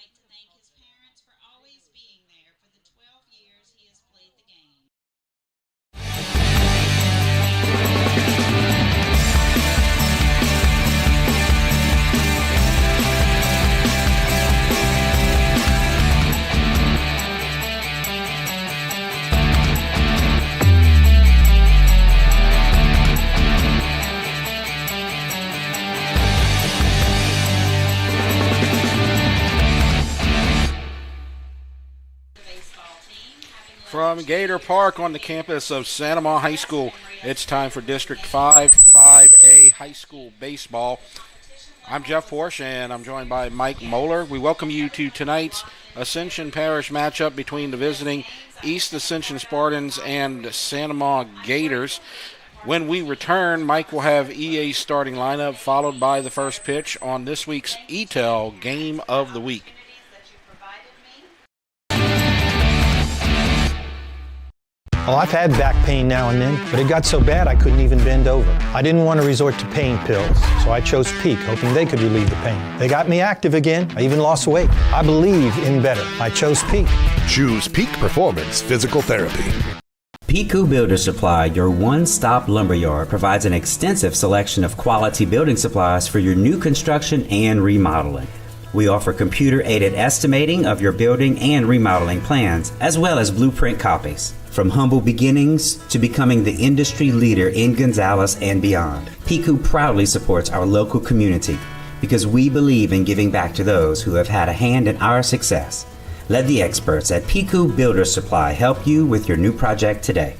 like to thank his parents for always being there for the 12 years he has played the game. From Gator Park on the campus of Santa Maria High School, it's time for District 5, 5A High School Baseball. I'm Jeff Porsche, and I'm joined by Mike Moeller. We welcome you to tonight's Ascension Parish matchup between the visiting East Ascension Spartans and Santa Maria Gators. When we return, Mike will have EA's starting lineup, followed by the first pitch on this week's ETEL Game of the Week. Well, I've had back pain now and then, but it got so bad I couldn't even bend over. I didn't want to resort to pain pills, so I chose Peak, hoping they could relieve the pain. They got me active again. I even lost weight. I believe in better. I chose Peak. Choose Peak Performance Physical Therapy. Piku Builder Supply, your one-stop lumberyard, provides an extensive selection of quality building supplies for your new construction and remodeling. We offer computer-aided estimating of your building and remodeling plans, as well as blueprint copies. From humble beginnings to becoming the industry leader in Gonzales and beyond, Piku proudly supports our local community because we believe in giving back to those who have had a hand in our success. Let the experts at Piku Builder Supply help you with your new project today.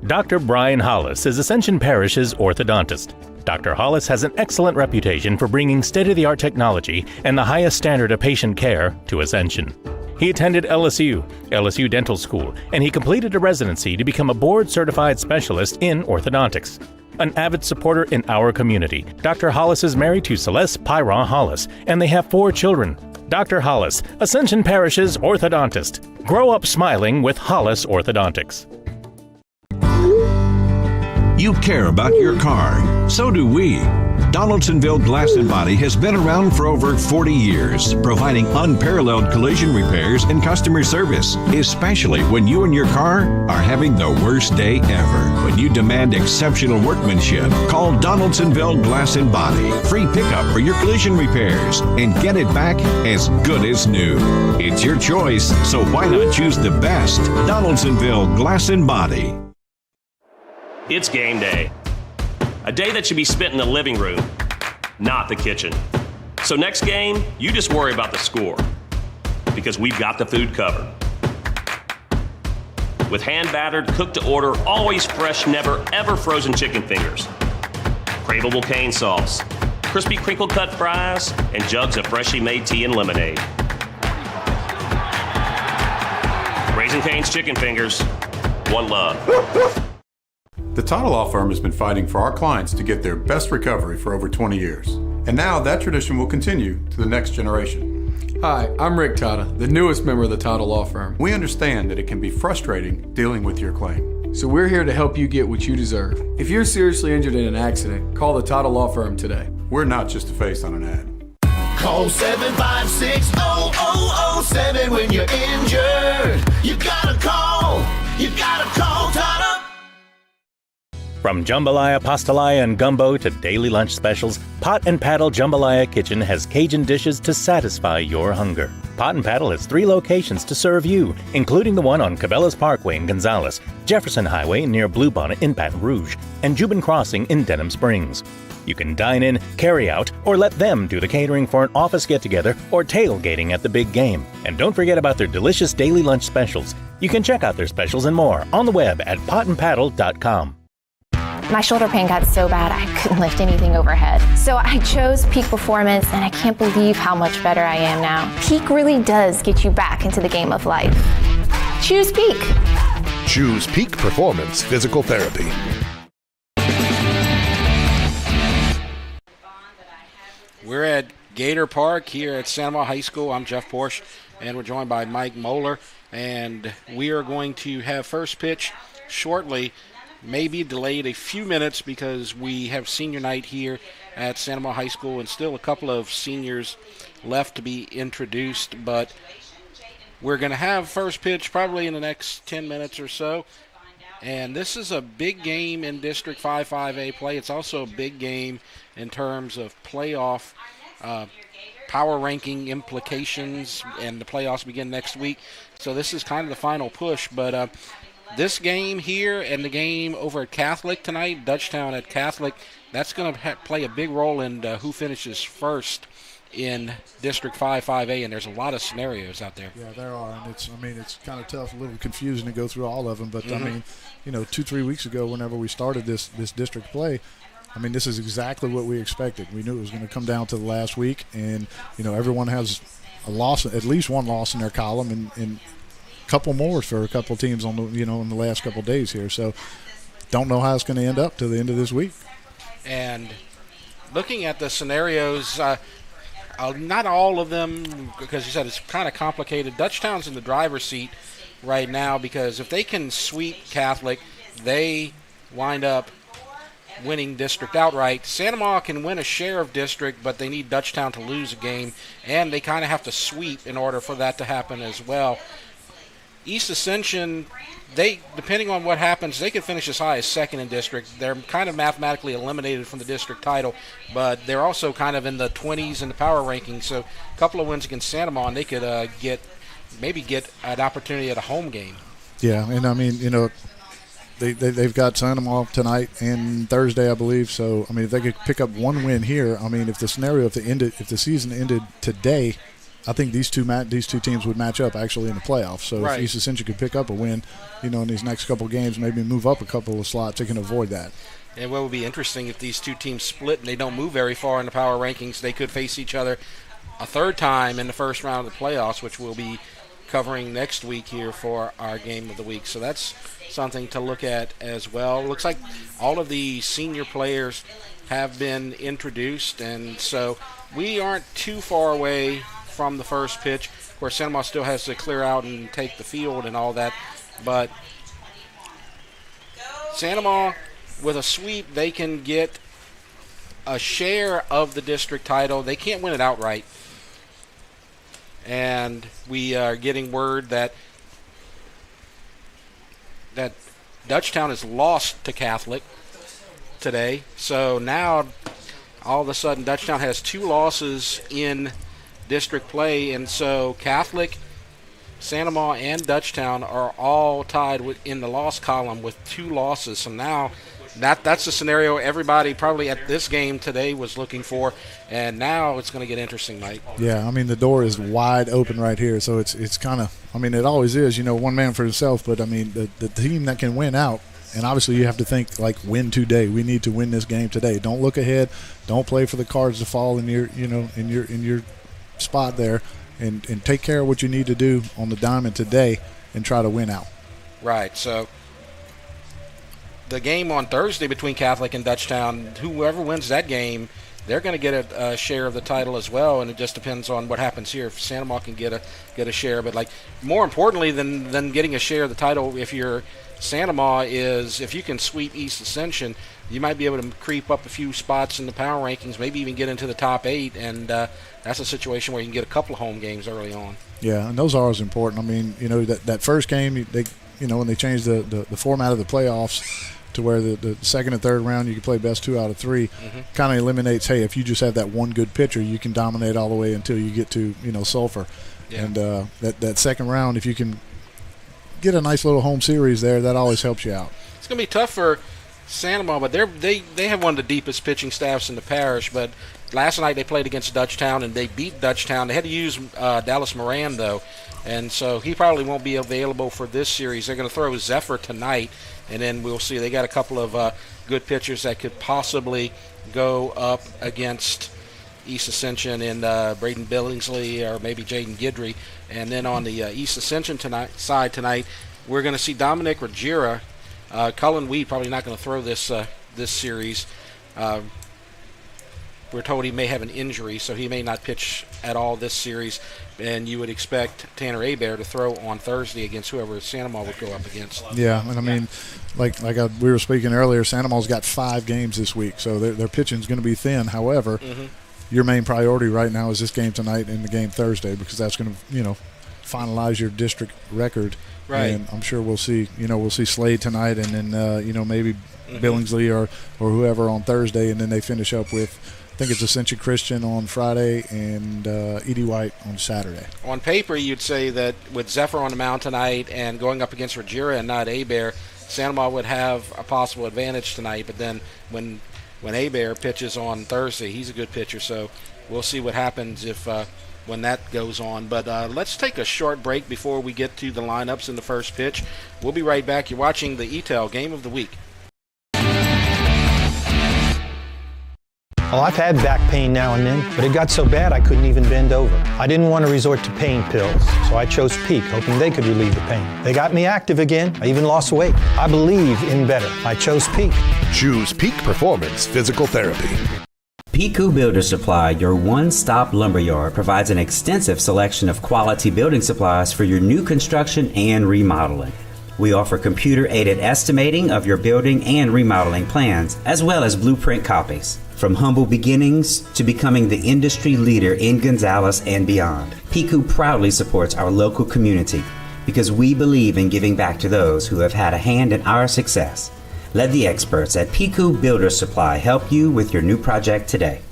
Dr. Brian Hollis is Ascension Parish's orthodontist. Dr. Hollis has an excellent reputation for bringing state-of-the-art technology and the highest standard of patient care to Ascension. He attended LSU Dental School, and he completed a residency to become a board-certified specialist in orthodontics. An avid supporter in our community, Dr. Hollis is married to Celeste Pyron Hollis, and they have 4 children. Dr. Hollis, Ascension Parish's orthodontist. Grow up smiling with Hollis Orthodontics. You care about your car. So do we. Donaldsonville Glass and Body has been around for over 40 years, providing unparalleled collision repairs and customer service, especially when you and your car are having the worst day ever. When you demand exceptional workmanship, call Donaldsonville Glass and Body. Free pickup for your collision repairs and get it back as good as new. It's your choice, so why not choose the best? Donaldsonville Glass and Body. It's game day. A day that should be spent in the living room, not the kitchen. So next game, you just worry about the score, because we've got the food covered. With hand-battered, cooked-to-order, always fresh, never ever frozen chicken fingers, craveable cane sauce, crispy crinkle-cut fries, and jugs of freshly made tea and lemonade. Raising Cane's chicken fingers, one love. The Title Law Firm has been fighting for our clients to get their best recovery for over 20 years. And now that tradition will continue to the next generation. Hi, I'm Rick Tata, the newest member of the Title Law Firm. We understand that it can be frustrating dealing with your claim. So we're here to help you get what you deserve. If you're seriously injured in an accident, call the Title Law Firm today. We're not just a face on an ad. Call 756-0007 when you're injured. You gotta call Title. From jambalaya, pastalaya, and gumbo to daily lunch specials, Pot and Paddle Jambalaya Kitchen has Cajun dishes to satisfy your hunger. Pot and Paddle has 3 locations to serve you, including the one on Cabela's Parkway in Gonzales, Jefferson Highway near Bluebonnet in Baton Rouge, and Jubin Crossing in Denham Springs. You can dine in, carry out, or let them do the catering for an office get-together or tailgating at the big game. And don't forget about their delicious daily lunch specials. You can check out their specials and more on the web at potandpaddle.com. My shoulder pain got so bad I couldn't lift anything overhead. So I chose Peak Performance, and I can't believe how much better I am now. Peak really does get you back into the game of life. Choose Peak. Choose Peak Performance Physical Therapy. We're at Gator Park here at Santa Maria High School. I'm Jeff Porsche, and we're joined by Mike Moeller. And we are going to have first pitch shortly. Maybe delayed a few minutes because we have senior night here at Santa Monica High School, and still a couple of seniors left to be introduced. But we're going to have first pitch probably in the next 10 minutes or so. And this is a big game in District 5-5A play. It's also a big game in terms of playoff power ranking implications, and the playoffs begin next week. So this is kind of the final push. But this game here and the game over at Catholic tonight, Dutchtown at Catholic, that's going to play a big role in who finishes first in District 5-5A, and there's a lot of scenarios out there. Yeah, there are, and it's kind of tough, a little confusing to go through all of them, but I mean, 2-3 weeks ago, whenever we started this district play, I mean, this is exactly what we expected. We knew it was going to come down to the last week, and everyone has a loss, at least one loss in their column, and a couple more for a couple teams on the in the last couple days here. So, don't know how it's going to end up to the end of this week. And looking at the scenarios. Not all of them, because you said it's kind of complicated. Dutchtown's in the driver's seat right now because if they can sweep Catholic, they wind up winning district outright. Santa Monica can win a share of district, but they need Dutchtown to lose a game, and they kind of have to sweep in order for that to happen as well. East Ascension, depending on what happens, they could finish as high as second in district. They're kind of mathematically eliminated from the district title, but they're also kind of in the 20s in the power rankings. So a couple of wins against Santa Monica, and they could get an opportunity at a home game. Yeah, and I mean, they've got Santa Monica tonight and Thursday, I believe. So I mean, if they could pick up one win here, I mean, if the season ended today, I think these two teams would match up actually in the playoffs. So if East Ascension could pick up a win, in these next couple of games, maybe move up a couple of slots, they can avoid that. And what would be interesting if these two teams split and they don't move very far in the power rankings, they could face each other a third time in the first round of the playoffs, which we'll be covering next week here for our game of the week. So that's something to look at as well. Looks like all of the senior players have been introduced, and so we aren't too far away from the first pitch. Of course, Santa Monica still has to clear out and take the field and all that, but Santa Monica, with a sweep, they can get a share of the district title. They can't win it outright. And we are getting word that Dutchtown has lost to Catholic today. So now, all of a sudden, Dutchtown has two losses in district play, and so Catholic, Santa Monica, and Dutchtown are all tied in the loss column with two losses. So now that's the scenario everybody probably at this game today was looking for, and now it's going to get interesting, Mike. Yeah, I mean, the door is wide open right here, so it's kind of, I mean, it always is, one man for himself, but I mean, the team that can win out, and obviously you have to think like win today. We need to win this game today. Don't look ahead. Don't play for the cards to fall in your in your spot there, and take care of what you need to do on the diamond today and try to win out. Right. So the game on Thursday between Catholic and Dutchtown, whoever wins that game, they're going to get a share of the title as well, and it just depends on what happens here. If Santa Monica can get a share, but like more importantly than getting a share of the title, if you're Santa Monica, is if you can sweep East Ascension, you might be able to creep up a few spots in the power rankings, maybe even get into the top 8, and that's a situation where you can get a couple of home games early on. Yeah, and those are always important. I mean, that first game, when they changed the format of the playoffs to where the second and third round you can play best 2 out of 3, kind of eliminates, hey, if you just have that one good pitcher, you can dominate all the way until you get to Sulphur. Yeah. And that second round, if you can get a nice little home series there, that always helps you out. It's going to be tough for Santa Monica, but they have one of the deepest pitching staffs in the parish. But last night they played against Dutchtown, and they beat Dutchtown. They had to use Dallas Moran, though, and so he probably won't be available for this series. They're going to throw Zephyr tonight, and then we'll see. They got a couple of good pitchers that could possibly go up against East Ascension and Braden Billingsley or maybe Jaden Guidry. And then on the East Ascension side tonight, we're going to see Dominic Ruggiero. Cullen Weed probably not going to throw this series. we're told he may have an injury, so he may not pitch at all this series. And you would expect Tanner Hebert to throw on Thursday against whoever Sandoval would go up against. Yeah, and I mean, we were speaking earlier, Sandoval's got 5 games this week, so their pitching is going to be thin. However, your main priority right now is this game tonight and the game Thursday, because that's going to, finalize your district record. Right. And I'm sure we'll see Slade tonight, and then maybe Billingsley or whoever on Thursday, and then they finish up with, I think it's Ascension Christian on Friday and Edie White on Saturday. On paper, you'd say that with Zephyr on the mound tonight and going up against Ruggiero and not Hebert, Sandoval would have a possible advantage tonight. But then when Hebert pitches on Thursday, he's a good pitcher, so we'll see what happens when that goes on. But let's take a short break before we get to the lineups in the first pitch. We'll be right back. You're watching the ETEL Game of the Week. Well, I've had back pain now and then, but it got so bad I couldn't even bend over. I didn't want to resort to pain pills, so I chose Peak, hoping they could relieve the pain. They got me active again. I even lost weight. I believe in better. I chose Peak. Choose Peak Performance Physical Therapy. Piku Builder Supply, your one-stop lumberyard, provides an extensive selection of quality building supplies for your new construction and remodeling. We offer computer-aided estimating of your building and remodeling plans, as well as blueprint copies. From humble beginnings to becoming the industry leader in Gonzales and beyond, Piku proudly supports our local community because we believe in giving back to those who have had a hand in our success. Let the experts at Piku Builder Supply help you with your new project today.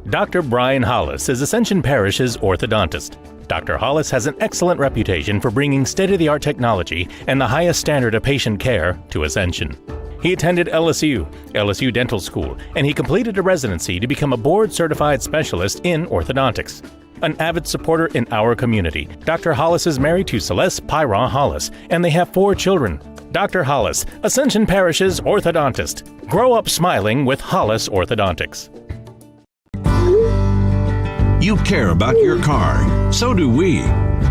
Dr. Brian Hollis is Ascension Parish's orthodontist. Dr. Hollis has an excellent reputation for bringing state-of-the-art technology and the highest standard of patient care to Ascension. He attended LSU Dental School, and he completed a residency to become a board-certified specialist in orthodontics. An avid supporter in our community, Dr. Hollis is married to Celeste Pyron Hollis, and they have 4 children. Dr. Hollis, Ascension Parish's orthodontist. Grow up smiling with Hollis Orthodontics. You care about your car. So do we.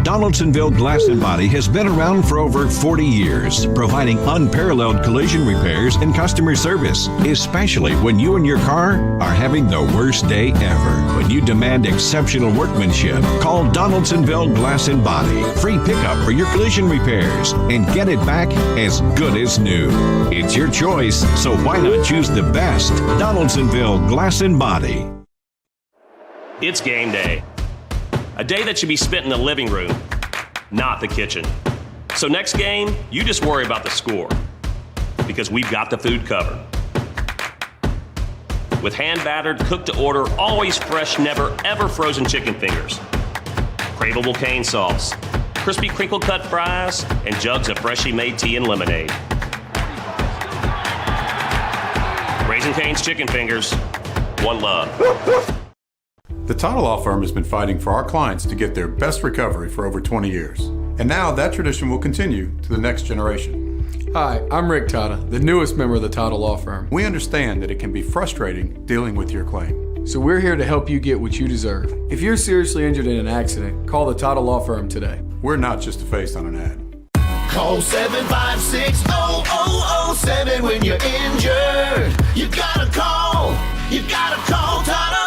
Donaldsonville Glass and Body has been around for over 40 years, providing unparalleled collision repairs and customer service, especially when you and your car are having the worst day ever. When you demand exceptional workmanship, call Donaldsonville Glass and Body. Free pickup for your collision repairs and get it back as good as new. It's your choice, so why not choose the best? Donaldsonville Glass and Body. It's game day. A day that should be spent in the living room, not the kitchen. So next game, you just worry about the score, because we've got the food covered. With hand-battered, cooked-to-order, always fresh, never, ever frozen chicken fingers, craveable cane sauce, crispy crinkle-cut fries, and jugs of freshly made tea and lemonade. Raising Cane's Chicken Fingers, one love. The title law firm has been fighting for our clients to get their best recovery for over 20 years. And now that tradition will continue to the next generation. Hi, I'm Rick Tata, the newest member of the title law firm. We understand that it can be frustrating dealing with your claim. So we're here to help you get what you deserve. If you're seriously injured in an accident, call the title law firm today. We're not just a face on an ad. Call 756-0007 when you're injured. You gotta call Tata.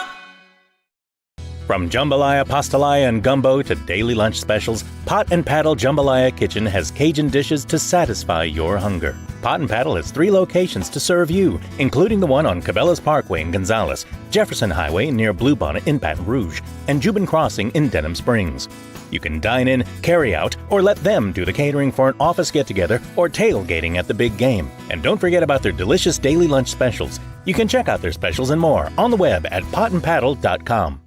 From jambalaya, pastalaya, and gumbo to daily lunch specials, Pot and Paddle Jambalaya Kitchen has Cajun dishes to satisfy your hunger. Pot and Paddle has 3 locations to serve you, including the one on Cabela's Parkway in Gonzales, Jefferson Highway near Bluebonnet in Baton Rouge, and Jubin Crossing in Denham Springs. You can dine in, carry out, or let them do the catering for an office get-together or tailgating at the big game. And don't forget about their delicious daily lunch specials. You can check out their specials and more on the web at potandpaddle.com.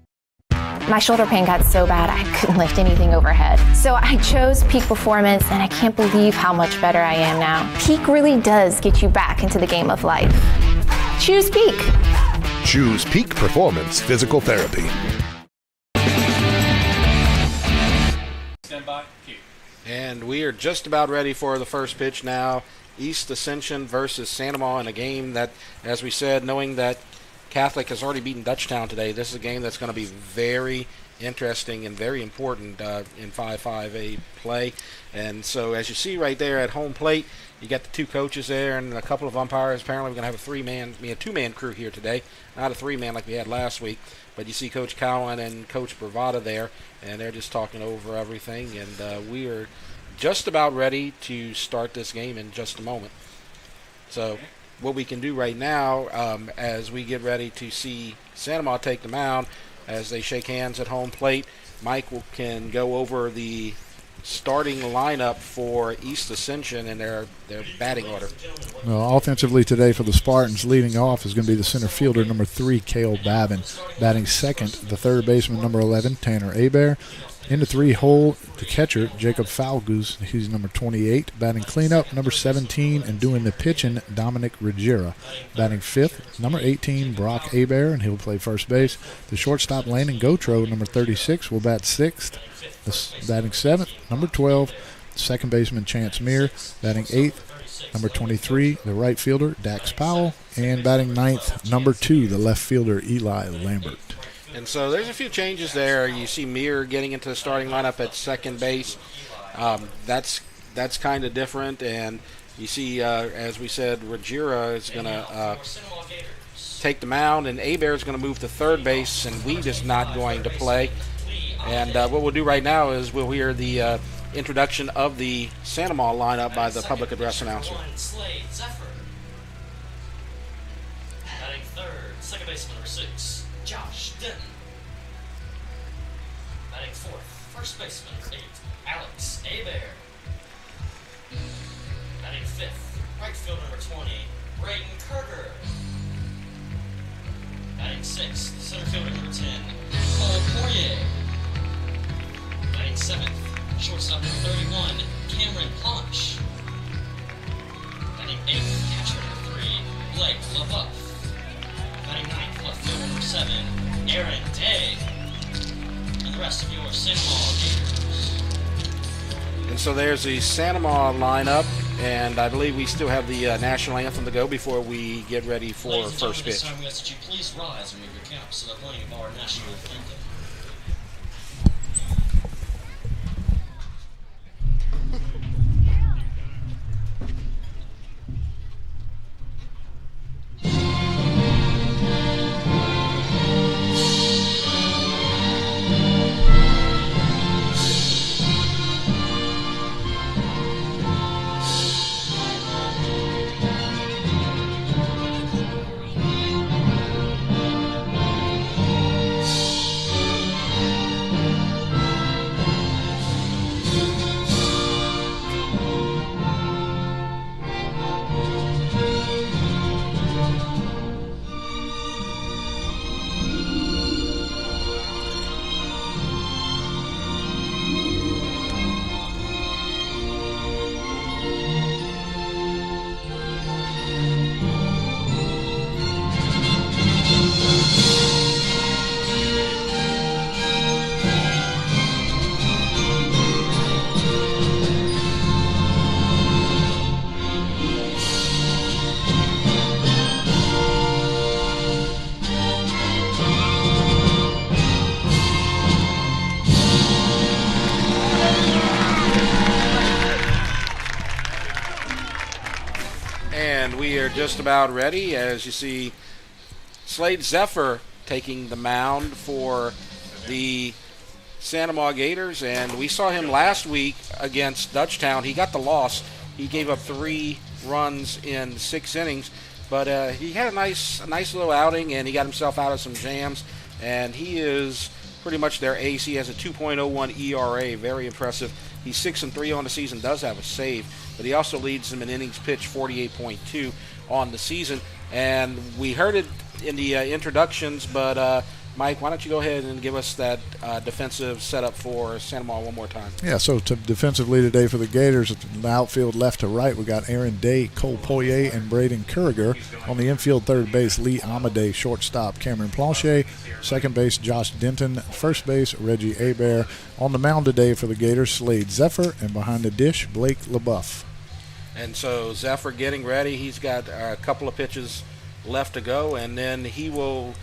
My shoulder pain got so bad I couldn't lift anything overhead. So I chose Peak Performance, and I can't believe how much better I am now. Peak really does get you back into the game of life. Choose Peak. Choose Peak Performance Physical Therapy. Stand by. And we are just about ready for the first pitch now. East Ascension versus Sandoval in a game that, as we said, knowing that Catholic has already beaten Dutchtown today, this is a game that's going to be very interesting and very important in 5-5A play. And so as you see right there at home plate, You got the two coaches there and a couple of umpires. Apparently, we're going to have a two-man crew here today, not a three-man like we had last week. But you see Coach Cowan and Coach Bravada there, and they're just talking over everything. And we are just about ready to start this game in just a moment. So what we can do right now, as we get ready to see Santa Maria take the mound, as they shake hands at home plate, Mike can go over the starting lineup for East Ascension and their batting order. Well, offensively today for the Spartans, leading off is going to be the center fielder, number 3, Cale Babin. Batting second, the third baseman, number 11, Tanner Abair. In the 3-hole, the catcher, Jacob Falgoose, he's number 28. Batting cleanup, number 17, and doing the pitching, Dominic Ruggiera. Batting fifth, number 18, Brock Abair, and he'll play first base. The shortstop, Landon Gotro, number 36, will bat sixth. Batting seventh, number 12, second baseman, Chance Meir. Batting eighth, number 23, the right fielder, Dax Powell. And batting ninth, number 2, the left fielder, Eli Lambert. And so there's a few changes there. You see Meir getting into the starting lineup at second base. That's kind of different. And you see, as we said, Ruggiera is going to take the mound, and Abair is going to move to third base, and Weed is not going to play. And what we'll do right now is we'll hear the introduction of the Santa Maria lineup by the public address announcer. Batting third, second baseman number 6, Josh Denton. Batting fourth, first baseman number 8, Alex Abair. Batting fifth, right fielder number 20, Braden Kerger. Batting sixth, center fielder number 10, Cole Poirier. Batting seventh, shortstop number 31, Cameron Planche. Batting eighth, catcher number 3, Blake LaBeouf. Batting ninth, left fielder number 7, Aaron Day. And the rest of your Santa Maria Gators. And so there's the Santa Maria lineup, and I believe we still have the national anthem to go before we get ready for first pitch. This time we ask that you please rise and move your caps to the playing of our national anthem. Just about ready. As you see, Slade Zephyr taking the mound for the Santa Maria Gators, and we saw him last week against Dutchtown. He got the loss. He gave up 3 runs in 6 innings, but he had a nice little outing, and he got himself out of some jams, and he is pretty much their ace. He has a 2.01 ERA, very impressive. He's 6-3 on the season, does have a save, but he also leads them in innings pitched, 48.2 on the season. And we heard it in the introductions, but Mike, why don't you go ahead and give us that defensive setup for Santa Maria one more time? Yeah, so defensively today for the Gators, in the outfield left to right, we got Aaron Day, Cole Poirier, and Braden Kerriger. On the infield, third base, Lee Amadei. Shortstop, Cameron Planchet. Second base, Josh Denton. First base, Reggie Abair. On the mound today for the Gators, Slade Zephyr, and behind the dish, Blake LaBeouf. And so Zephyr getting ready. He's got a couple of pitches left to go, and then he will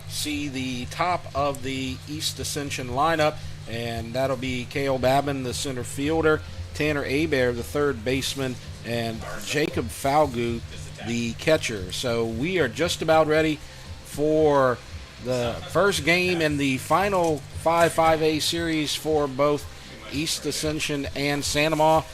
see the top of the East Ascension lineup, and that'll be Cale Babin, the center fielder, Tanner Abear, the third baseman, and Jacob Falgu, the catcher. So we are just about ready for the first game in the final 5-5A series for both East Ascension and Santa Ma.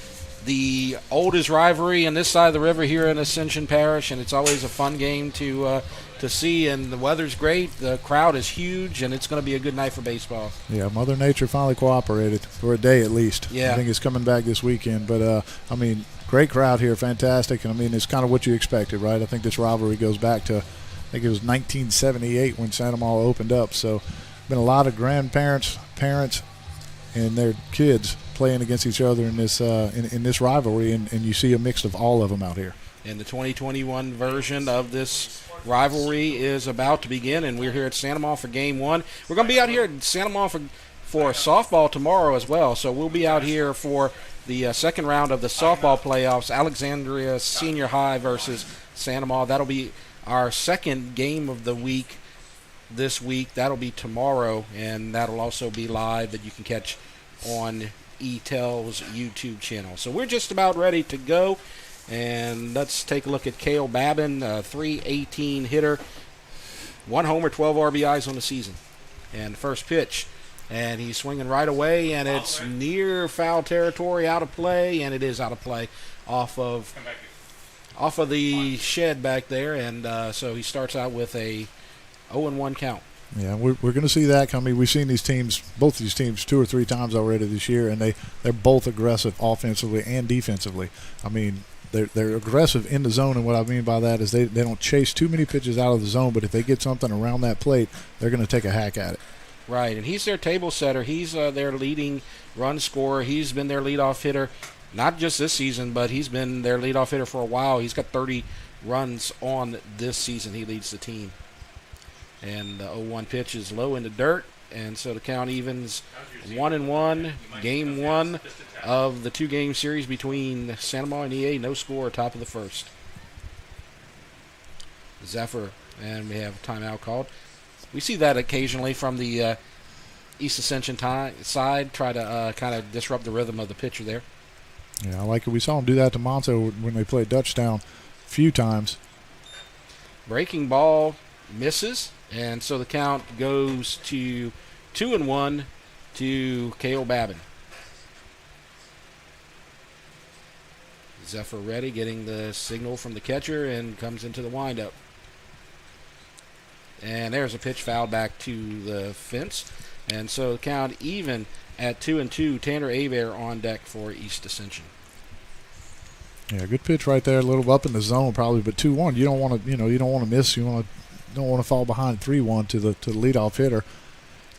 The oldest rivalry on this side of the river here in Ascension Parish, and it's always a fun game to see, and the weather's great, the crowd is huge, and it's going to be a good night for baseball. Yeah, Mother Nature finally cooperated for a day at least. Yeah. I think it's coming back this weekend, but I mean, great crowd here, fantastic, and I mean, it's kind of what you expected, right? I think this rivalry goes back to, I think it was 1978 when Santa Ma opened up, so been a lot of grandparents, parents, and their kids playing against each other in this in this rivalry, and you see a mix of all of them out here. And the 2021 version of this rivalry is about to begin, and we're here at Santa Ma for Game 1. We're going to be out here at Santa Ma for softball tomorrow as well, so we'll be out here for the second round of the softball playoffs, Alexandria Senior High versus Santa Ma. That'll be our second game of the week this week. That'll be tomorrow, and that'll also be live that you can catch on eTel's YouTube channel. So we're just about ready to go, and let's take a look at Cale Babin, a .318 hitter, 1 homer, 12 RBIs on the season. And the first pitch, and he's swinging right away, and it's near foul territory, out of play, and it is out of play off of the shed back there, and so he starts out with a 0-1 count. Yeah, we're going to see that coming. We've seen these teams, both these teams, 2 or 3 times already this year, and they're both aggressive offensively and defensively. I mean, they're aggressive in the zone, and what I mean by that is they don't chase too many pitches out of the zone, but if they get something around that plate, they're going to take a hack at it. Right, and he's their table setter. He's their leading run scorer. He's been their leadoff hitter, not just this season, but he's been their leadoff hitter for a while. He's got 30 runs on this season. He leads the team. And the 0-1 pitch is low in the dirt, and so the count evens 1-1. Game 1 of the 2-game series between Santa Ma and EA. No score, top of the first. Zephyr, and we have a timeout called. We see that occasionally from the East Ascension side, try to kind of disrupt the rhythm of the pitcher there. Yeah, I like it. We saw him do that to Monto when they played Dutchtown a few times. Breaking ball misses, and so the count goes to 2-1 to Cale Babin. Zephyr ready, getting the signal from the catcher, and comes into the windup. And there's a pitch fouled back to the fence. And so the count even at 2-2. Tanner Abear on deck for East Ascension. Yeah, good pitch right there. A little up in the zone probably, but 2-1. You don't want to, you don't want to miss. Don't want to fall behind 3-1 to the leadoff hitter.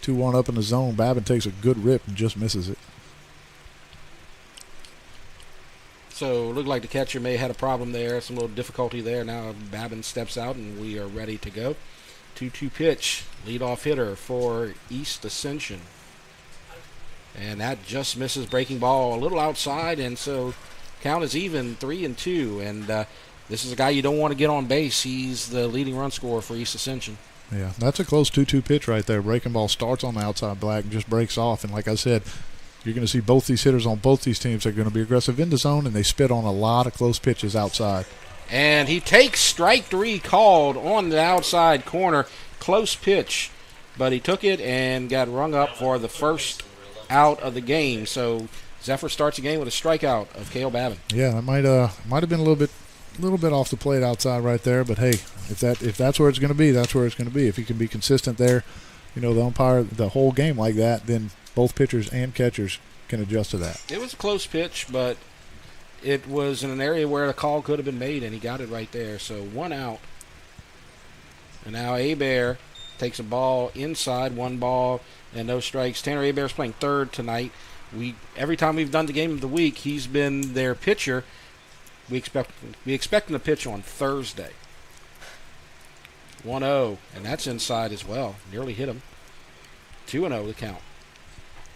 2-1 up in the zone. Babin takes a good rip and just misses it. So it looked like the catcher may have had a problem there, some little difficulty there. Now Babin steps out, and we are ready to go. 2-2 pitch, leadoff hitter for East Ascension. And that just misses, breaking ball a little outside, and so count is even, 3-2. And this is a guy you don't want to get on base. He's the leading run scorer for East Ascension. Yeah, that's a close 2-2 pitch right there. Breaking ball starts on the outside black and just breaks off. And like I said, you're going to see both these hitters on both these teams are going to be aggressive in the zone, and they spit on a lot of close pitches outside. And he takes strike 3 called on the outside corner. Close pitch, but he took it and got rung up for the first out of the game. So Zephyr starts the game with a strikeout of Cale Babin. Yeah, that might have been a little bit off the plate outside right there. But hey, if that's where it's going to be, that's where it's going to be. If he can be consistent there, the umpire the whole game like that, then both pitchers and catchers can adjust to that. It was a close pitch, but it was in an area where the call could have been made, and he got it right there. So 1 out. And now Abear takes a ball inside, 1 ball and no strikes. Tanner Abear's playing third tonight. Every time we've done the game of the week, he's been their pitcher. We expect him to pitch on Thursday. 1-0, and that's inside as well. Nearly hit him. 2-0 the count.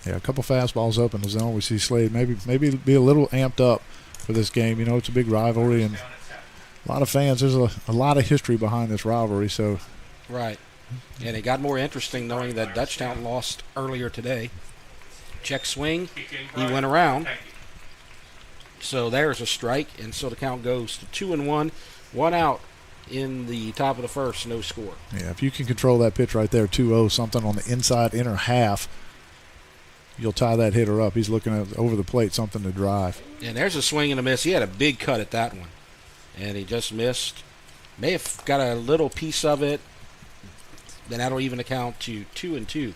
Yeah, a couple fastballs up in the zone. We see Slade maybe be a little amped up for this game. It's a big rivalry, and a lot of fans. There's a lot of history behind this rivalry. So, right, and it got more interesting knowing that Dutchtown lost earlier today. Check swing, he went around, So there's a strike, and so the count goes to 2-1, 1 out in the top of the first, no score. Yeah, if you can control that pitch right there, 2-0, something on the inside inner half, you'll tie that hitter up. He's looking at over the plate, something to drive. And there's a swing and a miss. He had a big cut at that one, and he just missed. May have got a little piece of it. Then that'll even account to 2-2.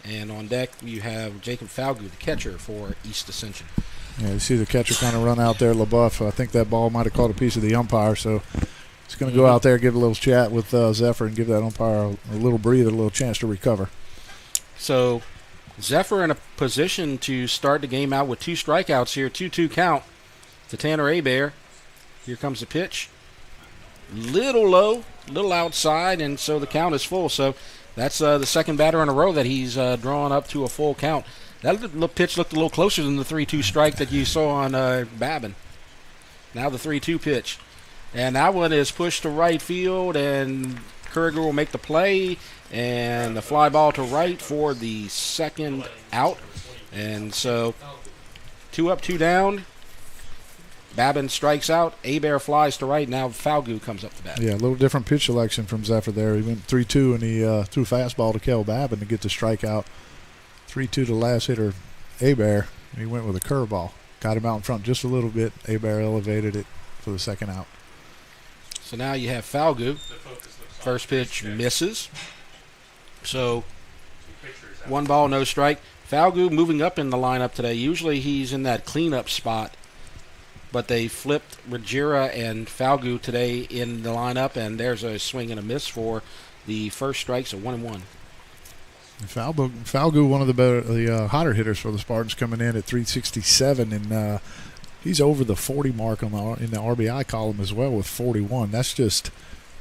And on deck, you have Jacob Falgout, the catcher for East Ascension. Yeah, you see the catcher kind of run out there, LaBeouf. I think that ball might have caught a piece of the umpire, so he's going to go out there, give a little chat with Zephyr, and give that umpire a little breather, a little chance to recover. So Zephyr in a position to start the game out with 2 strikeouts here, 2-2 count to Tanner Hebert. Here comes the pitch. Little low, little outside, and so the count is full. So that's the second batter in a row that he's drawn up to a full count. That pitch looked a little closer than the 3-2 strike that you saw on Babin. Now the 3-2 pitch. And that one is pushed to right field, and Kurger will make the play, and the fly ball to right for the second out. And so 2 up, 2 down. Babin strikes out. Hebert flies to right. Now Falgout comes up to bat. Yeah, a little different pitch selection from Zephyr there. He went 3-2, and he threw fastball to Kel Babin to get the strikeout. 3-2 to last hitter, Hebert. He went with a curveball. Got him out in front just a little bit. Hebert elevated it for the second out. So now you have Falgout. First pitch misses. So 1 ball, no strike. Falgout moving up in the lineup today. Usually he's in that cleanup spot, but they flipped Ruggiero and Falgout today in the lineup, and there's a swing and a miss for the first strike, so 1-1. Falgout, one of the hotter hitters for the Spartans, coming in at 367, and he's over the 40 mark in the RBI column as well with 41. That's just,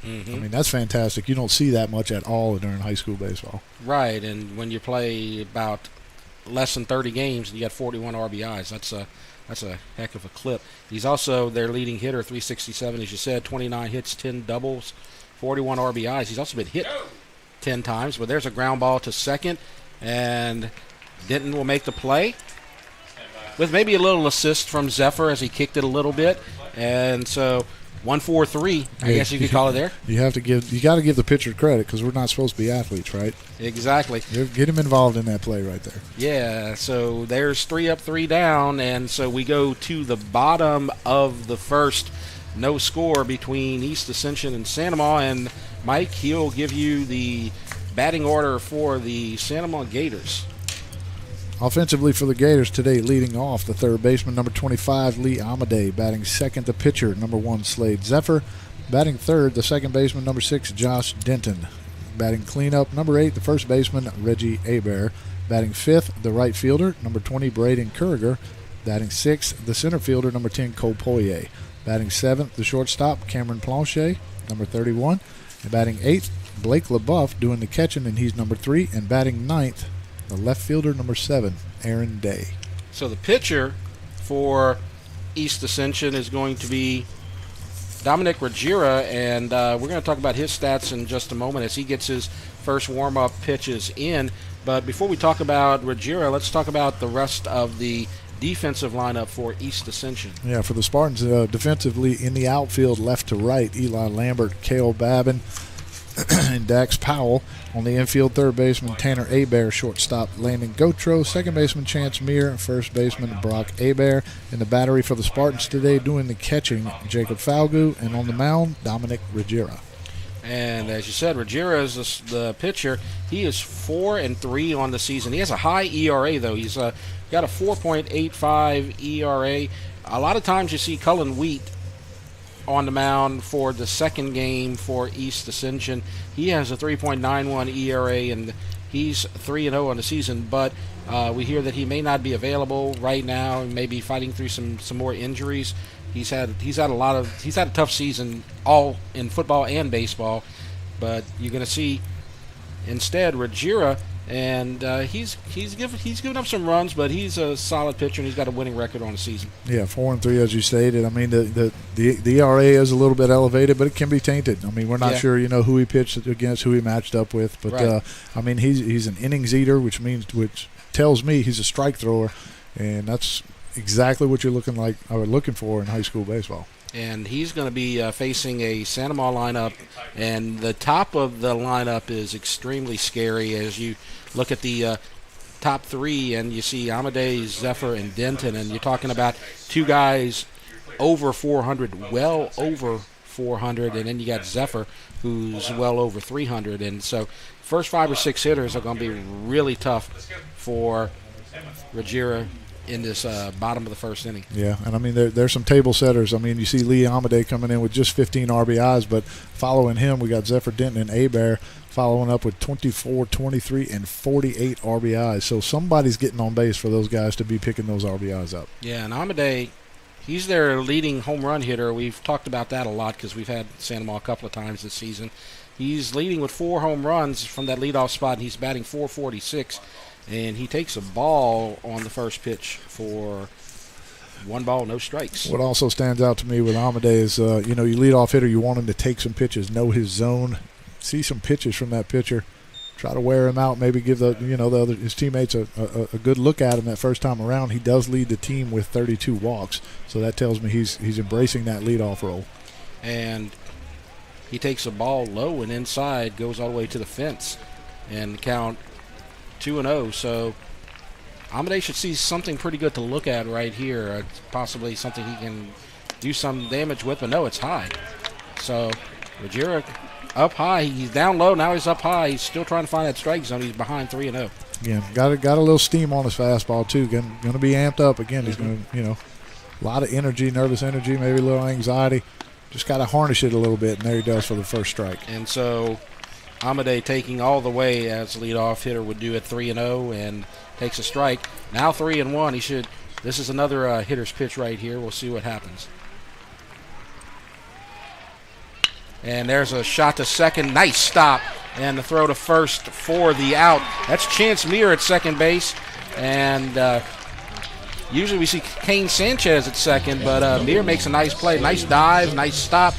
I mean, that's fantastic. You don't see that much at all during high school baseball. Right, and when you play about less than 30 games and you got 41 RBIs, that's a heck of a clip. He's also their leading hitter, 367, as you said, 29 hits, 10 doubles, 41 RBIs. He's also been hit 10 times, but there's a ground ball to second, and Denton will make the play with maybe a little assist from Zephyr as he kicked it a little bit. And so 1-4-3, I guess you could call it there. You got to give the pitcher credit, because we're not supposed to be athletes, right? Exactly. Get him involved in that play right there. Yeah, so there's 3 up, 3 down, and so we go to the bottom of the first. No score between East Ascension and Santa Ma, and Mike, he'll give you the batting order for the Santa Ma Gators. Offensively for the Gators today, leading off, the third baseman, number 25, Lee Amadei. Batting second, the pitcher, number 1, Slade Zephyr. Batting third, the second baseman, number 6, Josh Denton. Batting cleanup, number 8, the first baseman, Reggie Hebert. Batting fifth, the right fielder, number 20, Braden Kurger. Batting sixth, the center fielder, number 10, Cole Poirier. Batting seventh, the shortstop, Cameron Planchet, number 31. And batting eighth, Blake LaBeouf doing the catching, and he's number 3. And batting ninth, the left fielder, number 7, Aaron Day. So the pitcher for East Ascension is going to be Dominic Ruggiero, and we're going to talk about his stats in just a moment as he gets his first warm-up pitches in. But before we talk about Ruggiero, let's talk about the rest of the defensive lineup for East Ascension. Yeah, for the Spartans, defensively in the outfield, left to right, Eli Lambert, Cale Babin, and Dax Powell. On the infield, third baseman Tanner Hebert, shortstop Landon Gotro, second baseman Chance Meir, first baseman Brock Hebert. In the battery for the Spartans today, doing the catching, Jacob Falgout, and on the mound, Dominic Ruggiero. And as you said, Ruggiero is the pitcher. He is 4-3 on the season. He has a high ERA, though. He's got a 4.85 ERA. A lot of times you see Cullen Wheat on the mound for the second game for East Ascension. He has a 3.91 ERA, and he's 3-0 on the season. But we hear that he may not be available right now, and may be fighting through some more injuries. He's had a tough season, all in football and baseball. But you're going to see instead Ruggiero, and he's given up some runs, but he's a solid pitcher, and he's got a winning record on the season. Yeah, 4-3 as you stated. I mean, the ERA is a little bit elevated, but it can be tainted. I mean, we're not sure, who he pitched against, who he matched up with, but right. I mean, he's an innings eater, which tells me he's a strike thrower, and that's exactly what you're looking for in high school baseball. And he's going to be facing a Santa Ma lineup, and the top of the lineup is extremely scary as you look at the top three, and you see Amadei, Zephyr, and Denton, and you're talking about two guys over 400, well over 400, and then you got Zephyr, who's well over 300, and so first 5 or 6 hitters are going to be really tough for Ruggiero in this bottom of the first inning. Yeah, and I mean, there's some table setters. I mean, you see Lee Amadei coming in with just 15 RBIs, but following him, we got Zephyr Denton and Abear following up with 24, 23, and 48 RBIs. So somebody's getting on base for those guys to be picking those RBIs up. Yeah, and Amadei, he's their leading home run hitter. We've talked about that a lot because we've had Santa Ma a couple of times this season. He's leading with 4 home runs from that leadoff spot, and he's batting .446. And he takes a ball on the first pitch for 1 ball, no strikes. What also stands out to me with Amadei is, you lead off hitter, you want him to take some pitches, know his zone, see some pitches from that pitcher, try to wear him out, maybe give his teammates a good look at him that first time around. He does lead the team with 32 walks, so that tells me he's embracing that leadoff role. And he takes a ball low and inside, goes all the way to the fence, and count 2-0. So Amadei should see something pretty good to look at right here. Possibly something he can do some damage with, but no, it's high. So Ruggiero up high. He's down low. Now he's up high. He's still trying to find that strike zone. He's behind 3-0. Again, got a little steam on his fastball too. Going to be amped up again. He's going to, a lot of energy, nervous energy, maybe a little anxiety. Just got to harness it a little bit, and there he does for the first strike. And so Amadei taking all the way as leadoff hitter would do at 3-0 and takes a strike. Now 3-1. This is another hitter's pitch right here. We'll see what happens. And there's a shot to second. Nice stop. And the throw to first for the out. That's Chance Meir at second base. And usually we see Kane Sanchez at second, but Meir makes a nice play. Nice dive, nice stop.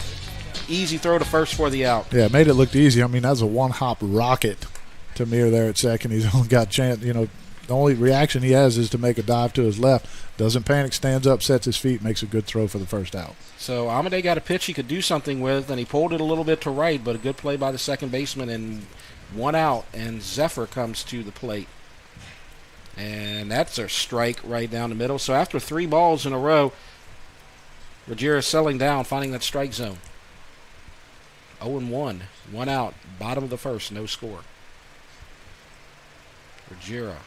Easy throw to first for the out. Yeah, made it look easy. I mean, that's a one-hop rocket to Meir there at second. He's only got chance, the only reaction he has is to make a dive to his left. Doesn't panic, stands up, sets his feet, makes a good throw for the first out. So Amadei got a pitch he could do something with, and he pulled it a little bit to right, but a good play by the second baseman, and 1 out, and Zephyr comes to the plate. And that's a strike right down the middle. So after 3 balls in a row, Ruggiero is settling down, finding that strike zone. 0-1, 1 out, bottom of the first, no score. Ruggiero.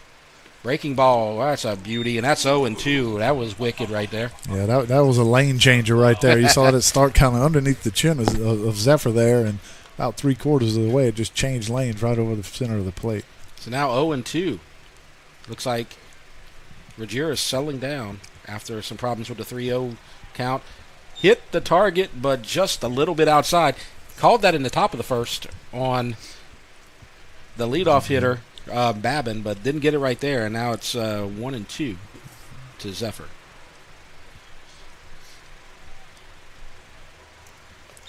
Breaking ball, that's a beauty, and that's 0-2. That was wicked right there. Yeah, that was a lane changer right there. You saw it start kind of underneath the chin of Zephyr there, and about 3/4 of the way it just changed lanes right over the center of the plate. So now 0-2. Looks like Ruggiero is settling down after some problems with the 3-0 count. Hit the target, but just a little bit outside. Called that in the top of the first on the leadoff hitter, Babin, but didn't get it right there, and now it's 1-2 to Zephyr.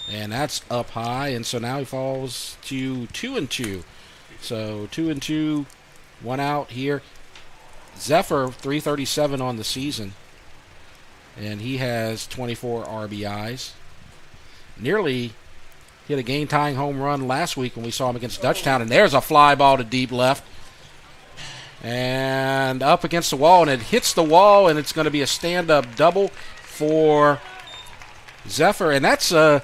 And that's up high, and so now he falls to 2-2. So 2-2, 1 out here. Zephyr, 337 on the season, and he has 24 RBIs. Nearly hit a game-tying home run last week when we saw him against Dutchtown, and there's a fly ball to deep left. And up against the wall, and it hits the wall, and it's going to be a stand-up double for Zephyr. And that's a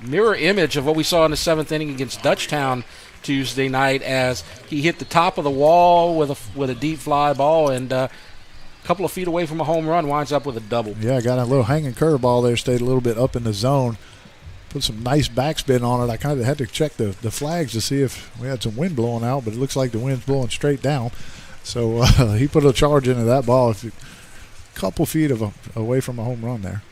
mirror image of what we saw in the 7th inning against Dutchtown Tuesday night, as he hit the top of the wall with a deep fly ball, and a couple of feet away from a home run, winds up with a double. Yeah, got a little hanging curveball there, stayed a little bit up in the zone. Put some nice backspin on it. I kind of had to check the flags to see if we had some wind blowing out, but it looks like the wind's blowing straight down. So he put a charge into that ball, a couple feet away from a home run there.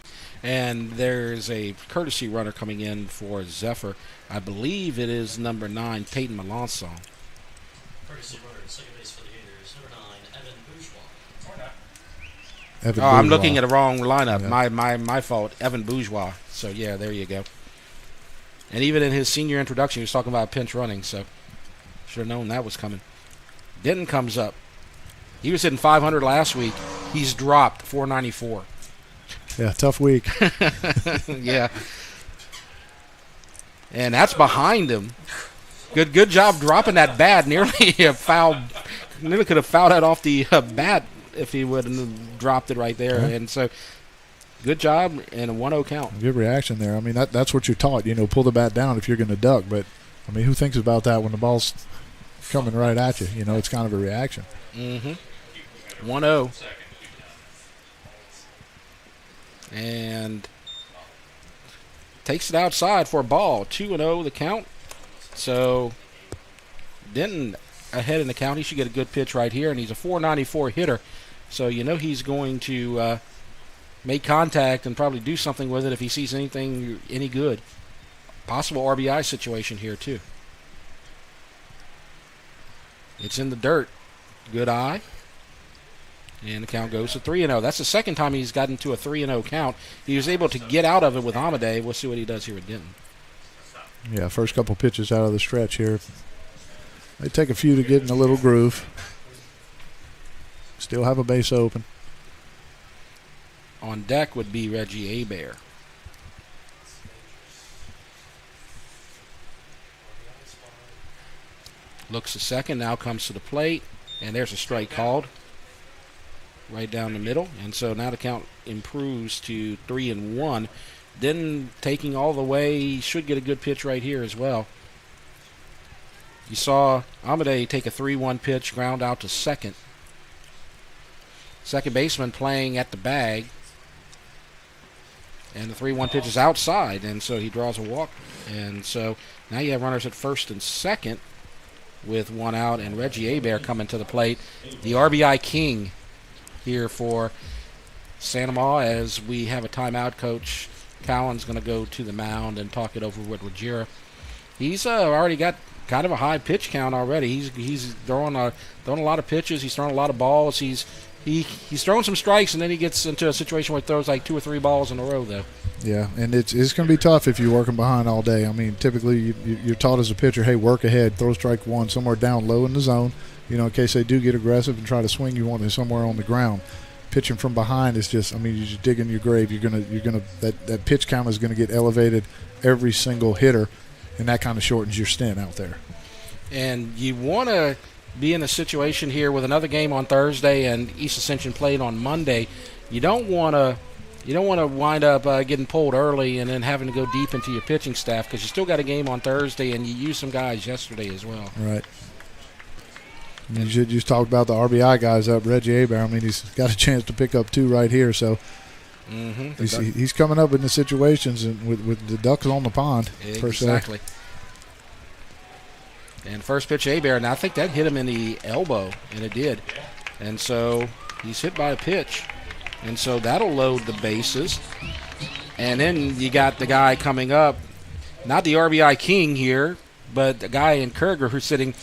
And there's a courtesy runner coming in for Zephyr. I believe it is number 9, Peyton Melanson. Courtesy runner at second base for the Gators, number 9, Evan Bourgeois. Evan I'm Bourgeois. looking at the wrong lineup. Yeah. My fault. Evan Bourgeois. So, yeah, there you go. And even in his senior introduction, he was talking about pinch running, so should have known that was coming. Denton comes up. He was hitting 500 last week. He's dropped 494. Yeah, tough week. Yeah. And that's behind him. Good job dropping that bat. Nearly a foul. Nearly could have fouled that off the bat if he would have dropped it right there. Yeah. And so, good job and a 1-0 count. Good reaction there. I mean, that's what you're taught. Pull the bat down if you're going to duck. But, I mean, who thinks about that when the ball's coming right at you? It's kind of a reaction. 1-0. And takes it outside for a ball. 2-0 the count. So Denton ahead in the count. He should get a good pitch right here, and he's a 494 hitter. So he's going to make contact and probably do something with it if he sees anything any good. Possible RBI situation here too. It's in the dirt. Good eye. And the count goes to 3-0. That's the second time he's gotten to a 3-0 count. He was able to get out of it with Amade. We'll see what he does here with Denton. Yeah, first couple pitches out of the stretch here. They take a few to get in a little groove. Still have a base open. On deck would be Reggie Hebert. Looks a second, now comes to the plate, and there's a strike called right down the middle. And so now the count improves to 3-1. Then taking all the way, he should get a good pitch right here as well. You saw Amade take a 3-1 pitch, ground out to second. Second baseman playing at the bag. And the 3-1 pitch is outside, and so he draws a walk. And so now you have runners at first and second with one out, and Reggie Hebert coming to the plate. The RBI king here for Santa Ma as we have a timeout. Coach Cowan's going to go to the mound and talk it over with Ruggiero. He's already got kind of a high pitch count already. He's throwing a lot of pitches. He's throwing a lot of balls. He's throwing some strikes, and then he gets into a situation where he throws like 2 or 3 balls in a row, though. Yeah, and it's going to be tough if you're working behind all day. I mean, typically you're taught as a pitcher, hey, work ahead, throw strike one somewhere down low in the zone. In case they do get aggressive and try to swing, you want it somewhere on the ground. Pitching from behind is just, you're just digging your grave. That pitch count is going to get elevated every single hitter, and that kind of shortens your stint out there. And you want to be in a situation here with another game on Thursday and East Ascension played on Monday. You don't want to wind up getting pulled early and then having to go deep into your pitching staff because you still got a game on Thursday and you used some guys yesterday as well. Right. You just talked about the RBI guys up. Reggie Hebert, he's got a chance to pick up 2 right here. So he's coming up in the situations and with the ducks on the pond. Exactly. And first pitch, Hebert, and I think that hit him in the elbow, and it did. And so he's hit by a pitch. And so that'll load the bases. And then you got the guy coming up, not the RBI king here, but the guy in Kerger who's sitting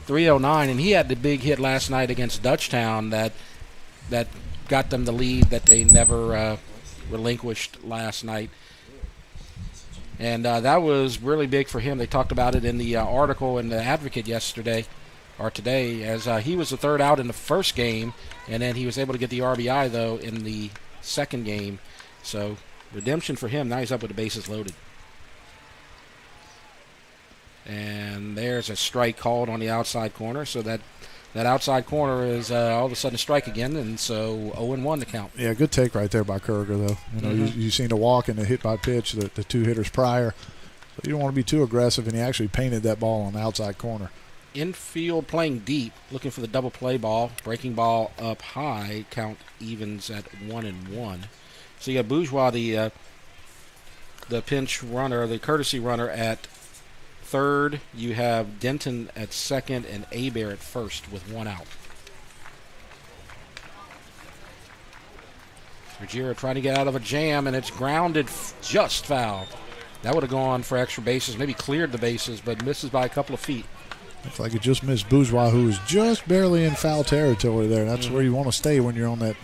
309, and he had the big hit last night against Dutchtown that got them the lead that they never relinquished last night. And that was really big for him. They talked about it in the article in the Advocate yesterday or today as he was the third out in the first game, and then he was able to get the RBI, though, in the second game. So redemption for him. Now he's up with the bases loaded. And there's a strike called on the outside corner. So that outside corner is all of a sudden a strike again, and so 0-1 to count. Yeah, good take right there by Kerger, though. You seen a walk and a hit by pitch, the 2 hitters prior. So you don't want to be too aggressive, and he actually painted that ball on the outside corner. Infield playing deep, looking for the double play ball. Breaking ball up high, count evens at 1-1. So you got Bourgeois, the pinch runner, the courtesy runner at third. You have Denton at second and Hebert at first with 1 out. Ruggiero trying to get out of a jam, and it's grounded just foul. That would have gone for extra bases, maybe cleared the bases, but misses by a couple of feet. Looks like it just missed Bourgeois, who was just barely in foul territory there. That's where you want to stay when you're on that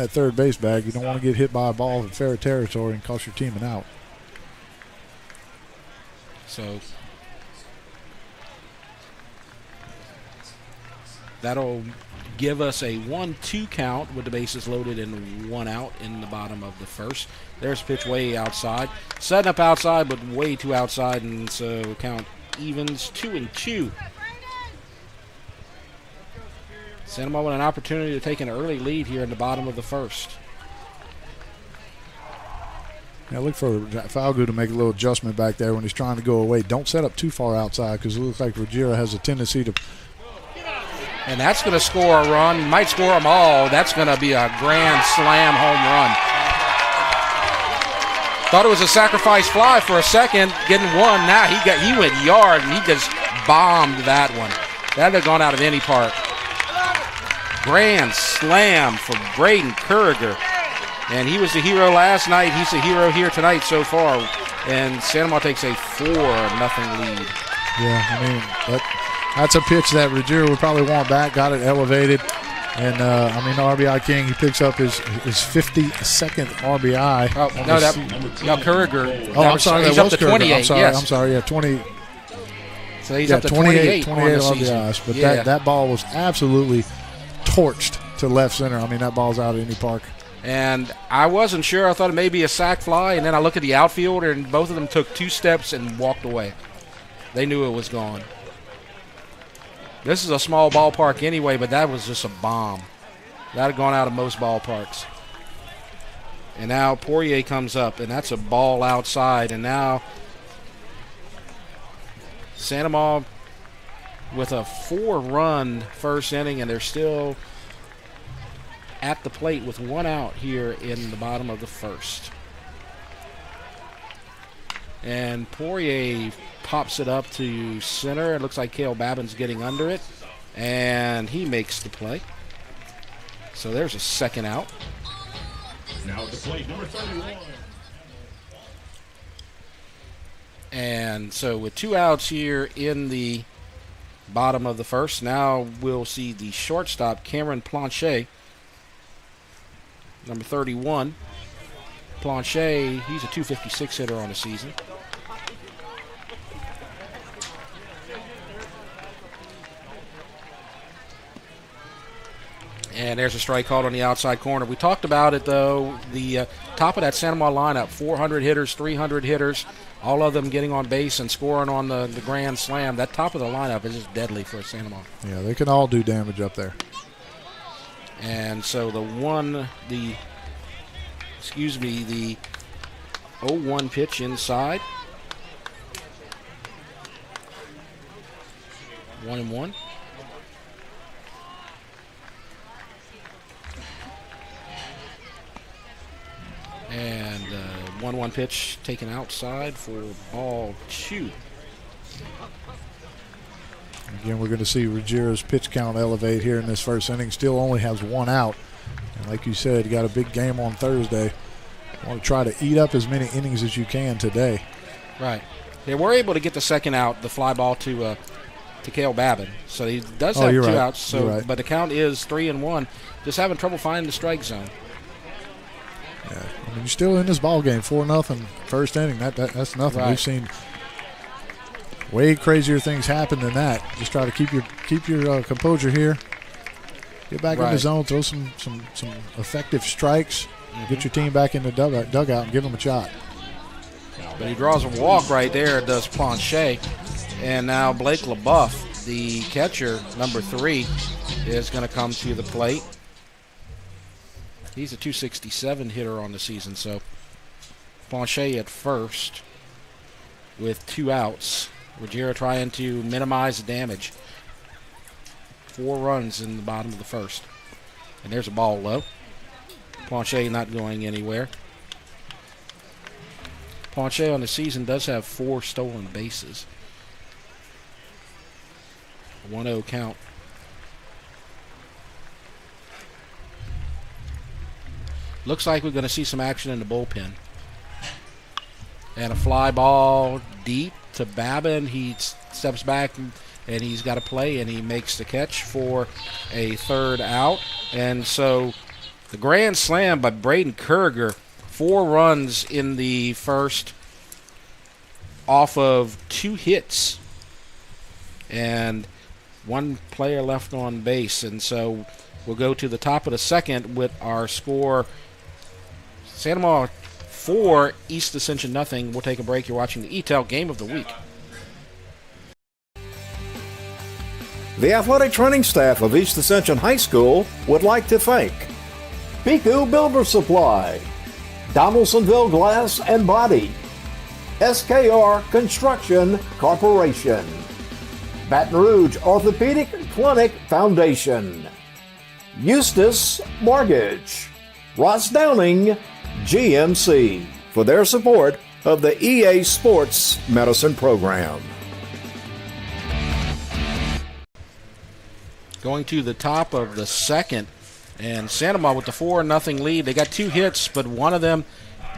third base bag. You don't want to get hit by a ball in fair territory and cost your team an out. So that'll give us a 1-2 count with the bases loaded and 1 out in the bottom of the first. There's a pitch way outside. Setting up outside, but way too outside, and so count evens 2-2. Santa Monica with an opportunity to take an early lead here in the bottom of the first. Now look for Falgu to make a little adjustment back there when he's trying to go away. Don't set up too far outside because it looks like Ruggiero has a tendency to. And that's going to score a run. Might score them all. That's going to be a grand slam home run. Thought it was a sacrifice fly for a second, getting one. Now he went yard, and he just bombed that one. That would have gone out of any park. Grand slam for Braden Kurriger. And he was the hero last night. He's the hero here tonight so far. And Santa Monica takes a 4-0 lead. Yeah, I mean, that's a pitch that Ruggiero would probably want back. Got it elevated. And, RBI King, he picks up his 52nd RBI. No, Kurriger. Oh, I'm sorry, he's that up was to Kurriger. 28. I'm sorry, yeah, 20. So he's up to 28 on the season. RBIs. But that ball was absolutely torched to left center. I mean, that ball's out of any park. And I wasn't sure. I thought it may be a sac fly, and then I look at the outfielder, and both of them took 2 steps and walked away. They knew it was gone. This is a small ballpark anyway, but that was just a bomb. That had gone out of most ballparks. And now Poirier comes up, and that's a ball outside. And now Santa Monica with a 4-run first inning, and they're still at the plate with 1 out here in the bottom of the first. And Poirier pops it up to center. It looks like Cale Babin's getting under it, and he makes the play. So there's a 2nd out. Now at the plate, number 31. And so with 2 outs here in the bottom of the first, now we'll see the shortstop, Cameron Planchet, number 31. Planchet, he's a .256 hitter on the season. And there's a strike called on the outside corner. We talked about it, though. The top of that Santa Monica lineup, 400 hitters, 300 hitters, all of them getting on base and scoring on the grand slam. That top of the lineup is just deadly for Santa Monica. Yeah, they can all do damage up there. And so the 0-1 pitch inside. 1-1. And 1-1 pitch taken outside for ball 2. Again, we're going to see Ruggiero's pitch count elevate here in this first inning. Still only has 1 out. And like you said, you got a big game on Thursday. You want to try to eat up as many innings as you can today. Right. They were able to get the 2nd out, the fly ball to Cale Babin. So he does have 2 outs. So, right. But the count is 3-1. Just having trouble finding the strike zone. Yeah, I mean, you're still in this ball game, 4-0 first inning. That's nothing. Right. We've seen way crazier things happen than that. Just try to keep your composure here. Get back in the zone, throw some effective strikes, get your team back in the dugout and give them a shot. But he draws a walk right there, does Planchet. And now Blake LaBeouf, the catcher, number 3, is going to come to the plate. He's a .267 hitter on the season, so Planchet at first with 2 outs. Ruggiero trying to minimize the damage. 4 runs in the bottom of the first. And there's a ball low. Planchet not going anywhere. Planchet on the season does have 4 stolen bases. 1-0 count. Looks like we're going to see some action in the bullpen. And a fly ball deep to Babin. He steps back and he's got a play, and he makes the catch for a 3rd out. And so the grand slam by Braden Kurriger, 4 runs in the first off of 2 hits and 1 player left on base. And so We'll go to the top of the second with our score: Santa Maria 4, East Ascension nothing. We'll take a break. You're watching the ETEL Game of the Week. The athletic training staff of East Ascension High School would like to thank Piku Builder Supply, Donaldsonville Glass and Body, SKR Construction Corporation, Baton Rouge Orthopedic Clinic Foundation, Eustis Mortgage, Ross Downing, GMC, for their support of the EA Sports Medicine Program. Going to the top of the second, and Santa Maria with the 4-0 lead. They got 2 hits, but one of them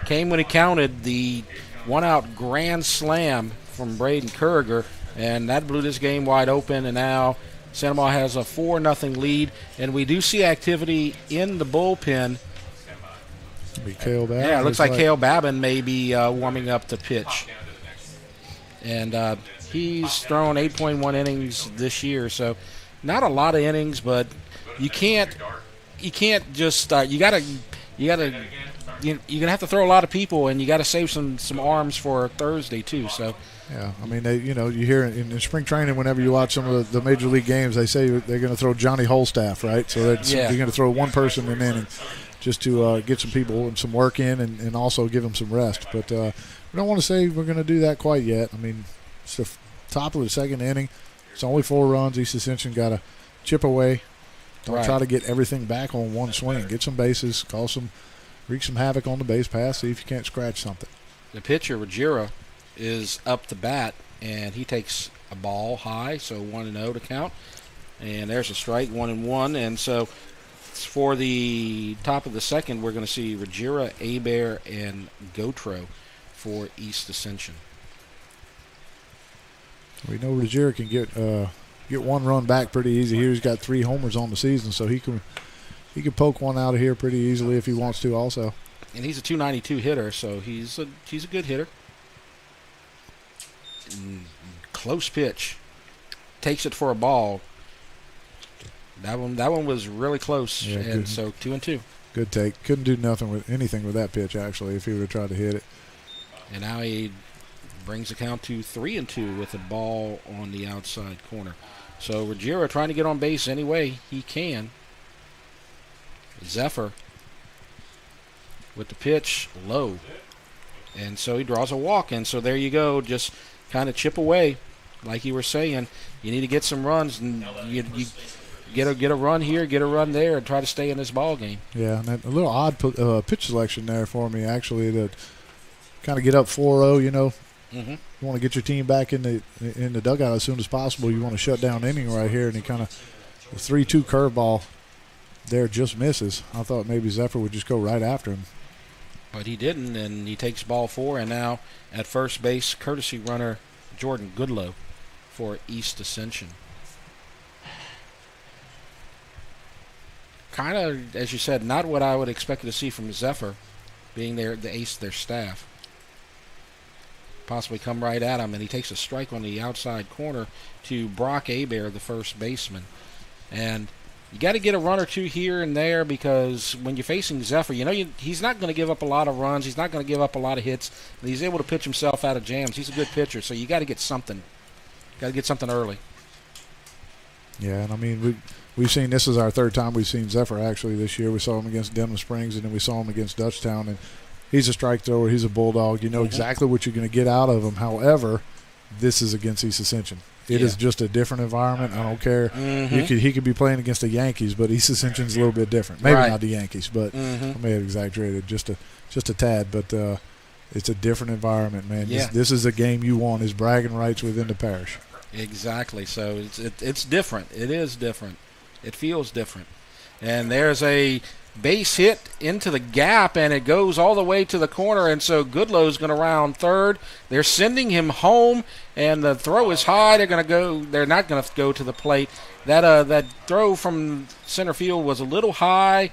came when it counted. The one-out grand slam from Braden Kurger, and that blew this game wide open, and now Santa Maria has a 4-0 lead, and we do see activity in the bullpen. Cale Babin. Yeah, it looks like Cale Babin may be warming up the pitch. And he's thrown 8.1 innings this year, so not a lot of innings, but you can't just you're gonna have to throw a lot of people, and you got to save some arms for Thursday too. So yeah, I mean, you hear in spring training, whenever you watch some of the major league games, they say they're going to throw Johnny Holstaff, right? So they're going to throw one person an inning just to get some people and some work in, and also give them some rest. But we don't want to say we're going to do that quite yet. I mean, it's the top of the second inning. It's only 4 runs. East Ascension got to chip away. Don't try to get everything back on one swing. Get some bases, wreak some havoc on the base pass, see if you can't scratch something. The pitcher, Ruggiero, is up to bat, and he takes a ball high, so 1-0 to count. And there's a strike, 1-1. And so for the top of the second, we're going to see Ruggiero, Hebert, and Gautreaux for East Ascension. We know Ruggiero can get 1 run back pretty easy here. He's got 3 homers on the season, so he can poke one out of here pretty easily if he wants to also. And he's a .292 hitter, so he's a good hitter. Close pitch. Takes it for a ball. That one was really close, yeah, and so 2-2. Good take. Couldn't do anything with that pitch, actually, if he would have tried to hit it. And now he brings the count to 3-2 with a ball on the outside corner. So Ruggiero trying to get on base any way he can. Zephyr with the pitch low. And so he draws a walk. And so there you go. Just kind of chip away. Like you were saying, you need to get some runs. And you get a run here, get a run there, and try to stay in this ball game. Yeah, and a little odd pitch selection there for me, actually, to kind of get up 4-0, Mm-hmm. You want to get your team back in the dugout as soon as possible. You want to shut down inning right here, and he kind of the 3-2 curveball there just misses. I thought maybe Zephyr would just go right after him, but he didn't, and he takes ball 4. And now at first base, courtesy runner Jordan Goodlow for East Ascension. Kind of, as you said, not what I would expect to see from Zephyr, being the ace of their staff. Possibly come right at him, and he takes a strike on the outside corner to Brock Hebert, the first baseman. And you got to get a run or two here and there, because when you're facing Zephyr, he's not going to give up a lot of runs. He's not going to give up a lot of hits. But he's able to pitch himself out of jams. He's a good pitcher, so you got to get something. Got to get something early. Yeah, and I mean we've seen, this is our 3rd time we've seen Zephyr actually this year. We saw him against Denham Springs, and then we saw him against Dutchtown, and he's a strike thrower. He's a bulldog. You know exactly what you're going to get out of him. However, this is against East Ascension. It is just a different environment. I don't care. Mm-hmm. He could be playing against the Yankees, but East Ascension's a little bit different. Maybe not the Yankees, but I may have exaggerated just a tad. But it's a different environment, man. Yeah. This is a game you want, is bragging rights within the parish. Exactly. So it's different. It is different. It feels different. And there's a base hit into the gap, and it goes all the way to the corner, and so Goodlow's going to round third. They're sending him home, and the throw is high. They're not going to go to the plate. That throw from center field was a little high,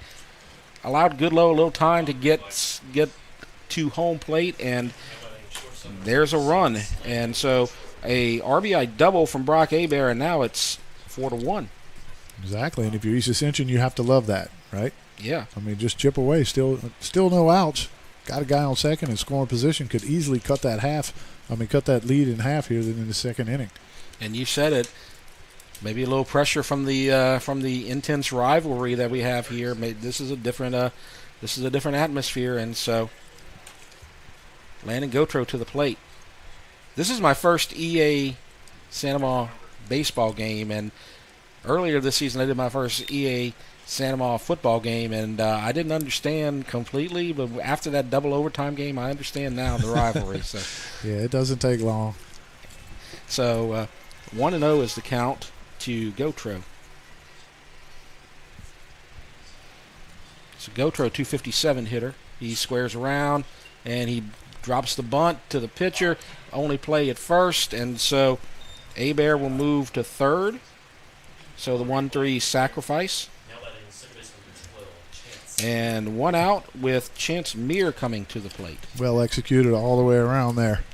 allowed Goodlow a little time to get to home plate, and there's a run. And so a RBI double from Brock Hebert, and now it's 4-1. Exactly, and if you're East Ascension, you have to love that, right? Yeah. I mean, just chip away. Still no outs. Got a guy on second in scoring position. Could easily cut that lead in half here in the second inning. And you said it. Maybe a little pressure from the intense rivalry that we have here. This is a different atmosphere, and so Landon Gautreaux to the plate. This is my first EA Santa Maria baseball game, and earlier this season I did my first EA Santa Maria football game, and I didn't understand completely, but after that double overtime game, I understand now the rivalry. So yeah, it doesn't take long. So 1-0 is the count to Gautreaux. So Gautreaux, 257 hitter. He squares around, and he drops the bunt to the pitcher. Only play at first, and so Abear will move to third. So the 1-3 sacrifice. And one out with Chance Meir coming to the plate. Well executed all the way around there.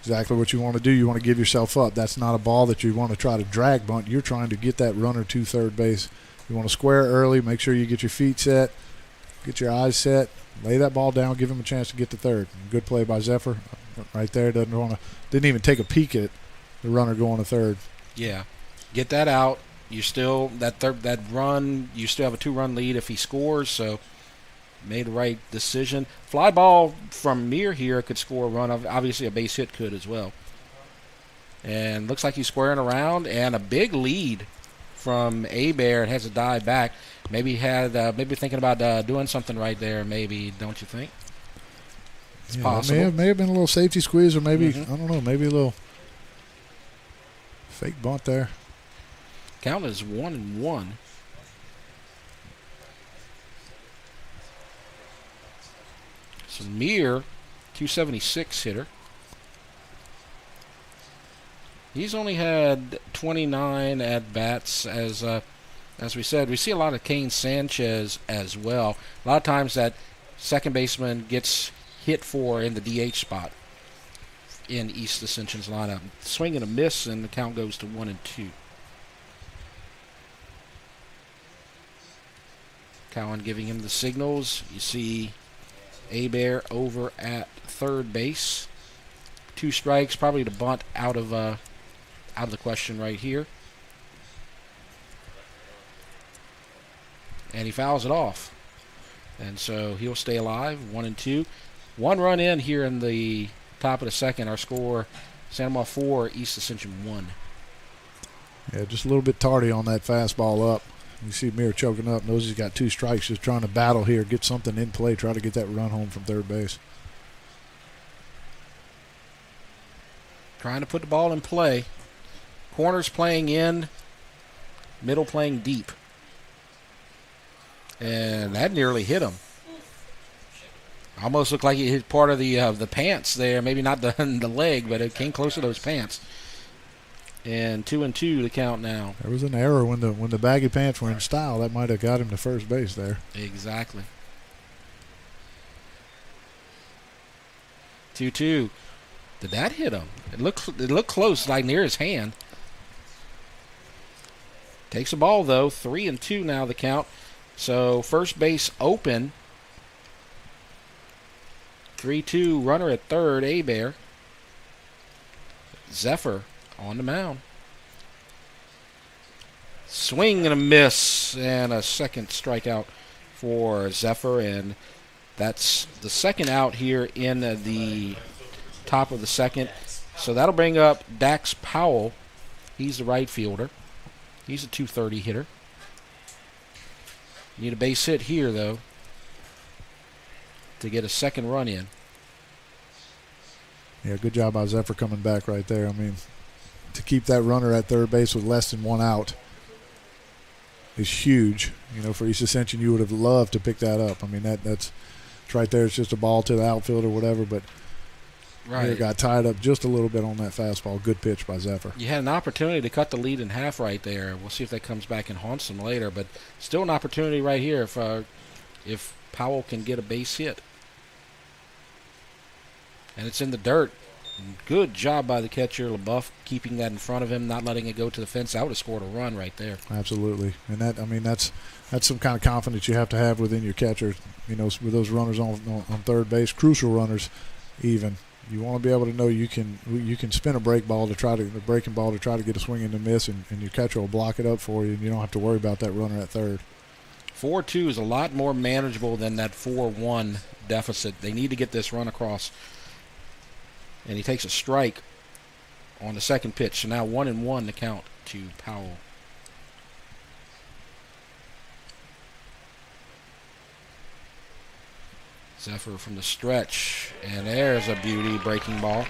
Exactly what you want to do. You want to give yourself up. That's not a ball that you want to try to drag bunt. You're trying to get that runner to third base. You want to square early, make sure you get your feet set, get your eyes set, lay that ball down, give him a chance to get to third. Good play by Zephyr right there. Didn't even take a peek at the runner going to third. Yeah. Get that out. You still that run, you still have a 2-run lead if he scores, so made the right decision. Fly ball from Meir here could score a run. Obviously a base hit could as well. And looks like he's squaring around, and a big lead from Abear. It has to die back. Maybe thinking about doing something right there, maybe, don't you think? It's possible. It may have been a little safety squeeze, or maybe, I don't know, maybe a little fake bunt there. Count is 1-1. So Meir, 276 hitter. He's only had 29 at-bats, as we said. We see a lot of Kane Sanchez as well. A lot of times that second baseman gets hit for in the DH spot in East Ascension's lineup. Swing and a miss, and the count goes to 1-2. Cowan giving him the signals. You see Abear over at third base. 2 strikes, probably the bunt out of the question right here. And he fouls it off. And so he'll stay alive, 1-2. 1 run in here in the top of the second. Our score, Santa Maria 4, East Ascension 1. Yeah, just a little bit tardy on that fastball up. You see Meir choking up, knows he's got 2 strikes, just trying to battle here, get something in play, try to get that run home from third base. Trying to put the ball in play. Corners playing in, middle playing deep. And that nearly hit him. Almost looked like he hit part of the pants there. Maybe not the leg, but it came close to those pants. And 2-2 the count now. There was an error when the baggy pants were in style. That might have got him to first base there. Exactly. 2-2. Did that hit him? It looked close, like near his hand. Takes a ball though. 3-2 now the count. So first base open. 3-2 runner at third. Abear. Zephyr on the mound. Swing and a miss, and a second strikeout for Zephyr, and that's the second out here in the top of the second. So that'll bring up Dax Powell. He's the right fielder. He's a 230 hitter. Need a base hit here, though, to get a second run in. Yeah, good job by Zephyr coming back right there. I mean, to keep that runner at third base with less than 1 out is huge. You know, for East Ascension, you would have loved to pick that up. I mean, that's right there. It's just a ball to the outfield or whatever, but He got tied up just a little bit on that fastball. Good pitch by Zephyr. You had an opportunity to cut the lead in half right there. We'll see if that comes back and haunts them later, but still an opportunity right here if Powell can get a base hit. And it's in the dirt. Good job by the catcher, LaBeouf, keeping that in front of him, not letting it go to the fence. I would have scored a run right there. Absolutely. And that's some kind of confidence you have to have within your catcher, with those runners on third base, crucial runners even. You want to be able to know you can spin a breaking ball to try to get a swing and a miss, and your catcher will block it up for you, and you don't have to worry about that runner at third. 4-2 is a lot more manageable than that 4-1 deficit. They need to get this run across. And he takes a strike on the second pitch. So now 1-1 to count to Powell. Zephyr from the stretch. And there's a beauty breaking ball.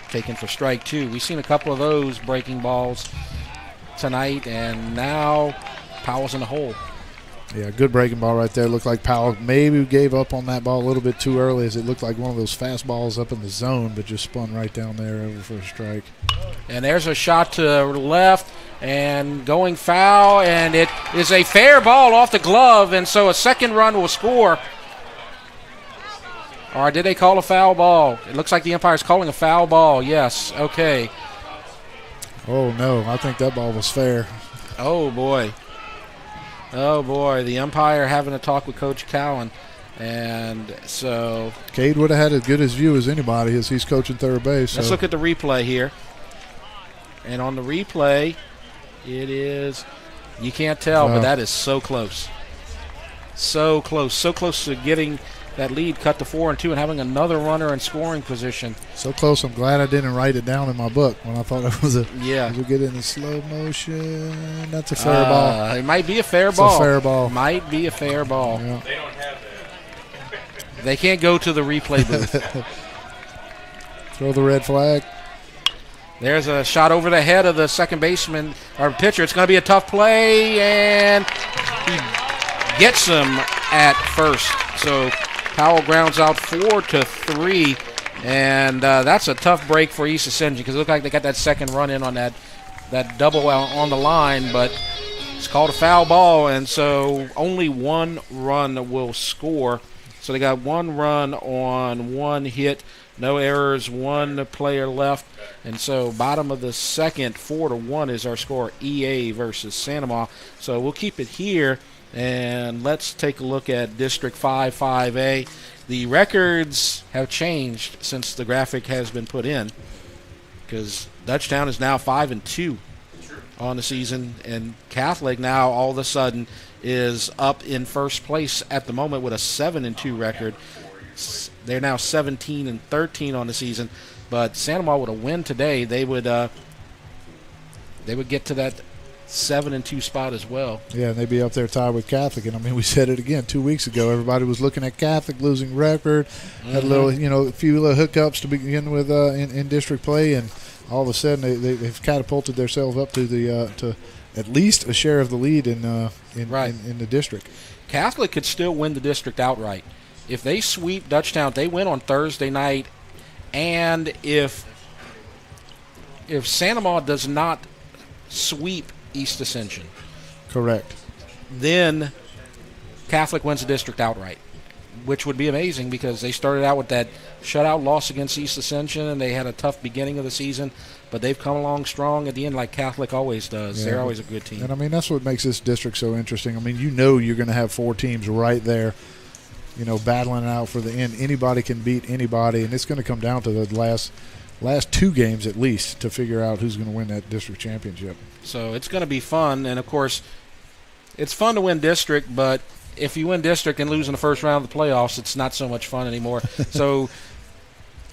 Taken for strike 2. We've seen a couple of those breaking balls tonight. And now Powell's in the hole. Yeah, good breaking ball right there. Looked like Powell maybe gave up on that ball a little bit too early, as it looked like one of those fastballs up in the zone, but just spun right down there over for a strike. And there's a shot to left and going foul, and it is a fair ball off the glove, and so a second run will score. Or did they call a foul ball? It looks like the umpire's calling a foul ball. Yes, okay. Oh, no, I think that ball was fair. Oh, boy. Oh, boy, the umpire having a talk with Coach Cowan. And so Cade would have had as good as view as anybody as he's coaching third base. Let's look at the replay here. And on the replay, it is, you can't tell, but that is so close. So close. So close to getting that lead cut to 4-2 and having another runner in scoring position. So close. I'm glad I didn't write it down in my book when I thought it was a. Yeah. We'll get in the slow motion. That's a fair ball. It might be a fair ball. It's a fair ball. Might be a fair ball. Yeah. They don't have that. They can't go to the replay booth. Throw the red flag. There's a shot over the head of the second baseman or pitcher. It's going to be a tough play, and he gets him at first. So Powell grounds out 4-3, and that's a tough break for East Ascension because it looked like they got that second run in on that double on the line, but it's called a foul ball, and so only one run will score. So they got one run on one hit, no errors, one player left, and so bottom of the second, 4-1 is our score, EA versus Santa Ma. So we'll keep it here. And let's take a look at District 5, 5A. The records have changed since the graphic has been put in because Dutchtown is now 5-2 on the season, and Catholic now all of a sudden is up in first place at the moment with a 7-2 record. They're now 17-13 on the season, but Santa Ma with a win today, they would get to that 7-2 spot as well. Yeah, and they'd be up there tied with Catholic. And I mean, we said it again 2 weeks ago. Everybody was looking at Catholic losing record, had a few little hookups to begin with in district play, and all of a sudden they've catapulted themselves up to to at least a share of the lead in the district. Catholic could still win the district outright if they sweep Dutchtown. They win on Thursday night, and if Santa Ma does not sweep East Ascension. Correct. Then Catholic wins the district outright, which would be amazing because they started out with that shutout loss against East Ascension, and they had a tough beginning of the season, but they've come along strong at the end like Catholic always does. Yeah, they're always a good team. And, I mean, that's what makes this district so interesting. I mean, you're going to have four teams right there, battling it out for the end. Anybody can beat anybody, and it's going to come down to the last two games at least to figure out who's going to win that district championship. So it's going to be fun, and of course, it's fun to win district, but if you win district and lose in the first round of the playoffs, it's not so much fun anymore. So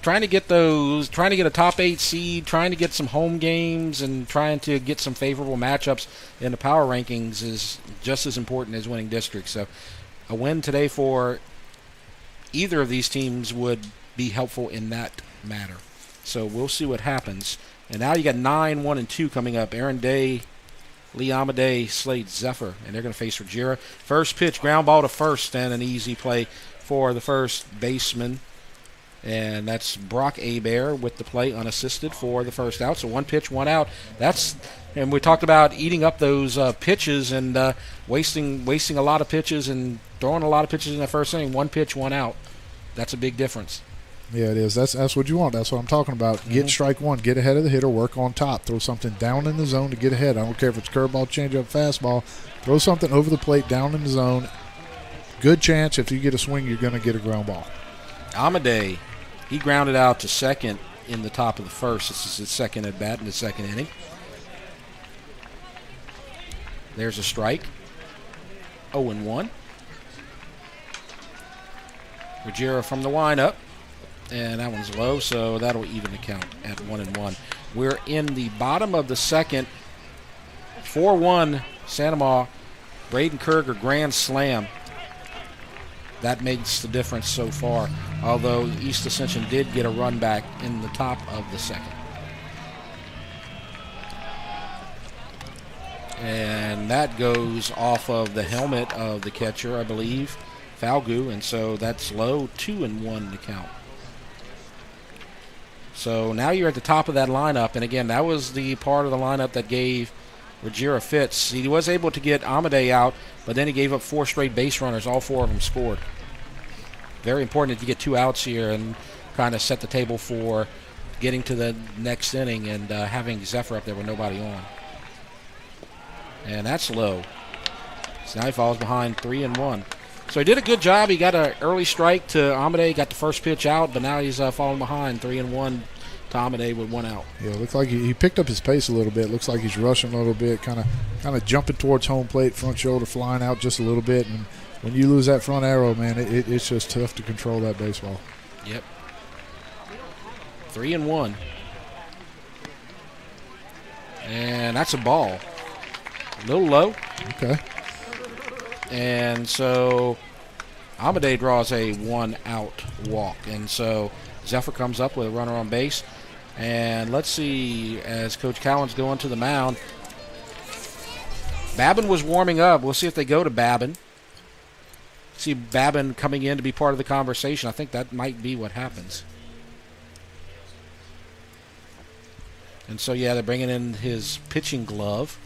trying to get a top 8 seed, trying to get some home games, and trying to get some favorable matchups in the power rankings is just as important as winning district. So a win today for either of these teams would be helpful in that matter. So we'll see what happens. And now you got 9, 1, and 2 coming up. Aaron Day, Lee Amadei, Slade Zephyr, and they're going to face Ruggiero. First pitch, ground ball to first, and an easy play for the first baseman. And that's Brock Hebert with the play unassisted for the first out. So one pitch, one out. And we talked about eating up those pitches and wasting a lot of pitches and throwing a lot of pitches in the first inning. One pitch, one out. That's a big difference. Yeah, it is. That's what you want. That's what I'm talking about. Get strike one. Get ahead of the hitter. Work on top. Throw something down in the zone to get ahead. I don't care if it's curveball, changeup, fastball. Throw something over the plate down in the zone. Good chance if you get a swing, you're going to get a ground ball. Amade, he grounded out to second in the top of the first. This is his second at bat in the second inning. There's a strike. 0-1. Ruggiero from the windup. And that one's low, so that'll even the count at 1-1. We're in the bottom of the second. 4-1 Santa Ma. Braden Kerger grand slam. That makes the difference so far, although East Ascension did get a run back in the top of the second. And that goes off of the helmet of the catcher, I believe, Falgu, and so that's low. 2-1 to count. So now you're at the top of that lineup, and again, that was the part of the lineup that gave Ruggiero fits. He was able to get Amade out, but then he gave up 4 straight base runners. All 4 of them scored. Very important that you get 2 outs here and kind of set the table for getting to the next inning and having Zephyr up there with nobody on. And that's low. So now he falls behind 3-1. So he did a good job. He got an early strike to Amade, got the first pitch out, but now he's falling behind 3-1 to Amade with 1 out. Yeah, it looks like he picked up his pace a little bit. Looks like he's rushing a little bit, kind of jumping towards home plate, front shoulder flying out just a little bit. And when you lose that front arrow, man, it's just tough to control that baseball. Yep. 3-1. And that's a ball. A little low. Okay. And so Amade draws a 1-out walk. And so Zephyr comes up with a runner on base. And let's see, as Coach Cowan's going to the mound, Babin was warming up. We'll see if they go to Babin. See Babin coming in to be part of the conversation. I think that might be what happens. And so, yeah, they're bringing in his pitching glove.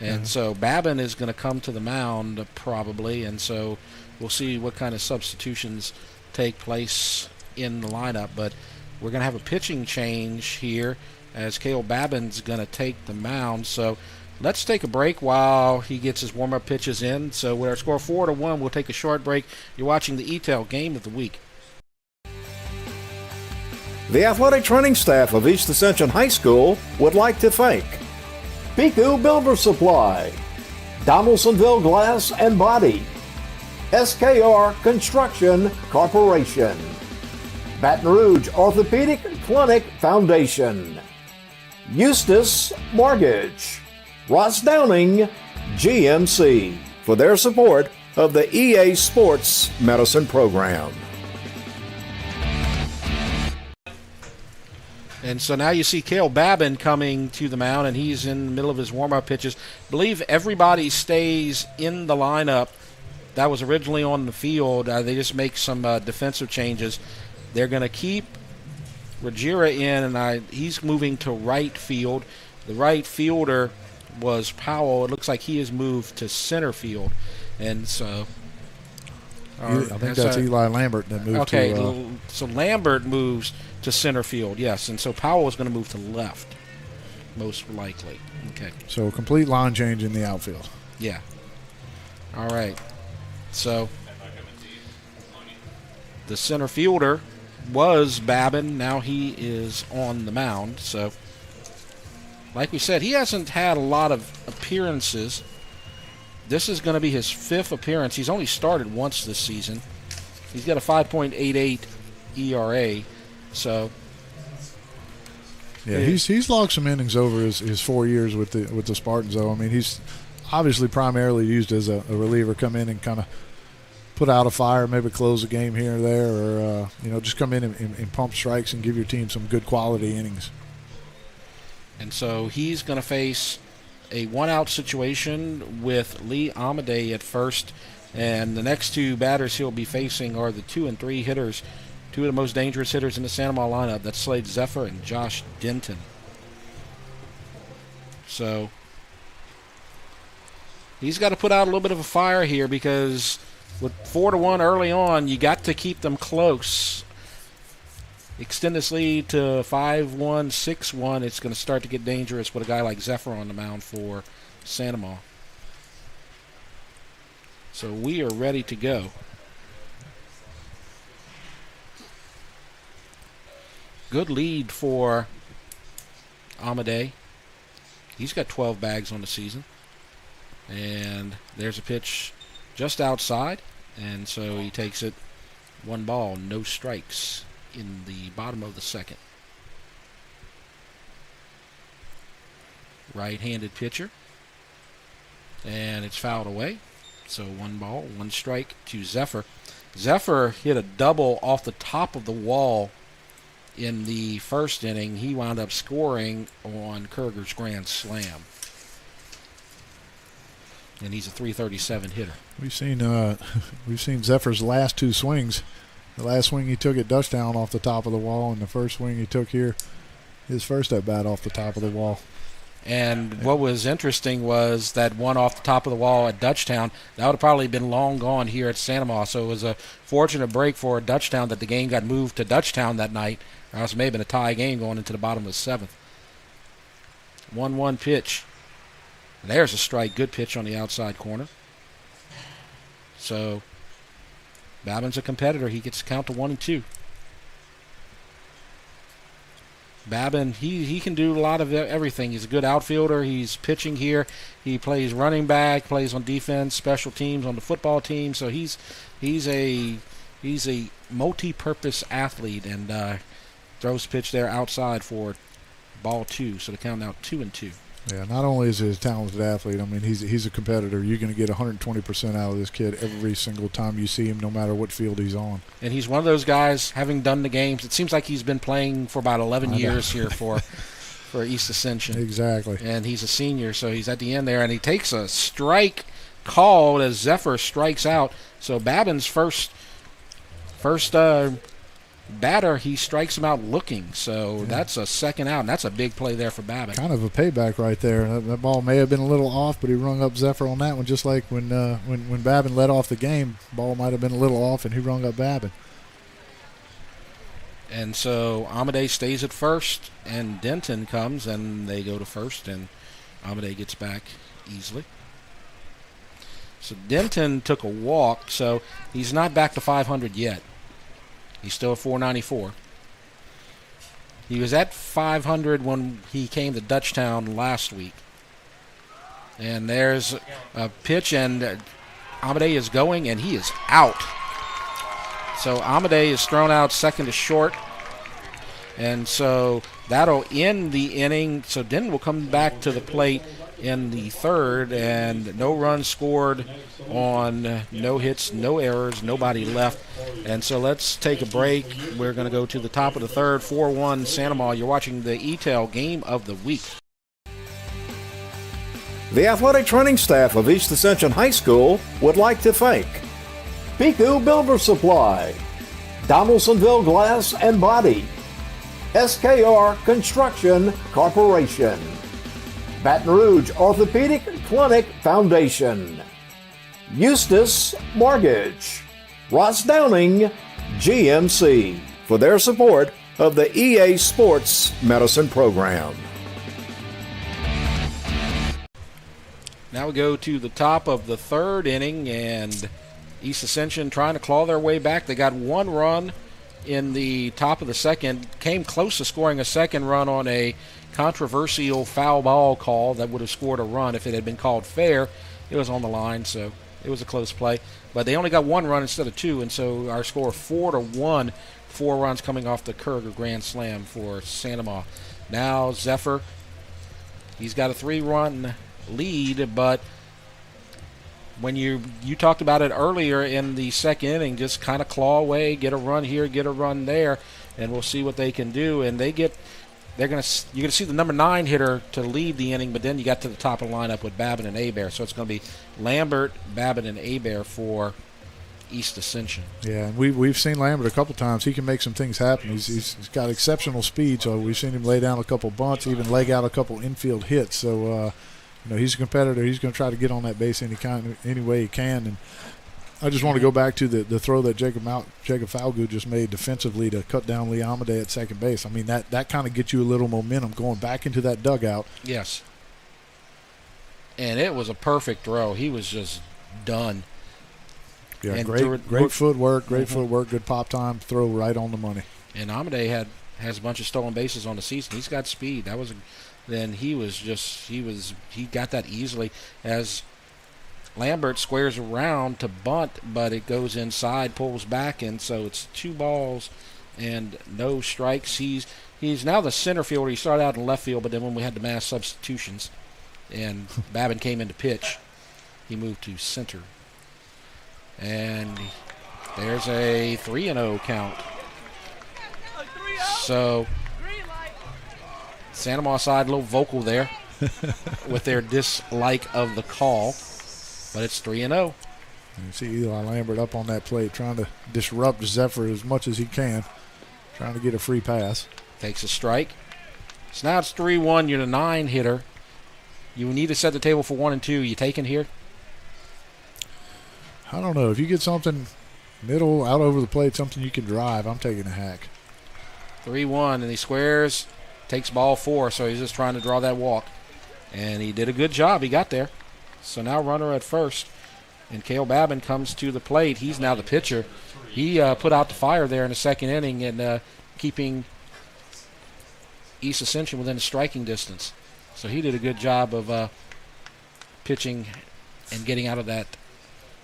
And so Babin is going to come to the mound probably, and so we'll see what kind of substitutions take place in the lineup. But we're going to have a pitching change here as Cale Babin's going to take the mound. So let's take a break while he gets his warm-up pitches in. So with our score 4-1, we'll take a short break. You're watching the ETEL Game of the Week. The athletic training staff of East Ascension High School would like to thank Piku Builder Supply, Donaldsonville Glass and Body, SKR Construction Corporation, Baton Rouge Orthopedic Clinic Foundation, Eustis Mortgage, Ross Downing, GMC, for their support of the EA Sports Medicine Program. And so now you see Cale Babin coming to the mound, and he's in the middle of his warm-up pitches. I believe everybody stays in the lineup that was originally on the field. They just make some defensive changes. They're going to keep Ruggiero in, and he's moving to right field. The right fielder was Powell. It looks like he has moved to center field. And so I think that's Eli Lambert that moved to... Okay, so Lambert moves to center field, yes. And so Powell is going to move to left, most likely. Okay. So complete line change in the outfield. Yeah. All right. So the center fielder was Babin. Now he is on the mound. So like we said, he hasn't had a lot of appearances. This is going to be his 5th appearance. He's only started once this season. He's got a 5.88 ERA. So yeah, he's logged some innings over his 4 years with the Spartans, though. I mean, he's obviously primarily used as a reliever, come in and kind of put out a fire, maybe close a game here or there, or just come in and pump strikes and give your team some good quality innings. And so he's going to face a 1-out situation with Lee Amade at first, and the next 2 batters he'll be facing are the 2 and 3 hitters. 2 of the most dangerous hitters in the Santa Ma lineup. That's Slade Zephyr and Josh Denton. So he's got to put out a little bit of a fire here, because with 4-1 early on, you got to keep them close. extend this lead to 5-1, 6-1, it's going to start to get dangerous with a guy like Zephyr on the mound for Sanama. So we are ready to go. Good lead for Amade. He's got 12 bags on the season. And there's a pitch just outside. And so he takes it 1 ball, no strikes in the bottom of the second. Right-handed pitcher. And it's fouled away. So 1 ball, 1 strike to Zephyr. Zephyr hit a double off the top of the wall in the first inning. He wound up scoring on Kerger's grand slam. And he's a .337 hitter. We've seen Zephyr's last 2 swings. The last swing he took at Dutchtown off the top of the wall, and the first swing he took here, his first at bat off the top of the wall. And what was interesting was that one off the top of the wall at Dutchtown, that would have probably been long gone here at Sanama. So it was a fortunate break for Dutchtown that the game got moved to Dutchtown that night. Or else it may have been a tie game going into the bottom of the 7th. 1-1 pitch. There's a strike. Good pitch on the outside corner. So Babin's a competitor. He gets to count to 1-2. Babin, he can do a lot of everything. He's a good outfielder. He's pitching here. He plays running back, plays on defense, special teams on the football team. So he's a multi-purpose athlete, and throws pitch there outside for ball 2. So the count now 2-2. Yeah, not only is he a talented athlete, I mean, he's a competitor. You're going to get 120% out of this kid every single time you see him, no matter what field he's on. And he's one of those guys, having done the games, it seems like he's been playing for about 11 years here for East Ascension. Exactly. And he's a senior, so he's at the end there, and he takes a strike called as Zephyr strikes out. So Babin's first batter, he strikes him out looking. So that's a second out, and that's a big play there for Babin. Kind of a payback right there. That ball may have been a little off, but he rung up Zephyr on that one, just like when Babin led off the game. Ball might have been a little off, and he rung up Babin. And so Amade stays at first, and Denton comes, and they go to first, and Amade gets back easily. So Denton took a walk, so he's not back to 500 yet. He's still at 494. He was at 500 when he came to Dutchtown last week. And there's a pitch, and Amade is going, and he is out. So Amade is thrown out second to short. And so that'll end the inning. So Denton will come back to the plate in the third, and no runs scored on no hits, no errors, nobody left. And so let's take a break. We're going to go to the top of the third, 4-1 Sanama. You're watching the ETEL Game of the Week. The athletic training staff of East Ascension High School would like to thank Piku Builder Supply, Donaldsonville Glass and Body, SKR Construction Corporation, Baton Rouge Orthopedic Clinic Foundation, Eustis Mortgage, Ross Downing, GMC, for their support of the EA Sports Medicine Program. Now we go to the top of the third inning, and East Ascension trying to claw their way back. They got 1 run in the top of the second, came close to scoring a second run on a controversial foul ball call that would have scored a run if it had been called fair. It was on the line, so it was a close play. But they only got 1 run instead of 2, and so our score 4-1, 4 runs coming off the Kerger grand slam for Sanama. Now Zephyr, he's got a 3-run lead, but when you talked about it earlier in the second inning, just kind of claw away, get a run here, get a run there, and we'll see what they can do. And you're gonna see the number 9 hitter to lead the inning, but then you got to the top of the lineup with Babin and Abear, so it's going to be Lambert, Babin, and Abear for East Ascension. Yeah, and we've seen Lambert a couple times. He can make some things happen. He's got exceptional speed, so we've seen him lay down a couple bunts, even leg out a couple infield hits. So he's a competitor. He's going to try to get on that base any way he can. And I just want to go back to the throw that Jacob Falgood just made defensively to cut down Lee Amade at second base. I mean, that kind of gets you a little momentum going back into that dugout. Yes. And it was a perfect throw. He was just done. Yeah, and great footwork, good pop time, throw right on the money. And Amade has a bunch of stolen bases on the season. He's got speed. Then he got that easily as Lambert squares around to bunt, but it goes inside, pulls back, and so it's 2 balls and no strikes. He's now the center fielder. He started out in left field, but then when we had the mass substitutions and Babin came in to pitch, he moved to center. And there's a 3-0 count. So Santa Maria side a little vocal there with their dislike of the call. But it's 3-0. You see Eli Lambert up on that plate trying to disrupt Zephyr as much as he can, trying to get a free pass. Takes a strike. So now it's 3-1. You're the 9 hitter. You need to set the table for 1 and 2. You taking here? I don't know. If you get something middle, out over the plate, something you can drive, I'm taking a hack. 3-1, and he squares, takes ball 4, so he's just trying to draw that walk. And he did a good job. He got there. So now runner at first, and Cale Babin comes to the plate. He's now the pitcher. He put out the fire there in the second inning and keeping East Ascension within striking distance. So he did a good job of pitching and getting out of that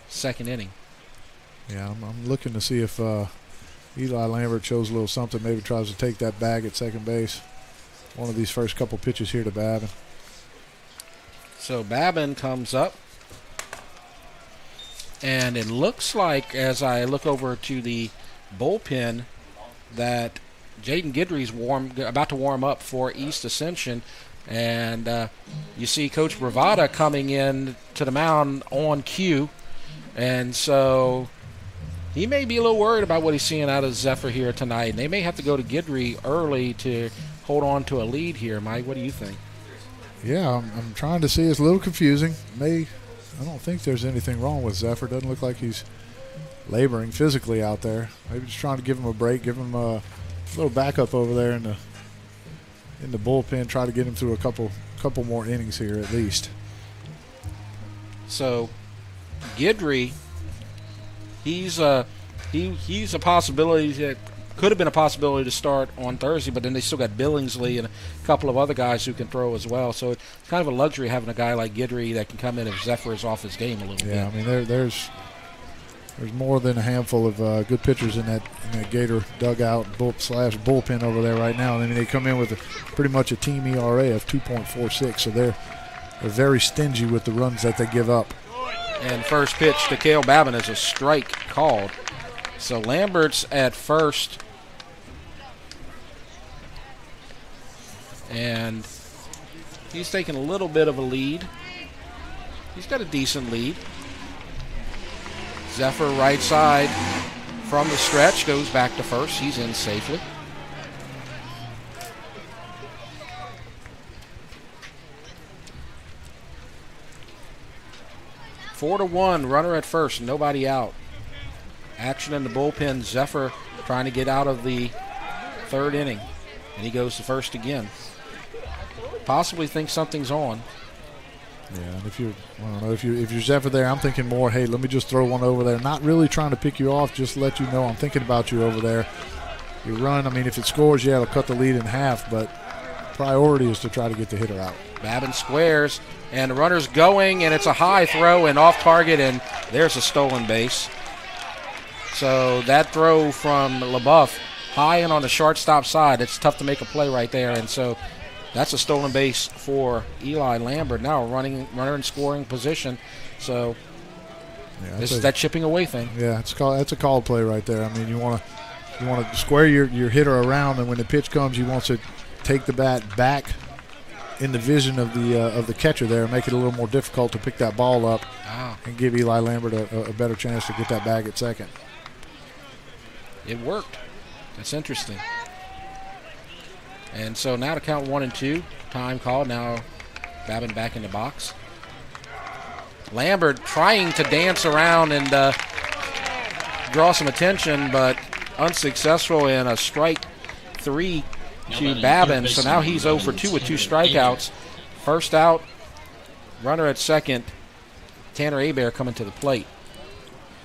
second inning. Yeah, I'm looking to see if Eli Lambert shows a little something, maybe tries to take that bag at second base. One of these first couple pitches here to Babin. So Babin comes up, and it looks like, as I look over to the bullpen, that Jaden Guidry's about to warm up for East Ascension, and you see Coach Bravada coming in to the mound on cue, and so he may be a little worried about what he's seeing out of Zephyr here tonight, and they may have to go to Guidry early to hold on to a lead here. Mike, what do you think? Yeah, I'm trying to see. It's a little confusing. I don't think there's anything wrong with Zephyr. Doesn't look like he's laboring physically out there. Maybe just trying to give him a break, give him a little backup over there in the bullpen. Try to get him through a couple more innings here at least. So Guidry, he's a possibility that could have been a possibility to start on Thursday, but then they still got Billingsley and a couple of other guys who can throw as well. So it's kind of a luxury having a guy like Guidry that can come in if Zephyr is off his game a little bit. Yeah, I mean there's more than a handful of good pitchers in that Gator dugout slash bullpen over there right now. I mean they come in with pretty much a team ERA of 2.46, so they're very stingy with the runs that they give up. And first pitch to Cale Babin is a strike called. So Lambert's at first. And he's taking a little bit of a lead. He's got a decent lead. Zephyr right side from the stretch goes back to first. He's in safely. Four to 1, runner at first, nobody out. Action in the bullpen. Zephyr trying to get out of the third inning, and he goes to first again. Possibly thinks something's on. Yeah, and if you're Zephyr there, I'm thinking more, hey, let me just throw one over there. Not really trying to pick you off, just let you know I'm thinking about you over there. You run, I mean, if it scores, yeah, it'll cut the lead in half, but priority is to try to get the hitter out. Babin squares, and the runner's going, and it's a high throw and off target, and there's a stolen base. So that throw from LaBeouf, high and on the shortstop side, it's tough to make a play right there, and so that's a stolen base for Eli Lambert. Now runner in scoring position. So this is that chipping away thing. Yeah, that's a called play right there. I mean, you want to square your hitter around, and when the pitch comes, you want to take the bat back in the vision of the catcher there, and make it a little more difficult to pick that ball up and give Eli Lambert a better chance to get that bag at second. It worked. That's interesting. And so now to count 1 and 2, time called. Now Babin back in the box. Lambert trying to dance around and draw some attention, but unsuccessful in a strike 3 to Babin. So now he's 0 for 2 with 2 strikeouts. First out, runner at second. Tanner Hebert coming to the plate.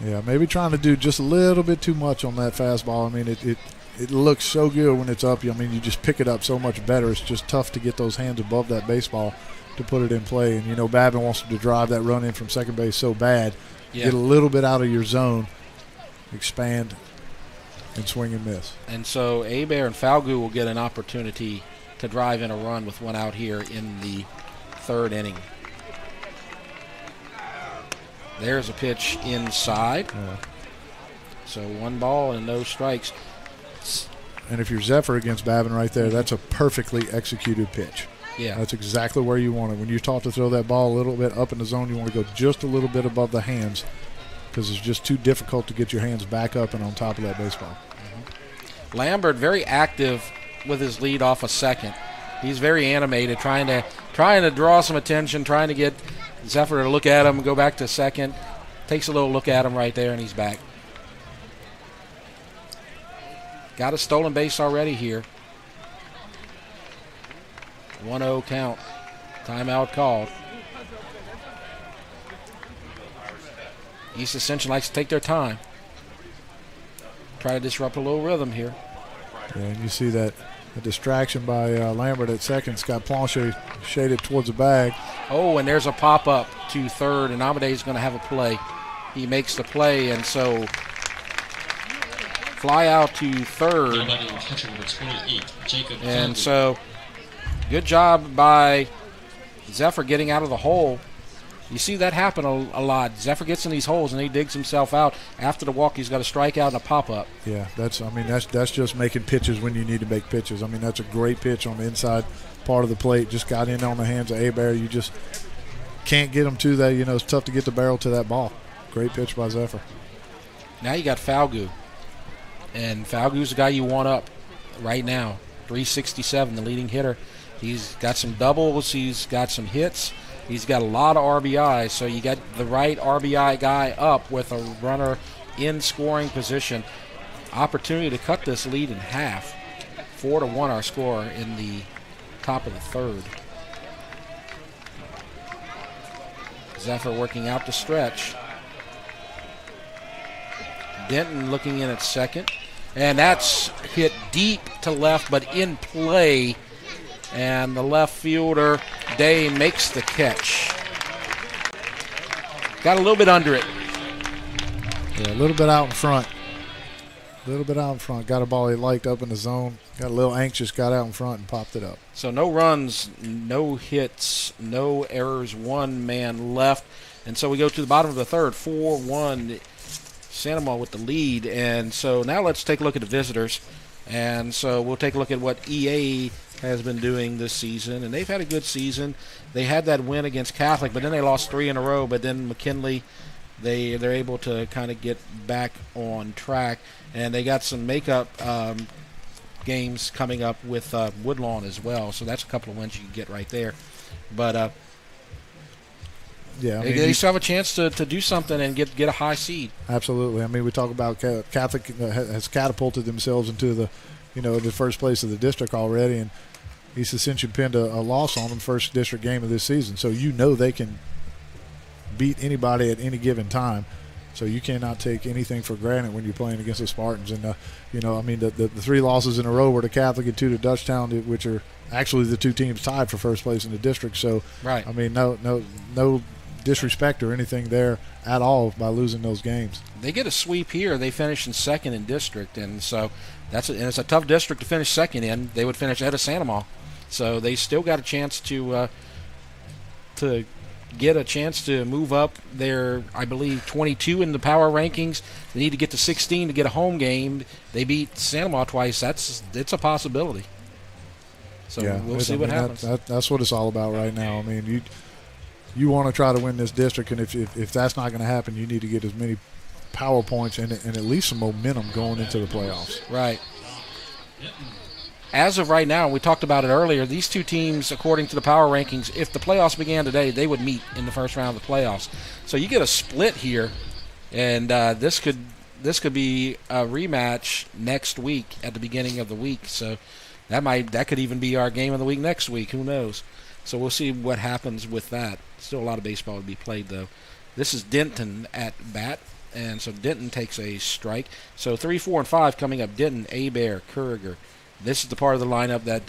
Yeah, maybe trying to do just a little bit too much on that fastball. I mean, it looks so good when it's up. I mean, you just pick it up so much better. It's just tough to get those hands above that baseball to put it in play. And, you know, Babin wants to drive that run in from second base so bad. Yeah. Get a little bit out of your zone, expand, and swing and miss. And so Hebert and Falgu will get an opportunity to drive in a run with 1 out here in the 3rd inning. There's a pitch inside. Yeah. So 1 ball and no strikes. And if you're Zephyr against Babin right there, that's a perfectly executed pitch. Yeah. That's exactly where you want it. When you're taught to throw that ball a little bit up in the zone, you want to go just a little bit above the hands because it's just too difficult to get your hands back up and on top of that baseball. Lambert very active with his lead off a second. He's very animated, trying to draw some attention, trying to get Zephyr to look at him, go back to second. Takes a little look at him right there, and he's back. Got a stolen base already here. 1-0 count. Timeout called. East Ascension likes to take their time. Try to disrupt a little rhythm here. Yeah, and you see that the distraction by Lambert at second. It's got Planchet shaded towards the bag. Oh, and there's a pop-up to third, and Amade's going to have a play. He makes the play, and so fly out to third. And so good job by Zephyr getting out of the hole. You see that happen a lot. Zephyr gets in these holes and he digs himself out. After the walk, he's got a strikeout and a pop-up. Yeah, that's just making pitches when you need to make pitches. I mean, that's a great pitch on the inside part of the plate. Just got in on the hands of Hebert. You just can't get him to that. You know, it's tough to get the barrel to that ball. Great pitch by Zephyr. Now you got Falgu. And Falgu's the guy you want up right now. 367, the leading hitter. He's got some doubles. He's got some hits. He's got a lot of RBIs, so you got the right RBI guy up with a runner in scoring position. Opportunity to cut this lead in half. 4-1 our score in the top of the third. Zephyr working out the stretch. Denton looking in at second. And that's hit deep to left, but in play. And the left fielder, Day, makes the catch. Got a little bit under it. Yeah, a little bit out in front. Got a ball he liked up in the zone. Got a little anxious, got out in front and popped it up. So no runs, no hits, no errors, 1 man left. And so we go to the bottom of the third, 4-1. Santa Maria with the lead. And so now let's take a look at the visitors. And so we'll take a look at what EA has been doing this season, and they've had a good season. They had that win against Catholic, but then they lost 3 in a row. But then McKinley, they're able to kind of get back on track, and they got some makeup games coming up with Woodlawn as well. So that's a couple of wins you can get right there. But yeah, I mean, they still have a chance to do something and get a high seed. Absolutely. I mean, we talk about Catholic has catapulted themselves into the first place of the district already, and East Ascension pinned a loss on them first district game of this season. So you know they can beat anybody at any given time. So you cannot take anything for granted when you're playing against the Spartans. And, the 3 losses in a row were to Catholic and 2 to Dutchtown, which are actually the 2 teams tied for first place in the district. So, right. I mean, no disrespect or anything there at all by losing those games. They get a sweep here. They finish in second in district, and so it's a tough district to finish second in. They would finish ahead of Santa Maria. So they still got a chance to get a chance to move up. They're, I believe, 22 in the power rankings. They need to get to 16 to get a home game. They beat Santa Maria twice. It's a possibility. So yeah, we'll see what happens. That's what it's all about right now. I mean, you want to try to win this district, and if that's not going to happen, you need to get as many power points and at least some momentum going into the playoffs. Right. As of right now, we talked about it earlier, these 2 teams, according to the power rankings, if the playoffs began today, they would meet in the first round of the playoffs. So you get a split here, and this could this could be a rematch next week at the beginning of the week. So that could even be our game of the week next week. Who knows? So we'll see what happens with that. Still a lot of baseball to be played, though. This is Denton at bat, and so Denton takes a strike. So 3, 4, and 5 coming up. Denton, Abear, Kuriger. This is the part of the lineup that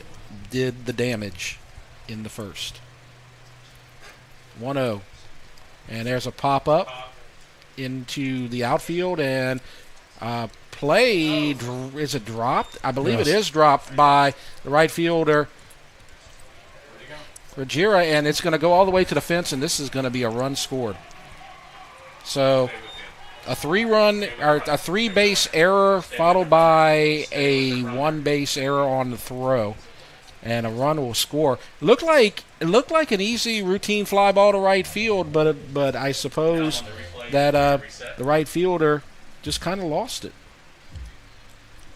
did the damage in the first. 1-0. And there's a pop-up into the outfield, and is it dropped? I believe it is dropped by the right fielder, Ruggiero, and it's going to go all the way to the fence, and this is going to be a run scored. So a 3-base error followed by a 1-base error on the throw, and a run will score. It looked like an easy routine fly ball to right field, but I suppose that the right fielder just kind of lost it.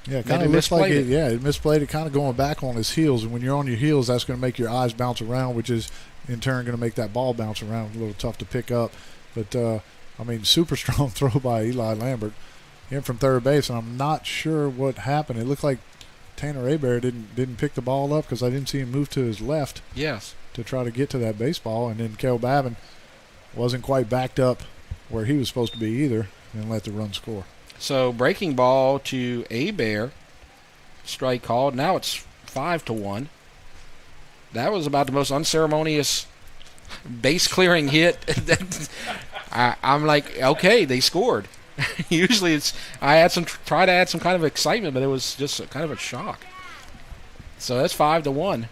Yeah, kind of looks like it. Yeah, it misplayed it, kind of going back on his heels. And when you're on your heels, that's going to make your eyes bounce around, which is in turn going to make that ball bounce around. A little tough to pick up. But, super strong throw by Eli Lambert in from third base. And I'm not sure what happened. It looked like Tanner Abear didn't pick the ball up because I didn't see him move to his left. Yes. To try to get to that baseball. And then Kel Babin wasn't quite backed up where he was supposed to be either and let the run score. So breaking ball to Abear, strike called. Now it's 5-1. That was about the most unceremonious base clearing hit. I'm like, okay, they scored. Usually try to add some kind of excitement, but it was just kind of a shock. So that's 5-1,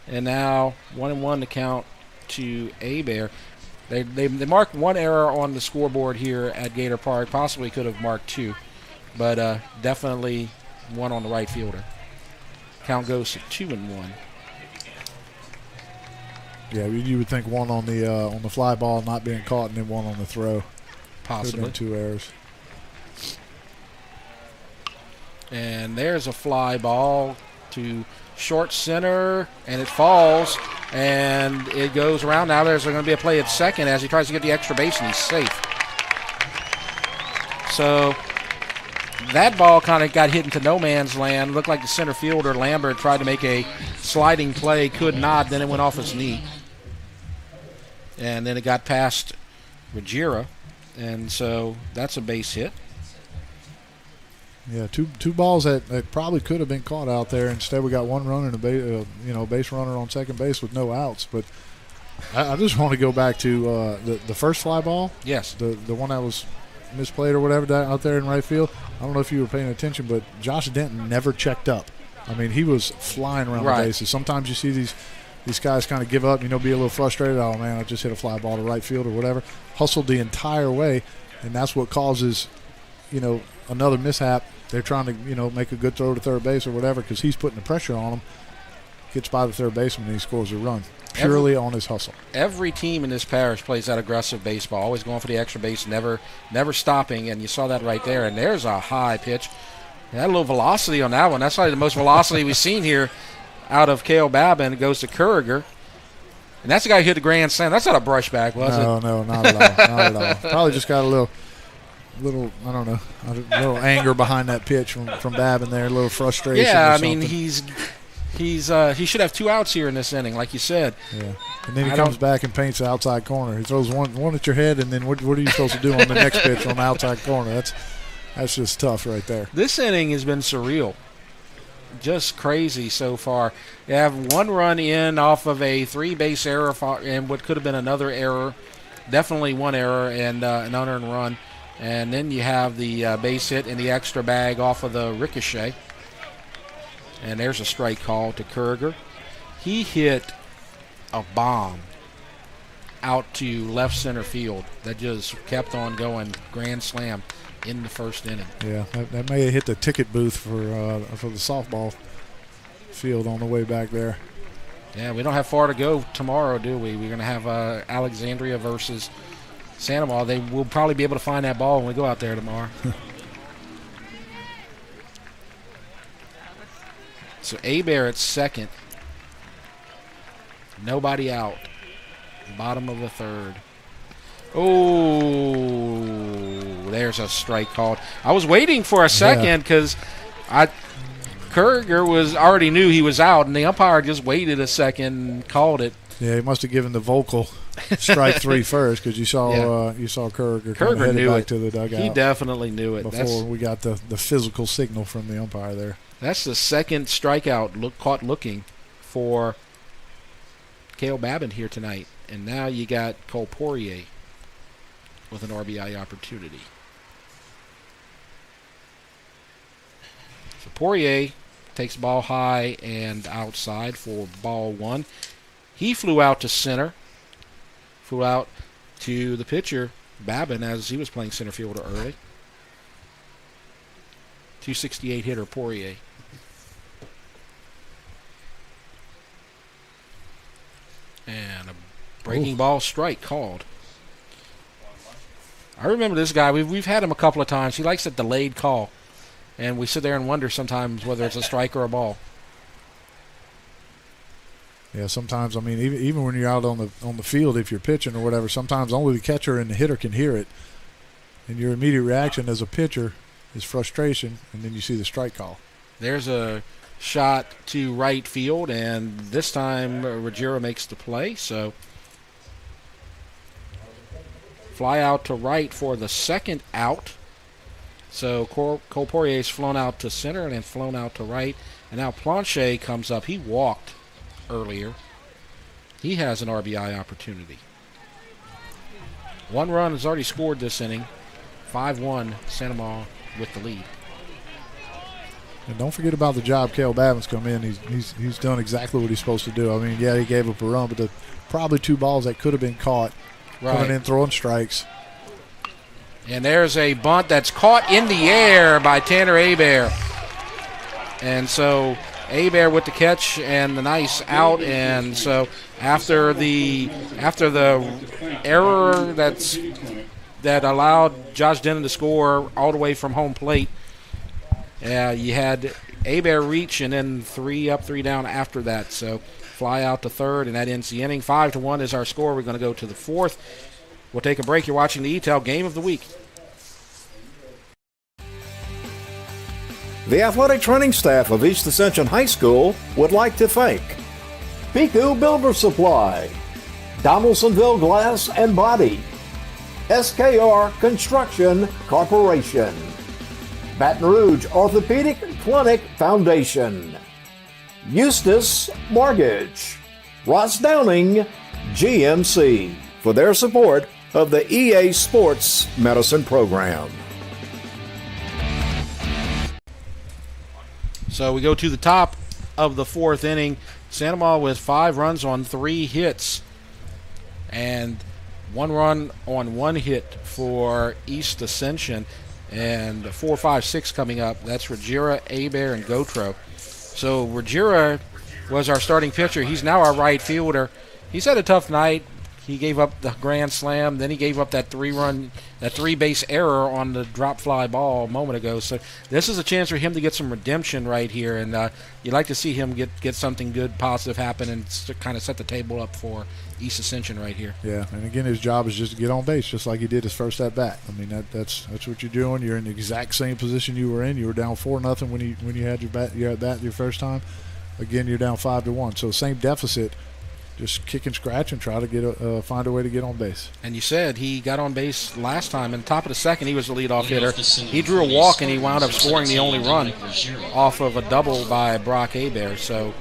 and now 1-1 to count to Abear. They marked one error on the scoreboard here at Gator Park. Possibly could have marked 2, but definitely one on the right fielder. Count goes to 2-1. Yeah, you would think one on the fly ball not being caught, and then one on the throw. Possibly 2 errors. And there's a fly ball to short center, and it falls, and it goes around. Now there's going to be a play at second as he tries to get the extra base, and he's safe. So that ball kind of got hit into no man's land. Looked like the center fielder, Lambert, tried to make a sliding play, could not. Then it went off his knee. And then it got past Ruggiero, and so that's a base hit. Yeah, two balls that probably could have been caught out there. Instead, we got one runner and a base runner on second base with no outs. But I just want to go back to the first fly ball. Yes, the one that was misplayed or whatever out there in right field. I don't know if you were paying attention, but Josh Denton never checked up. I mean, he was flying around the bases. Sometimes you see these guys kind of give up, be a little frustrated. Oh man, I just hit a fly ball to right field or whatever. Hustled the entire way, and that's what causes, another mishap. They're trying to, make a good throw to third base or whatever because he's putting the pressure on him. Gets by the third baseman and he scores a run purely on his hustle. Every team in this parish plays that aggressive baseball, always going for the extra base, never stopping, and you saw that right there. And there's a high pitch. It had a little velocity on that one. That's probably the most velocity we've seen here out of Cale Babin. It goes to Kuriger. And that's the guy who hit the grand slam. That's not a brushback, was it? No, not at all. Not at all. Probably just got a little I don't know, a little anger behind that pitch from Babin there, a little frustration. Yeah, I mean he should have 2 outs here in this inning, like you said. Yeah, and then he comes back and paints the outside corner. He throws one at your head, and then what are you supposed to do on the next pitch on the outside corner? That's just tough right there. This inning has been surreal, just crazy so far. You have one run in off of a 3-base error and what could have been another error, definitely one error and an unearned run. And then you have the base hit in the extra bag off of the ricochet. And there's a strike call to Kuriger. He hit a bomb out to left center field that just kept on going, grand slam in the first inning. Yeah, that may have hit the ticket booth for the softball field on the way back there. Yeah, we don't have far to go tomorrow, do we? We're going to have Alexandria versus Santa Maria. They will probably be able to find that ball when we go out there tomorrow. So Abear at second. Nobody out. Bottom of the third. Oh, there's a strike called. I was waiting for a second because Kurger already knew he was out, and the umpire just waited a second and called it. Yeah, he must have given the vocal strike 3 first because you saw Kurger headed back to the dugout. He definitely knew it before we got the physical signal from the umpire there. That's the second strikeout caught looking for Cale Babin here tonight, and now you got Cole Poirier with an RBI opportunity. So Poirier takes the ball high and outside for ball 1. He flew out to center, flew out to the pitcher, Babin, as he was playing center fielder early. 268 hitter Poirier. And a breaking ball strike called. I remember this guy. We've had him a couple of times. He likes a delayed call. And we sit there and wonder sometimes whether it's a strike or a ball. Yeah, sometimes, I mean, even when you're out on the field, if you're pitching or whatever, sometimes only the catcher and the hitter can hear it. And your immediate reaction as a pitcher is frustration, and then you see the strike call. There's a shot to right field, and this time Ruggiero makes the play. So fly out to right for the second out. So Cole Poirier's flown out to center and then flown out to right. And now Planchet comes up. He walked earlier. He has an RBI opportunity. 1 run has already scored this inning. 5-1, Santa Ma with the lead. And don't forget about the job Cale Babin's come in. He's done exactly what he's supposed to do. I mean, yeah, he gave up a run, but probably 2 balls that could have been caught. Coming in, throwing strikes. And there's a bunt that's caught in the air by Tanner Hebert. And so Hebert with the catch and the nice out. And so after the error that allowed Josh Denton to score all the way from home plate, you had Hebert reach and then 3 up, 3 down after that. So fly out to third, and that ends the inning. 5-1 is our score. We're going to go to the 4th. We'll take a break. You're watching the ETEL Game of the Week. The athletic training staff of East Ascension High School would like to thank Piku Builder Supply, Donaldsonville Glass and Body, SKR Construction Corporation, Baton Rouge Orthopedic Clinic Foundation, Eustis Mortgage, Ross Downing, GMC, for their support of the EA Sports Medicine Program. So we go to the top of the 4th inning. Santa Ma with 5 runs on 3 hits. And 1 run on 1 hit for East Ascension. And 4, 5, 6 coming up. That's Ruggiero, Hebert, and Gautreaux. So Ruggiero was our starting pitcher. He's now our right fielder. He's had a tough night. He gave up the grand slam. Then he gave up that 3-base error on the drop fly ball a moment ago. So this is a chance for him to get some redemption right here. And you'd like to see him get something good, positive happen and kind of set the table up for East Ascension right here. Yeah, and again, his job is just to get on base, just like he did his first at bat. I mean, that's what you're doing. You're in the exact same position you were in. You were down 4-0 when you had your at bat your first time. Again, you're down 5-1. So same deficit. Just kick and scratch and try to find a way to get on base. And you said he got on base last time. In the top of the second, he was the leadoff hitter. He drew a walk, and he wound up scoring the only run off of a double by Brock Hebert. So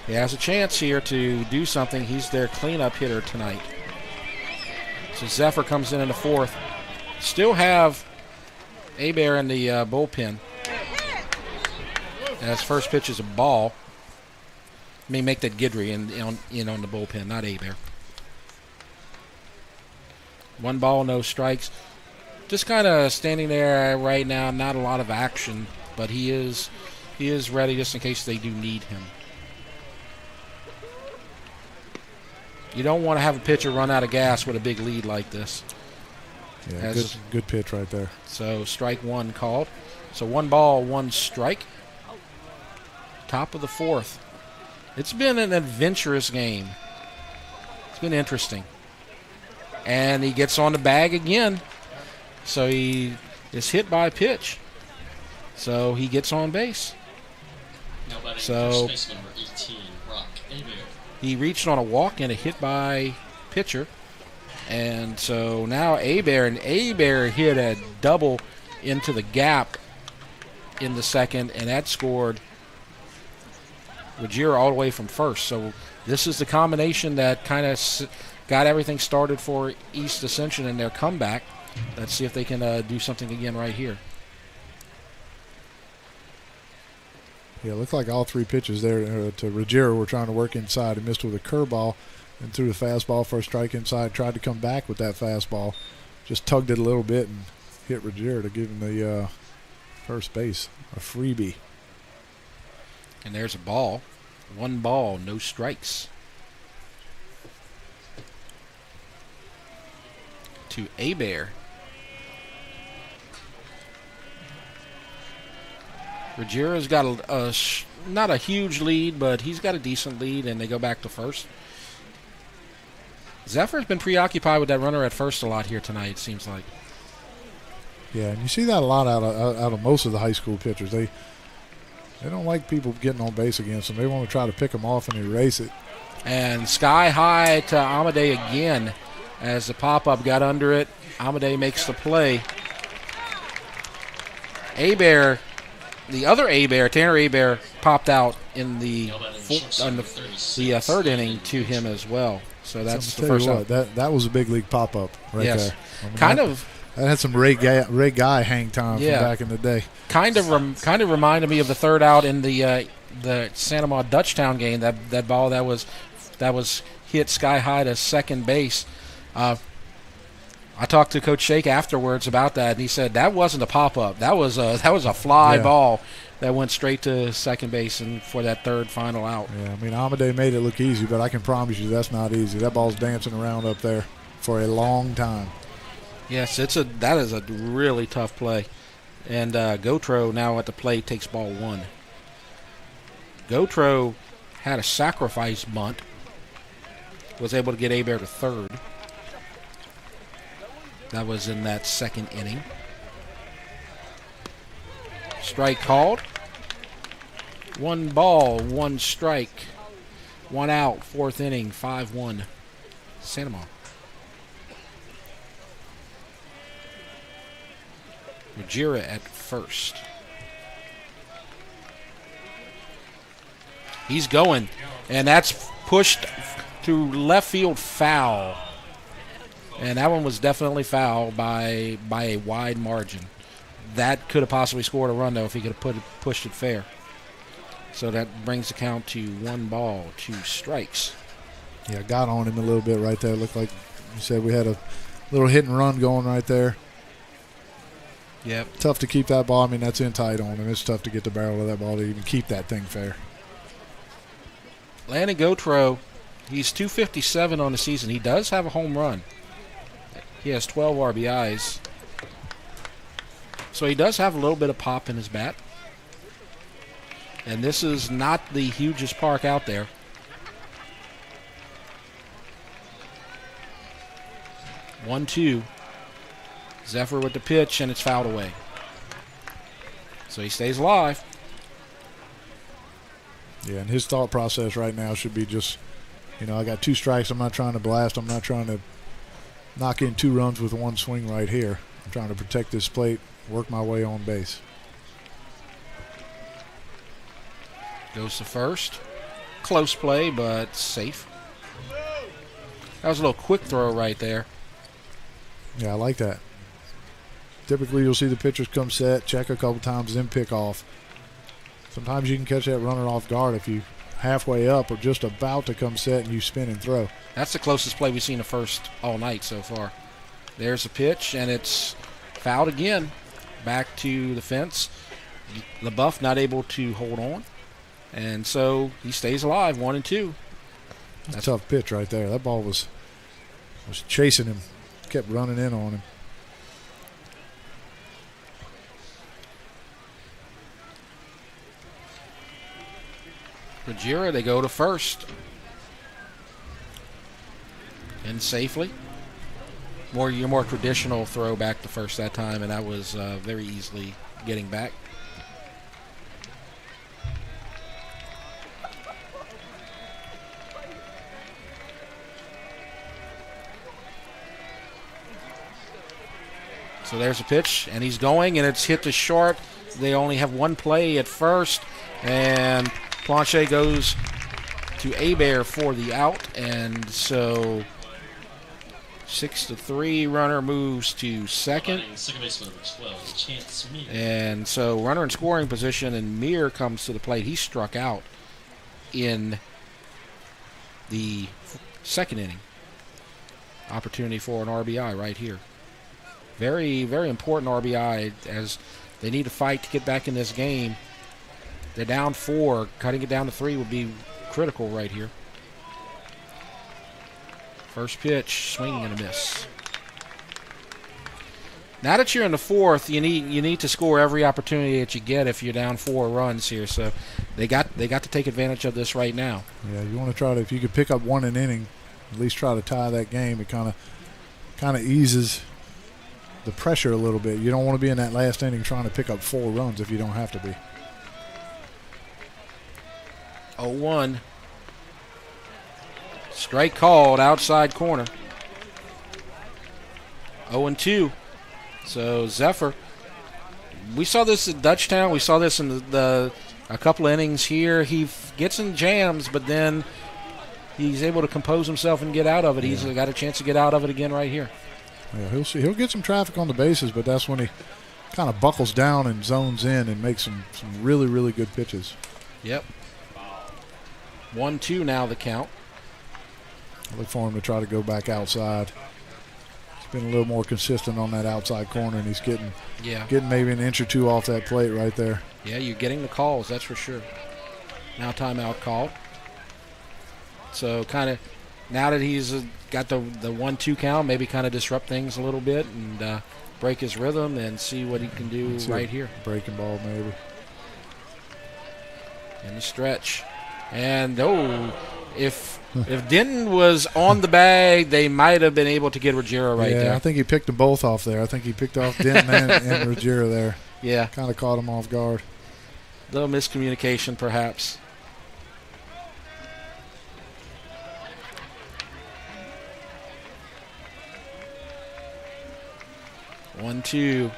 he has a chance here to do something. He's their cleanup hitter tonight. So Zephyr comes in the 4th. Still have Hebert in the bullpen. And his first pitch is a ball. May make that Guidry in on the bullpen, not Hebert. 1 ball, no strikes. Just kind of standing there right now, not a lot of action, but he is ready just in case they do need him. You don't want to have a pitcher run out of gas with a big lead like this. Yeah, good pitch right there. So strike 1 called. So 1 ball, 1 strike. Top of the 4th. It's been an adventurous game. It's been interesting. And he gets on the bag again. So he is hit by a pitch. So he gets on base. Now batting So first base number 18, Brock Hebert. he reached on a walk and a hit by pitcher. And so now Hebert hit a double into the gap in the second, and that scored Ruggiero all the way from first. So this is the combination that kind of got everything started for East Ascension in their comeback. Let's see if they can do something again right here. Yeah, it looked like all three pitches there to Ruggiero were trying to work inside. He missed with a curveball and threw the fastball for a strike inside. Tried to come back with that fastball. Just tugged it a little bit and hit Ruggiero to give him the first base, a freebie. And there's a ball. 1 ball, no strikes. To Hebert. Ruggiero's got not a huge lead, but he's got a decent lead, and they go back to first. Zephyr's been preoccupied with that runner at first a lot here tonight, it seems like. Yeah, and you see that a lot out of most of the high school pitchers. They don't like people getting on base against them. They want to try to pick them off and erase it. And sky high to Amade again as the pop-up got under it. Amade makes the play. Hebert, the other Hebert, Tanner Hebert, popped out in the third inning to him as well. So that's the first out. That was a big league pop-up right there. I mean, that had some Ray Guy hang time from back in the day. Kind of reminded me of the third out in the Santa Maria Dutchtown game. That ball that was hit sky high to second base. I talked to Coach Shake afterwards about that, and he said that wasn't a pop-up. That was a fly ball that went straight to second base and for that third final out. Yeah, I mean, Amade made it look easy, but I can promise you that's not easy. That ball's dancing around up there for a long time. Yes, that is a really tough play. And Gautreaux now at the plate takes ball 1. Gautreaux had a sacrifice bunt, was able to get Hebert to third. That was in that second inning. Strike called. 1 ball, 1 strike, 1 out, 4th inning, 5-1, Santa Maria. Ruggiero at first. He's going, and that's pushed to left field foul. And that one was definitely foul by a wide margin. That could have possibly scored a run, though, if he could have pushed it fair. So that brings the count to 1 ball, 2 strikes. Yeah, got on him a little bit right there. Looked like you said we had a little hit and run going right there. Yep. Tough to keep that ball. I mean, that's in tight on him. It's tough to get the barrel of that ball to even keep that thing fair. Landon Gautreaux, he's 257 on the season. He does have a home run. He has 12 RBIs. So he does have a little bit of pop in his bat. And this is not the hugest park out there. One, 2. Zephyr with the pitch, and it's fouled away. So he stays alive. Yeah, and his thought process right now should be just, I got 2 strikes. I'm not trying to blast. I'm not trying to knock in 2 runs with 1 swing right here. I'm trying to protect this plate, work my way on base. Goes to first. Close play, but safe. That was a little quick throw right there. Yeah, I like that. Typically, you'll see the pitchers come set, check a couple times, then pick off. Sometimes you can catch that runner off guard if you halfway up or just about to come set and you spin and throw. That's the closest play we've seen to first all night so far. There's a pitch, and it's fouled again. Back to the fence. LaBeouf not able to hold on. And so he stays alive, 1 and 2. That's a tough pitch right there. That ball was chasing him, kept running in on him. Ruggiero, they go to first. And safely. your more traditional throw back to first that time, and that was very easily getting back. So there's a pitch, and he's going, and it's hit to short. They only have one play at first, and Planchet goes to Abear for the out, and so 6-3. Runner moves to second. Second baseman number 12, Chance Meir. And so runner in scoring position, and Meir comes to the plate. He struck out in the second inning. Opportunity for an RBI right here. Very, very important RBI as they need to fight to get back in this game. They're down 4. Cutting it down to 3 would be critical right here. First pitch, swinging and a miss. Now that you're in the 4th, you need to score every opportunity that you get if you're down 4 runs here. So they got to take advantage of this right now. Yeah, you want to try to, if you could pick up 1 an inning, at least try to tie that game. It kind of eases the pressure a little bit. You don't want to be in that last inning trying to pick up 4 runs if you don't have to be. 0-1. Strike called, outside corner. 0-2. So Zephyr. We saw this at Dutchtown. We saw this in a couple innings here. He gets in jams, but then he's able to compose himself and get out of it. Yeah. He's got a chance to get out of it again right here. Yeah, he'll get some traffic on the bases, but that's when he kind of buckles down and zones in and makes some really, really good pitches. Yep. 1-2 now the count. I look for him to try to go back outside. He's been a little more consistent on that outside corner, and he's getting maybe an inch or 2 off that plate right there. Yeah, you're getting the calls, that's for sure. Now timeout call. So kind of now that he's got the 1-2 count, maybe kind of disrupt things a little bit and break his rhythm and see what he can do right here. Breaking ball maybe. In the stretch. And, if Denton was on the bag, they might have been able to get Ruggiero right there. Yeah, I think he picked them both off there. I think he picked off Denton and Ruggiero there. Yeah. Kind of caught him off guard. Little miscommunication, perhaps. One, two.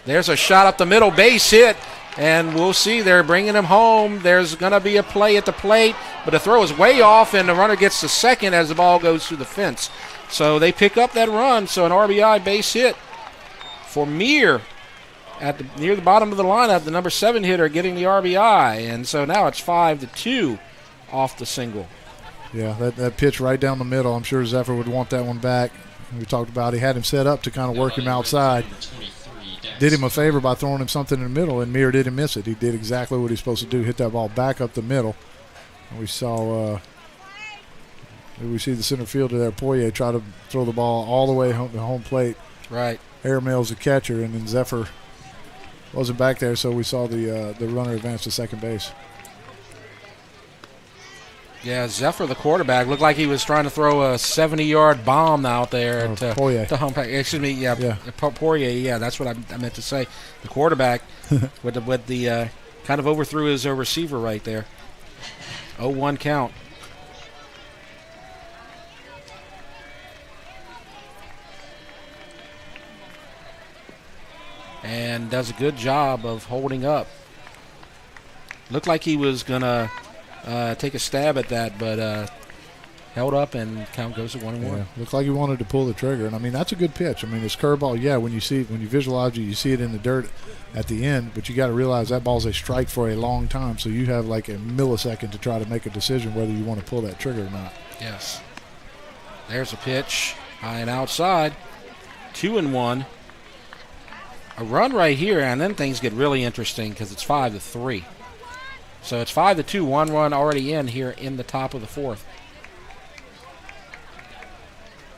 There's a shot up the middle, base hit. And we'll see, they're bringing him home. There's going to be a play at the plate, but the throw is way off, and the runner gets to second as the ball goes through the fence. So they pick up that run, so an RBI base hit for Meir near the bottom of the lineup, the number 7 hitter getting the RBI. And so now it's 5-2 off the single. Yeah, that pitch right down the middle, I'm sure Zephyr would want that one back. We talked about he had him set up to kind of work him outside. Did him a favor by throwing him something in the middle, and Meir didn't miss it. He did exactly what he's supposed to do, hit that ball back up the middle. And we saw we see the center fielder there, Poirier, try to throw the ball all the way home to home plate. Right. Airmails the catcher, and then Zephyr wasn't back there, so we saw the runner advance to second base. Yeah, Zephyr, the quarterback, looked like he was trying to throw a 70-yard bomb out there to home. Excuse me, Poirier. Yeah, that's what I meant to say. The quarterback with the kind of overthrew his receiver right there. 0-1 count. And does a good job of holding up. Looked like he was going to take a stab at that, but held up, and count goes to 1-1. Yeah, looked like he wanted to pull the trigger, and I mean that's a good pitch. I mean it's curveball. Yeah, when you visualize it, you see it in the dirt at the end, but you got to realize that ball's a strike for a long time, so you have like a millisecond to try to make a decision whether you want to pull that trigger or not. Yes. There's a pitch, high and outside, 2-1. A run right here, and then things get really interesting because it's 5-3. So it's 5-2, 1 run already in here in the top of the 4th.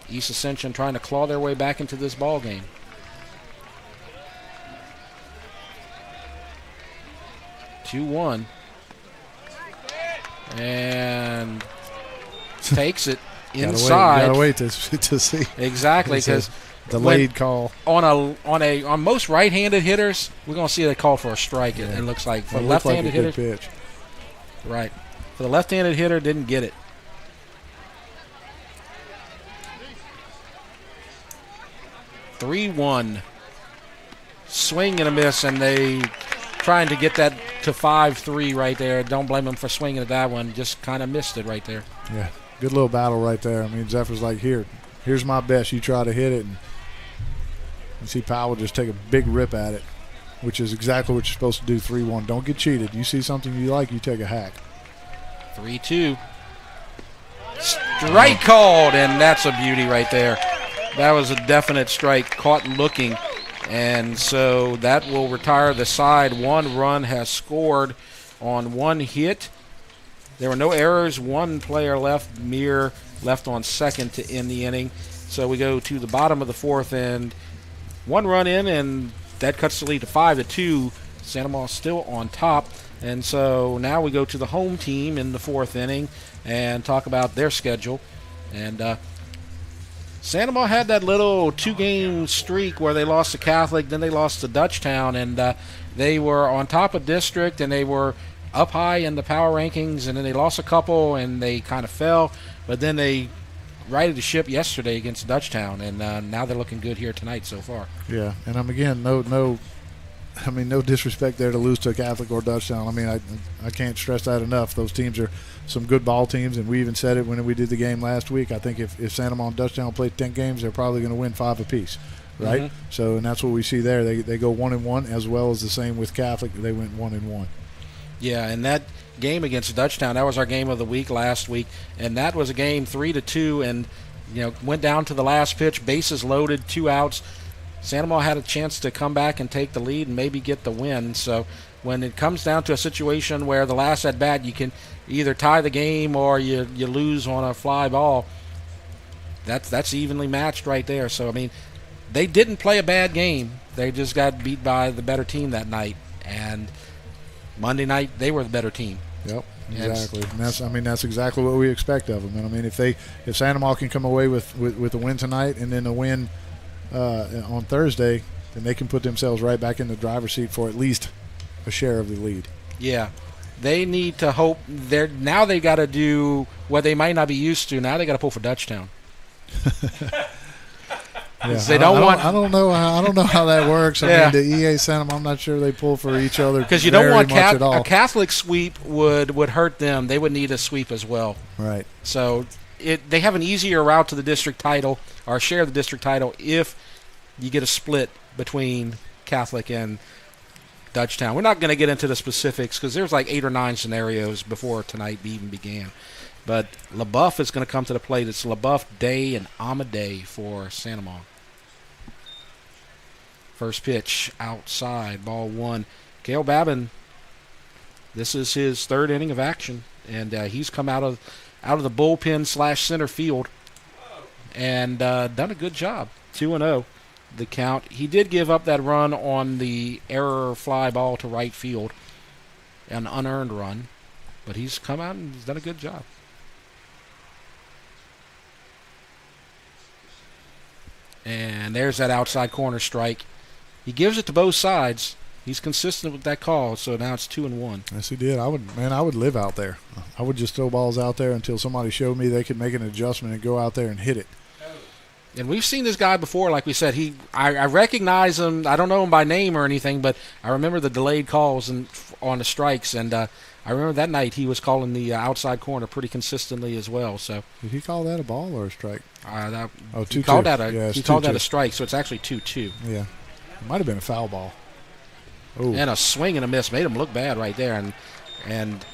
East Ascension trying to claw their way back into this ball game. And takes it. inside. Gotta wait to see. Exactly, because delayed call on most right-handed hitters, we're gonna see they call for a strike. It looks like for left-handed hitters. Pitch. Right. For the left-handed hitter, didn't get it. (3-1) swing and a miss, and they trying to get that to 5-3 right there. Don't blame them for swinging at that one. Just kind of missed it right there. Yeah, good little battle right there. I mean, Zephyr's like, here's my best. You try to hit it, and you see Powell just take a big rip at it, which is exactly what you're supposed to do. 3-1. Don't get cheated. You see something you like, you take a hack. 3-2. Strike called, and that's a beauty right there. That was a definite strike, caught looking. And so that will retire the side. 1 run has scored on 1 hit. There were no errors. 1 player left, Mir, left on second to end the inning. So we go to the bottom of the 4th, and 1 run in, and that cuts the lead to 5-2. Santa Maria still on top. And so now we go to the home team in the 4th inning and talk about their schedule. And Santa Maria had that little 2-game streak where they lost to Catholic, then they lost to Dutchtown, and they were on top of district, and they were up high in the power rankings, and then they lost a couple, and they kind of fell, but then they righted the ship yesterday against Dutchtown, and now they're looking good here tonight so far. Yeah, and again, no disrespect there to lose to Catholic or Dutchtown. I mean, I can't stress that enough. Those teams are some good ball teams, and we even said it when we did the game last week. I think if Santa Maria and Dutchtown play 10 games, they're probably going to win 5 apiece, right? Mm-hmm. So, and that's what we see there. They go 1-1, as well as the same with Catholic. They went 1-1. Yeah, and that game against Dutchtown, that was our game of the week last week, and that was a game 3-2, and went down to the last pitch, bases loaded, 2 outs. Santa Maria had a chance to come back and take the lead and maybe get the win. So when it comes down to a situation where the last at bat you can either tie the game or you lose on a fly ball, that's evenly matched right there. So I mean, they didn't play a bad game. They just got beat by the better team that night. And Monday night they were the better team. Yep, exactly. And that's exactly what we expect of them. And I mean, if Santa Maria can come away with a win tonight and then a win on Thursday, then they can put themselves right back in the driver's seat for at least a share of the lead. Yeah, they need to hope. Now they got to do what they might not be used to. Now they got to pull for Dutchtown. Yeah, they I don't know how that works. I mean, the EA sent them. I'm not sure they pull for each other because you don't want a Catholic sweep would hurt them. They would need a sweep as well. Right. So they have an easier route to the district title or share of the district title if you get a split between Catholic and Dutchtown. We're not going to get into the specifics because there's like 8 or 9 scenarios before tonight even began. But LaBeouf is going to come to the plate. It's LaBeouf, Day, and Amadei for Santa Maria. First pitch outside, ball 1. Cale Babin, this is his 3rd inning of action, and he's come out of the bullpen / center field and done a good job. 2-0 the count. He did give up that run on the error fly ball to right field, an unearned run, but he's come out and he's done a good job. And there's that outside corner strike. He gives it to both sides. He's consistent with that call, so now it's 2-1. Yes, he did. I would live out there. I would just throw balls out there until somebody showed me they could make an adjustment and go out there and hit it. And we've seen this guy before, like we said. I recognize him. I don't know him by name or anything, but I remember the delayed calls on the strikes, and I remember that night he was calling the outside corner pretty consistently as well. So did he call that a ball or a strike? 2-2. He called that a strike, so it's actually 2-2. Yeah, it might have been a foul ball. Ooh. And a swing and a miss made him look bad right there, and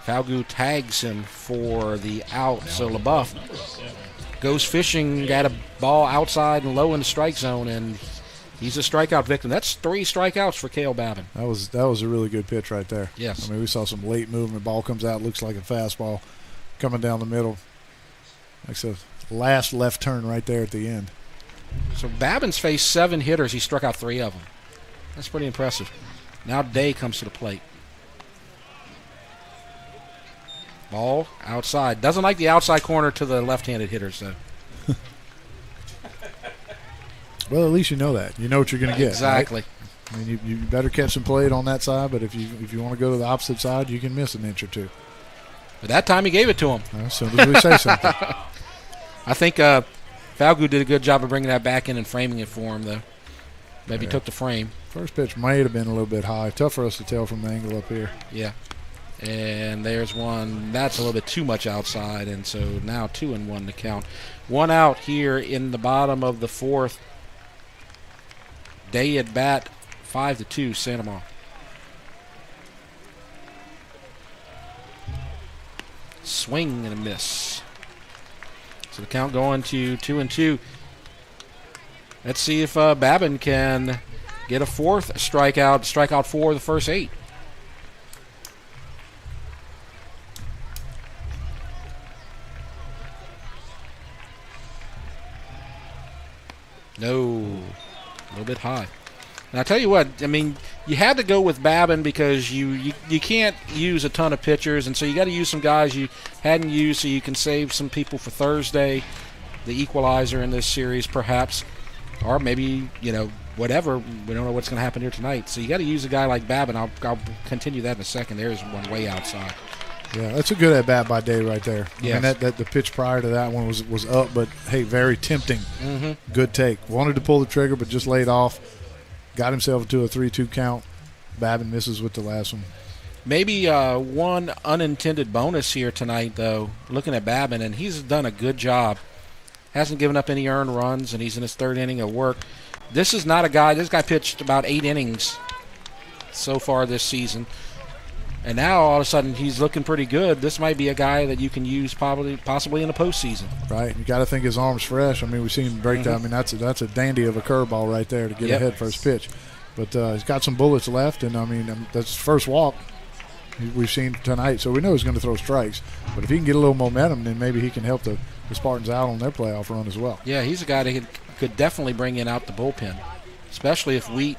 Falgu tags him for the out. So LaBeouf goes fishing, got a ball outside and low in the strike zone, and he's a strikeout victim. That's 3 strikeouts for Cale Babin. That was a really good pitch right there. Yes. I mean, we saw some late movement. Ball comes out, looks like a fastball coming down the middle. Like the last left turn right there at the end. So Babin's faced 7 hitters. He struck out 3 of them. That's pretty impressive. Now Day comes to the plate. Ball outside. Doesn't like the outside corner to the left-handed hitters, though. Well, at least you know that. You know what you're going to get. Exactly. Right? I mean, you better catch some plate on that side, but if you want to go to the opposite side, you can miss an inch or two. But that time he gave it to him. As soon as we say something. I think Falgu did a good job of bringing that back in and framing it for him, though. Maybe took the frame. First pitch might have been a little bit high. Tough for us to tell from the angle up here. Yeah. And there's one. That's a little bit too much outside, and so now 2-1 to count. One out here in the bottom of the fourth. Day at bat, 5-2, Santa Ma. Swing and a miss. So the count going to 2-2. Let's see if Babin can get a fourth strikeout, strike out 4 of the first 8. No, a little bit high. And I tell you what, I mean, you had to go with Babin because you can't use a ton of pitchers, and so you got to use some guys you hadn't used so you can save some people for Thursday, the equalizer in this series perhaps, or maybe, whatever. We don't know what's going to happen here tonight. So you got to use a guy like Babin. I'll continue that in a second. There's one way outside. Yeah, that's a good at-bat by Day right there. Yes. I mean, that the pitch prior to that one was up, but, hey, very tempting. Mm-hmm. Good take. Wanted to pull the trigger, but just laid off. Got himself to a 3-2 count. Babin misses with the last one. Maybe one unintended bonus here tonight, though, looking at Babin, and he's done a good job. Hasn't given up any earned runs, and he's in his third inning of work. This is not a guy – this guy pitched about 8 innings so far this season. And now, all of a sudden, he's looking pretty good. This might be a guy that you can use possibly in the postseason. Right. You got to think his arm's fresh. I mean, we've seen him break that. I mean, that's a dandy of a curveball right there to get ahead first pitch. But he's got some bullets left, and, I mean, that's his first walk we've seen tonight. So we know he's going to throw strikes. But if he can get a little momentum, then maybe he can help the Spartans out on their playoff run as well. Yeah, he's a guy that could definitely bring in out the bullpen, especially if Wheat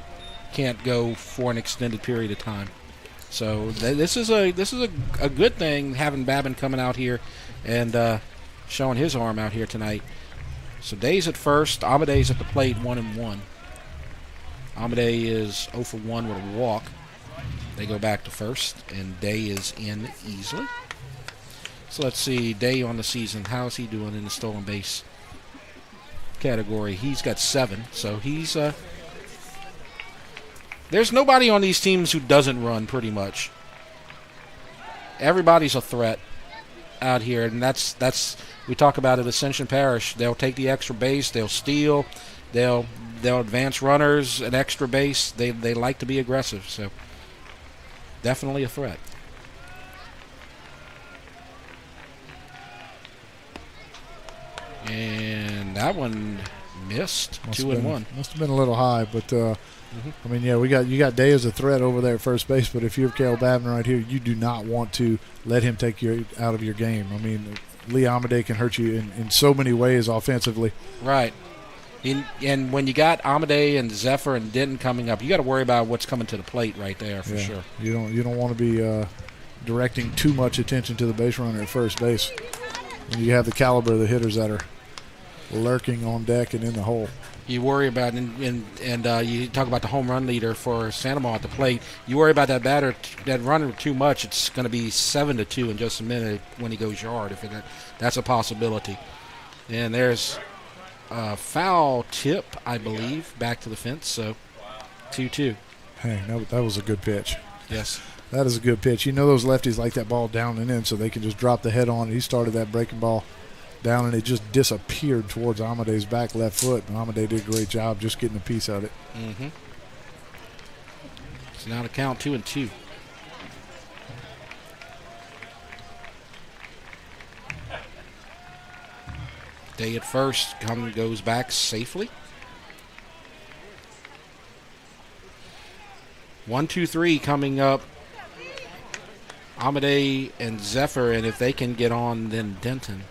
can't go for an extended period of time. So this is a good thing, having Babin coming out here and showing his arm out here tonight. So Day's at first, Amade's at the plate, 1-1. Amade is 0 for 1 with a walk. They go back to first, and Day is in easily. So let's see, Day on the season, how's he doing in the stolen base category? He's got 7, so he's there's nobody on these teams who doesn't run, pretty much. Everybody's a threat out here, and that's we talk about at Ascension Parish. They'll take the extra base, they'll steal, they'll advance runners an extra base. They like to be aggressive, so definitely a threat. And that one missed. 2-1. Must have been a little high, but I mean, yeah, you got Day as a threat over there at first base, but if you're Cale Babin right here, you do not want to let him take you out of your game. I mean, Lee Amade can hurt you in so many ways offensively. Right. And when you got Amade and Zephyr and Denton coming up, you got to worry about what's coming to the plate right there for sure. You don't want to be directing too much attention to the base runner at first base when you have the caliber of the hitters that are lurking on deck and in the hole. You worry about, and you talk about the home run leader for Santa Ma at the plate. You worry about that runner too much. It's going to be 7-2 in just a minute when he goes yard. That's a possibility. And there's a foul tip, I believe, back to the fence. So 2-2. Hey, that was a good pitch. Yes. That is a good pitch. You know those lefties like that ball down and in, so they can just drop the head on it. He started that breaking ball down, and it just disappeared towards Amade's back left foot. And Amade did a great job just getting a piece of it. Mm-hmm. So now to count 2-2. Day at first goes back safely. 1-2-3 coming up. Amade and Zephyr, and if they can get on, then Denton.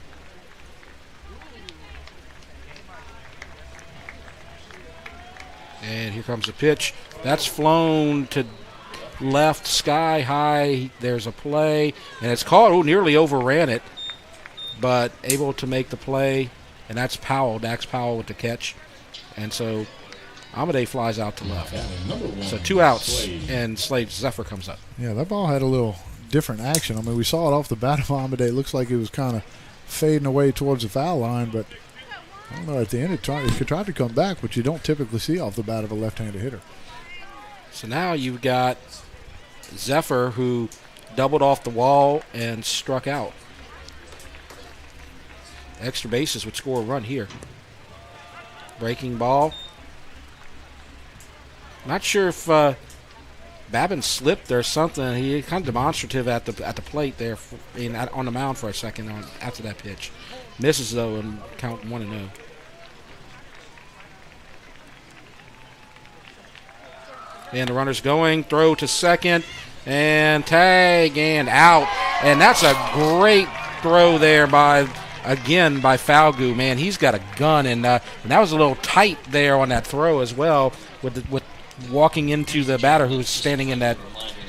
And here comes the pitch. That's flown to left, sky high. There's a play, and it's called. Oh, nearly overran it, but able to make the play, and that's Powell, Dax Powell with the catch. And so Amade flies out to left. So 2 outs, and Slade Zephyr comes up. Yeah, that ball had a little different action. I mean, we saw it off the bat of Amade. It looks like it was kind of fading away towards the foul line, but I don't know, at the end it could try to come back, but you don't typically see off the bat of a left-handed hitter. So now you've got Zephyr, who doubled off the wall and struck out. Extra bases would score a run here. Breaking ball. Not sure if Babin slipped or something. He kind of demonstrative at the plate there, on the mound for a second after that pitch. Misses though, and count 1-0. And the runner's going, throw to second, and tag and out. And that's a great throw there by Falgu. Man, he's got a gun, and that was a little tight there on that throw as well, with walking into the batter who's standing in that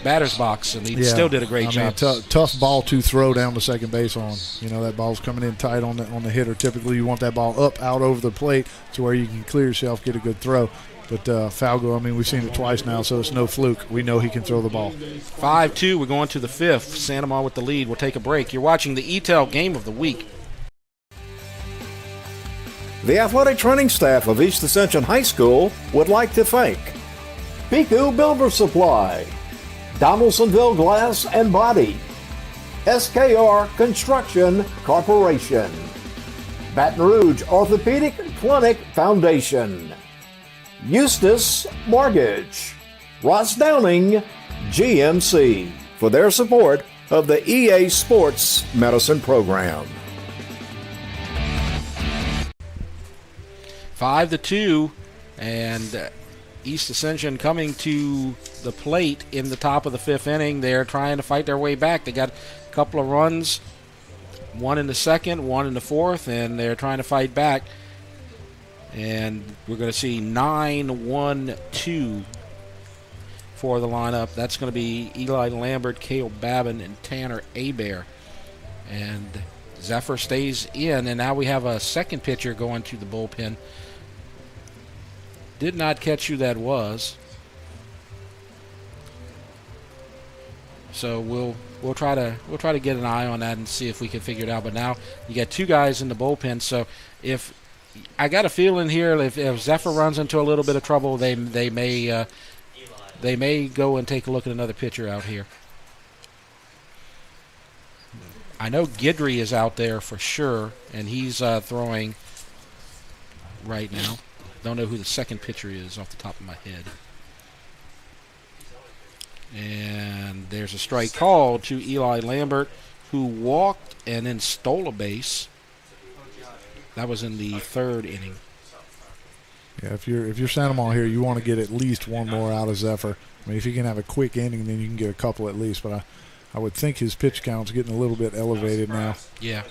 batter's box, and he still did a great job. Tough ball to throw down to second base on. That ball's coming in tight on the hitter. Typically, you want that ball up, out over the plate to where you can clear yourself, get a good throw. But Falgo, I mean, we've seen it twice now, so it's no fluke. We know he can throw the ball. 5-2, we're going to the 5th. Santa Maria with the lead. We'll take a break. You're watching the E-Tel Game of the Week. The athletic training staff of East Ascension High School would like to thank Piku Builder Supply, Donaldsonville Glass and Body, SKR Construction Corporation, Baton Rouge Orthopedic Clinic Foundation, Eustis Mortgage, Ross Downing, GMC, for their support of the EA Sports Medicine Program. 5-2, and East Ascension coming to the plate in the top of the 5th inning. They're trying to fight their way back. They got a couple of runs, one in the 2nd, one in the 4th, and they're trying to fight back. And we're going to see 9-1-2 for the lineup. That's going to be Eli Lambert, Cale Babin, and Tanner Abear. And Zephyr stays in, and now we have a second pitcher going to the bullpen. Did not catch who that was. So we'll try to get an eye on that and see if we can figure it out. But now you got 2 guys in the bullpen. So if I got a feeling here, if Zephyr runs into a little bit of trouble, they may go and take a look at another pitcher out here. I know Guidry is out there for sure, and he's throwing right now. Don't know who the second pitcher is off the top of my head. And there's a strike called to Eli Lambert, who walked and then stole a base. That was in the 3rd inning. Yeah, if you're Santa Maria here, you want to get at least one more out of Zephyr. I mean, if you can have a quick inning, then you can get a couple at least. But I would think his pitch count's getting a little bit elevated now. Yeah,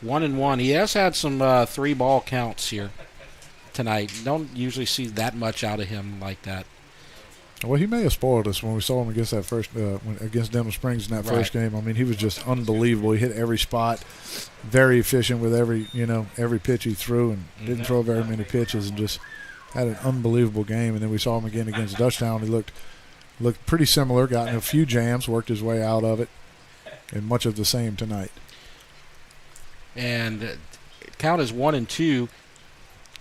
1-1. He has had some 3-ball counts here tonight. Don't usually see that much out of him like that. Well, he may have spoiled us when we saw him against that against Denham Springs in that first game. I mean, he was just unbelievable. He hit every spot, very efficient with every pitch he threw, and didn't throw very many pitches, and just had an unbelievable game. And then we saw him again against Dutchtown. He looked pretty similar, got in a few jams, worked his way out of it, and much of the same tonight. And count is 1-2.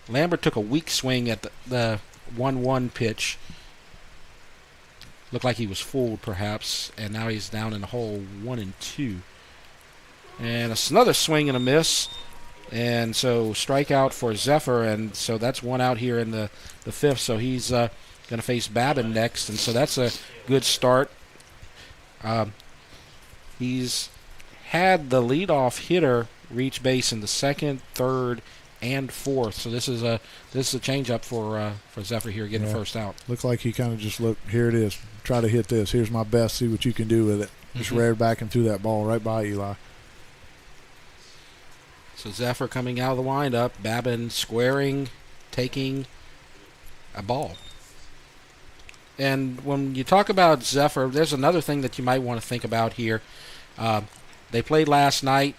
Lambert took a weak swing at the 1-1 pitch. Looked like he was fooled, perhaps, and now he's down in the hole 1-2. And it's another swing and a miss, and so strikeout for Zephyr, and so that's 1 out here in the 5th. So he's going to face Babin next, and so that's a good start. He's had the leadoff hitter reach base in the 2nd, 3rd, and 4th. So this is a change-up for Zephyr here, getting the first out. Looked like he kind of just looked, here it is, try to hit this. Here's my best, see what you can do with it. Just reared back and threw that ball right by Eli. So Zephyr coming out of the windup, Babin squaring, taking a ball. And when you talk about Zephyr, there's another thing that you might want to think about here. They played last night.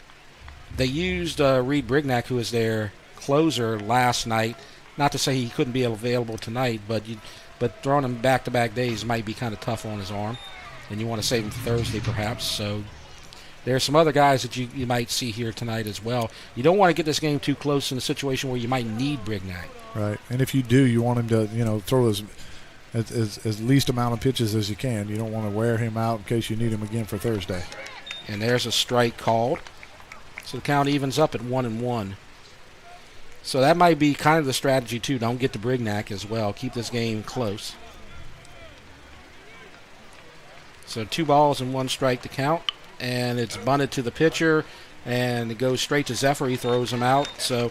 They used Reed Brignac, who was their closer last night. Not to say he couldn't be available tonight, but throwing him back-to-back days might be kind of tough on his arm. And you want to save him for Thursday perhaps. So there's some other guys that you might see here tonight as well. You don't want to get this game too close in a situation where you might need Brignac. Right. And if you do, you want him to, throw as least amount of pitches as you can. You don't want to wear him out in case you need him again for Thursday. And there's a strike called. So the count evens up at 1-1. So that might be kind of the strategy, too. Don't get to Brignac as well. Keep this game close. So 2 balls and 1 strike to count. And it's bunted to the pitcher. And it goes straight to Zephyr. He throws him out. So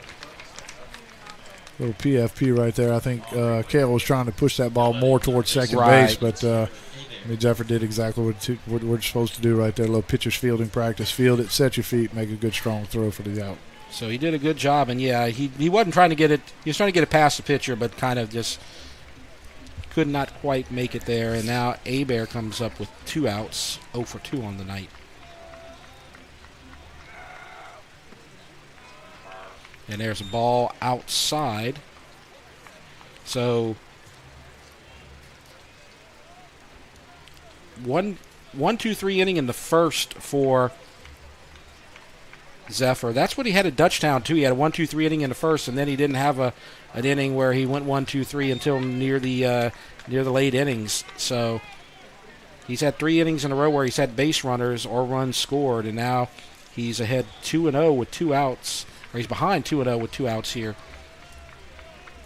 little PFP right there. I think Kale was trying to push that ball more towards second base, but Zephyr did exactly what we're supposed to do right there. A little pitcher's fielding practice. Field it, set your feet, make a good strong throw for the out. So he did a good job, and he wasn't trying to get it. He was trying to get it past the pitcher, but kind of just could not quite make it there. And now Abear comes up with 2 outs, 0 for 2 on the night. And there's a ball outside. So 1-2-3 inning in the first for Zephyr. That's what he had at Dutchtown too. He had a 1-2-3 inning in the first, and then he didn't have an inning where he went 1-2-3 until near the late innings. So he's had 3 innings in a row where he's had base runners or runs scored, and now he's ahead 2-0 with 2 outs. Or he's behind 2-0 with 2 outs here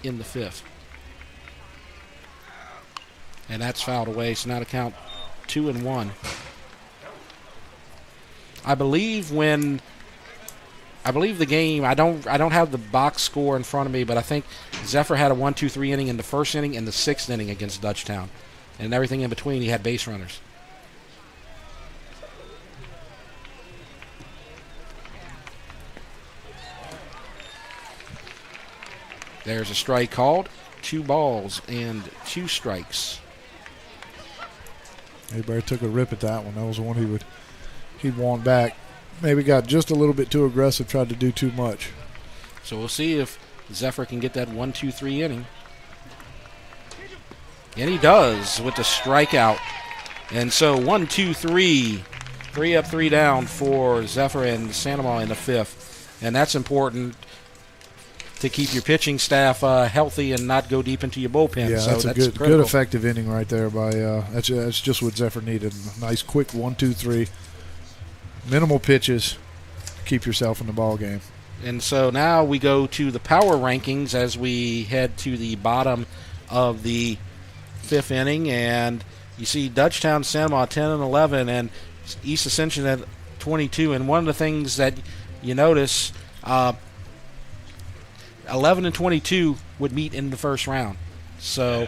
in the 5th. And that's fouled away, so now to count 2-1. I believe the game, I don't have the box score in front of me, but I think Zephyr had a 1-2-3 inning in the first inning and the 6th inning against Dutchtown. And everything in between, he had base runners. There's a strike called. 2 balls and 2 strikes. Everybody took a rip at that one. That was the one he'd want back. Maybe got just a little bit too aggressive, tried to do too much. So we'll see if Zephyr can get that 1-2-3 inning. And he does with the strikeout. And so 1-2-3. 3 up, 3 down for Zephyr and Sandoval in the 5th. And that's important to keep your pitching staff healthy and not go deep into your bullpen. Yeah, so that's a good effective inning right there. That's just what Zephyr needed. A nice quick 1-2-3, minimal pitches, keep yourself in the ball game. And so now we go to the power rankings as we head to the bottom of the 5th inning, and you see Dutchtown, Sandoval 10 and 11, and East Ascension at 22. And one of the things that you notice. 11 and 22 would meet in the first round. So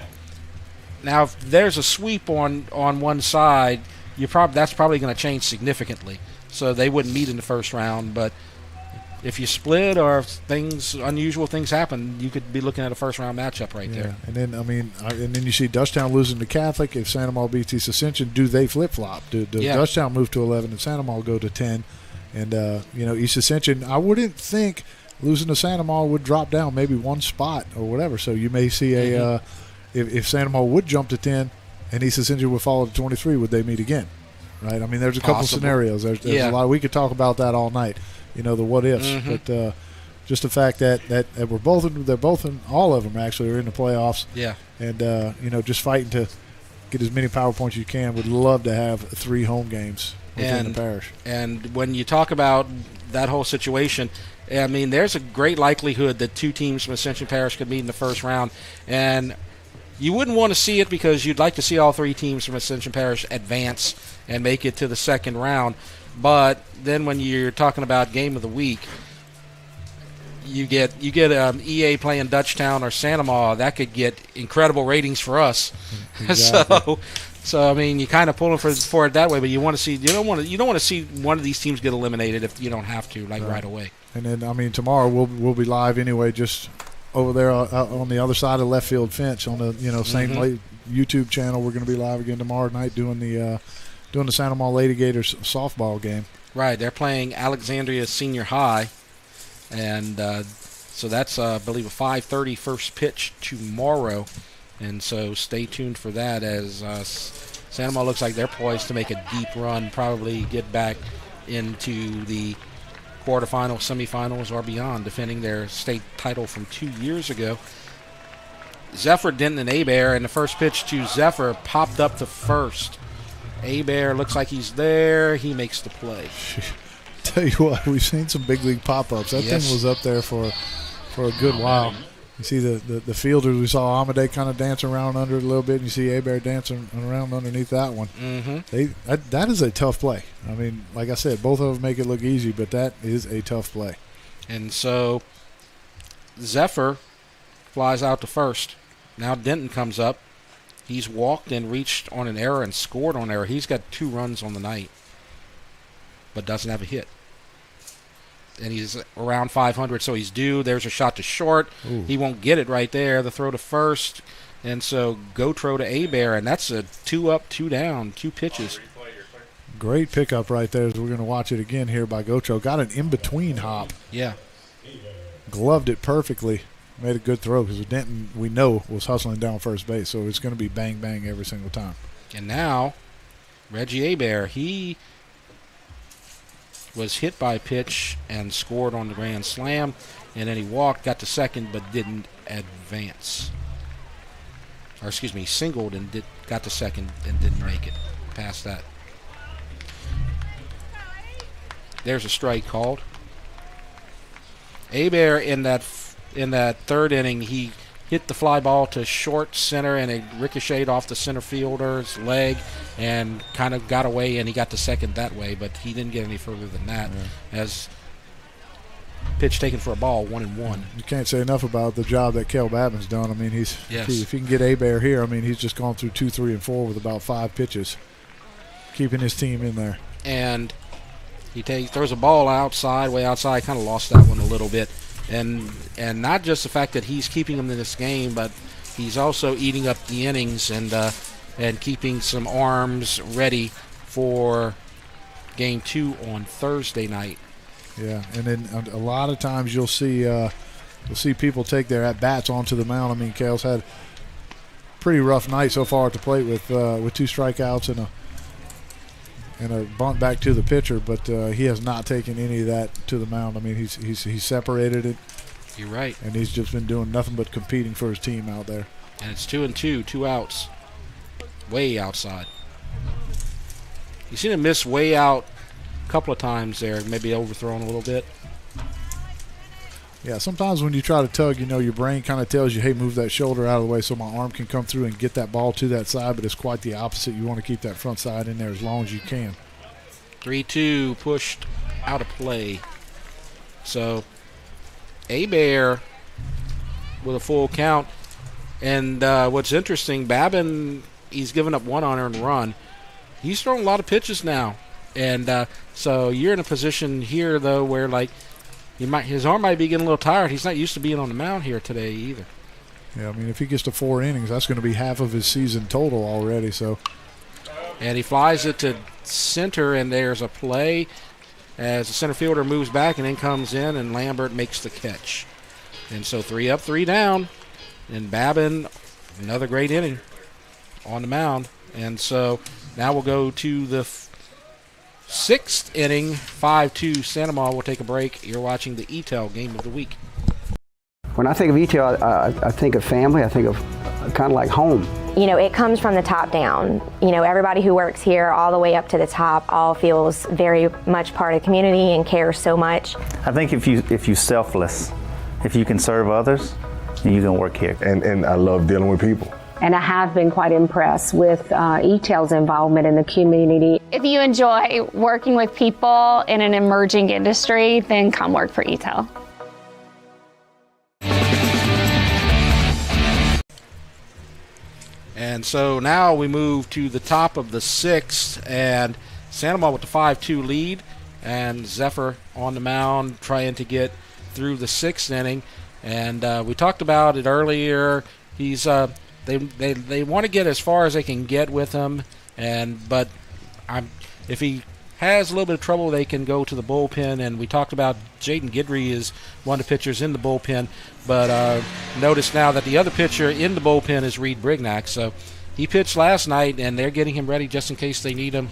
now if there's a sweep on one side, that's probably going to change significantly. So they wouldn't meet in the first round. But if you split or if unusual things happen, you could be looking at a first round matchup right there. And then you see Dutchtown losing to Catholic. If Sandoval beats East Ascension, do they flip flop? Does Dutchtown move to 11 and Sandoval go to 10? And East Ascension, I wouldn't think losing to Sandoval would drop down maybe 1 spot or whatever. So you may see if Sandoval would jump to 10 and East Ascension would fall to 23, would they meet again? Right? I mean, there's a couple scenarios. There's a lot. We could talk about that all night. The what ifs. But just the fact that we're both in all of them actually are in the playoffs. Yeah. And just fighting to get as many power points as you can. Would love to have 3 home games within the parish. And when you talk about that whole situation, I mean, there's a great likelihood that 2 teams from Ascension Parish could meet in the first round. And you wouldn't want to see it because you'd like to see all 3 teams from Ascension Parish advance and make it to the second round. But then when you're talking about game of the week, you get EA playing Dutchtown or Sandoval, that could get incredible ratings for us. Exactly. So I mean, you kind of pull them for it that way, but you want to see you don't want to see one of these teams get eliminated if you don't have to right away. And then I mean, tomorrow we'll be live anyway, just over there on the other side of the left field fence on the same YouTube channel. We're going to be live again tomorrow night doing the Santa Maria Lady Gators softball game. Right, they're playing Alexandria Senior High, and so that's, I believe, a 5:30 first pitch tomorrow, and so stay tuned for that as Santa Maria looks like they're poised to make a deep run, probably get back into the quarterfinals, semifinals, or beyond, defending their state title from 2 years ago. Zephyr, Denton, and Abear, and the first pitch to Zephyr popped up to first. Abear looks like he's there. He makes the play. Tell you what, we've seen some big league pop-ups. That thing was up there for a good while. You see the fielders. We saw Amade kind of dance around under it a little bit, and you see Abear dancing around underneath that one. Mm-hmm. That is a tough play. I mean, like I said, both of them make it look easy, but that is a tough play. And so Zephyr flies out to first. Now Denton comes up. He's walked and reached on an error and scored on error. He's got 2 runs on the night, but doesn't have a hit. And he's around 500, so he's due. There's a shot to short. Ooh. He won't get it right there. The throw to first. And so Gotro to Abear, and that's a 2 up, 2 down, 2 pitches. Great pickup right there as we're going to watch it again here by Gotro. Got an in-between hop. Yeah. Gloved it perfectly. Made a good throw because Denton, we know, was hustling down first base, so it's going to be bang, bang every single time. And now Reggie Abear, he was hit by a pitch and scored on the grand slam, and then he walked, got to second, but didn't advance. Or excuse me, singled and got to second and didn't make it past that. There's a strike called. Abear in that third inning, he hit the fly ball to short center, and it ricocheted off the center fielder's leg and kind of got away, and he got to second that way, but he didn't get any further than that. As pitch taken for a ball, 1-1. You can't say enough about the job that Kel Babin's done. I mean, Yes. if he can get Abear here, I mean, he's just gone through 2, 3, and 4 with about 5 pitches, keeping his team in there. And he throws a ball outside, way outside, kind of lost that one a little bit. And not just the fact that he's keeping them in this game, but he's also eating up the innings and keeping some arms ready for Game 2 on Thursday night. Yeah, and then a lot of times you'll see people take their at-bats onto the mound. I mean, Kel's had a pretty rough night so far at the plate with 2 strikeouts and a bunt back to the pitcher, but he has not taken any of that to the mound. I mean, he's separated it. You're right. And he's just been doing nothing but competing for his team out there. And it's 2-2, 2 outs, way outside. You seen him miss way out a couple of times there, maybe overthrown a little bit. Yeah, sometimes when you try to tug, your brain kind of tells you, hey, move that shoulder out of the way so my arm can come through and get that ball to that side, but it's quite the opposite. You want to keep that front side in there as long as you can. 3-2, pushed out of play. So, Abear with a full count. And what's interesting, Babin, he's given up 1 unearned run. He's thrown a lot of pitches now. And so you're in a position here, though, where, like, his arm might be getting a little tired. He's not used to being on the mound here today either. Yeah, I mean, if he gets to 4 innings, that's going to be half of his season total already. So, and he flies it to center, and there's a play as the center fielder moves back and then comes in, and Lambert makes the catch. And so 3 up, 3 down, and Babin, another great inning on the mound. And so now we'll go to the 6th inning, 5-2 Santa Maria. We'll take a break. You're watching the ETEL Game of the Week. When I think of ETEL, I think of family. I think of kind of like home. It comes from the top down. Everybody who works here all the way up to the top all feels very much part of the community and cares so much. I think if you're selfless, if you can serve others, you can work here. And I love dealing with people. And I have been quite impressed with ETEL's involvement in the community. If you enjoy working with people in an emerging industry, then come work for ETEL. And so now we move to the top of the 6th, and Santa Maria with the 5-2 lead, and Zephyr on the mound trying to get through the 6th inning. And we talked about it earlier. He's they want to get as far as they can get with him, but if he has a little bit of trouble, they can go to the bullpen. And we talked about Jaden Guidry is one of the pitchers in the bullpen, but notice now that the other pitcher in the bullpen is Reed Brignac. So he pitched last night, and they're getting him ready just in case they need him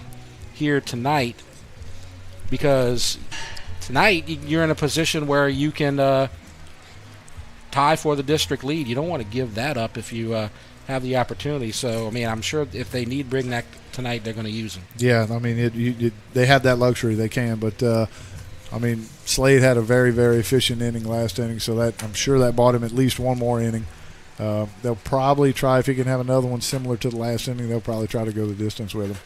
here tonight, because tonight you're in a position where you can tie for the district lead. You don't want to give that up if you have the opportunity. So, I mean, I'm sure if they need Brignac tonight, they're going to use him. Yeah, I mean, they have that luxury. They can, but I mean, Slade had a very, very efficient inning last inning, so that I'm sure that bought him at least one more inning. They'll probably try, if he can have another one similar to the last inning, they'll probably try to go the distance with him.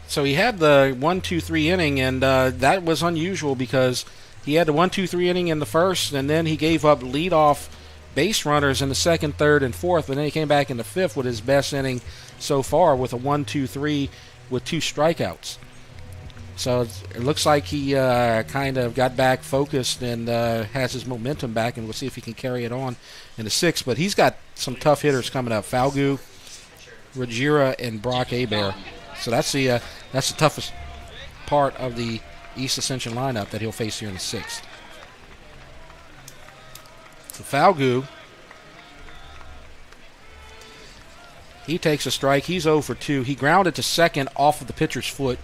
So he had the 1-2-3 inning, and that was unusual because he had the 1-2-3 inning in the first, and then he gave up leadoff base runners in the second, third, and fourth, but then he came back in the fifth with his best inning so far with a 1-2-3 with 2 strikeouts. So it looks like he kind of got back focused and has his momentum back, and we'll see if he can carry it on in the sixth. But he's got some tough hitters coming up: Falgu, Ruggiera, and Brock Hebert. So that's the toughest part of the East Ascension lineup that he'll face here in the sixth. So Falgu, he takes a strike. He's 0 for 2. He grounded to second off of the pitcher's foot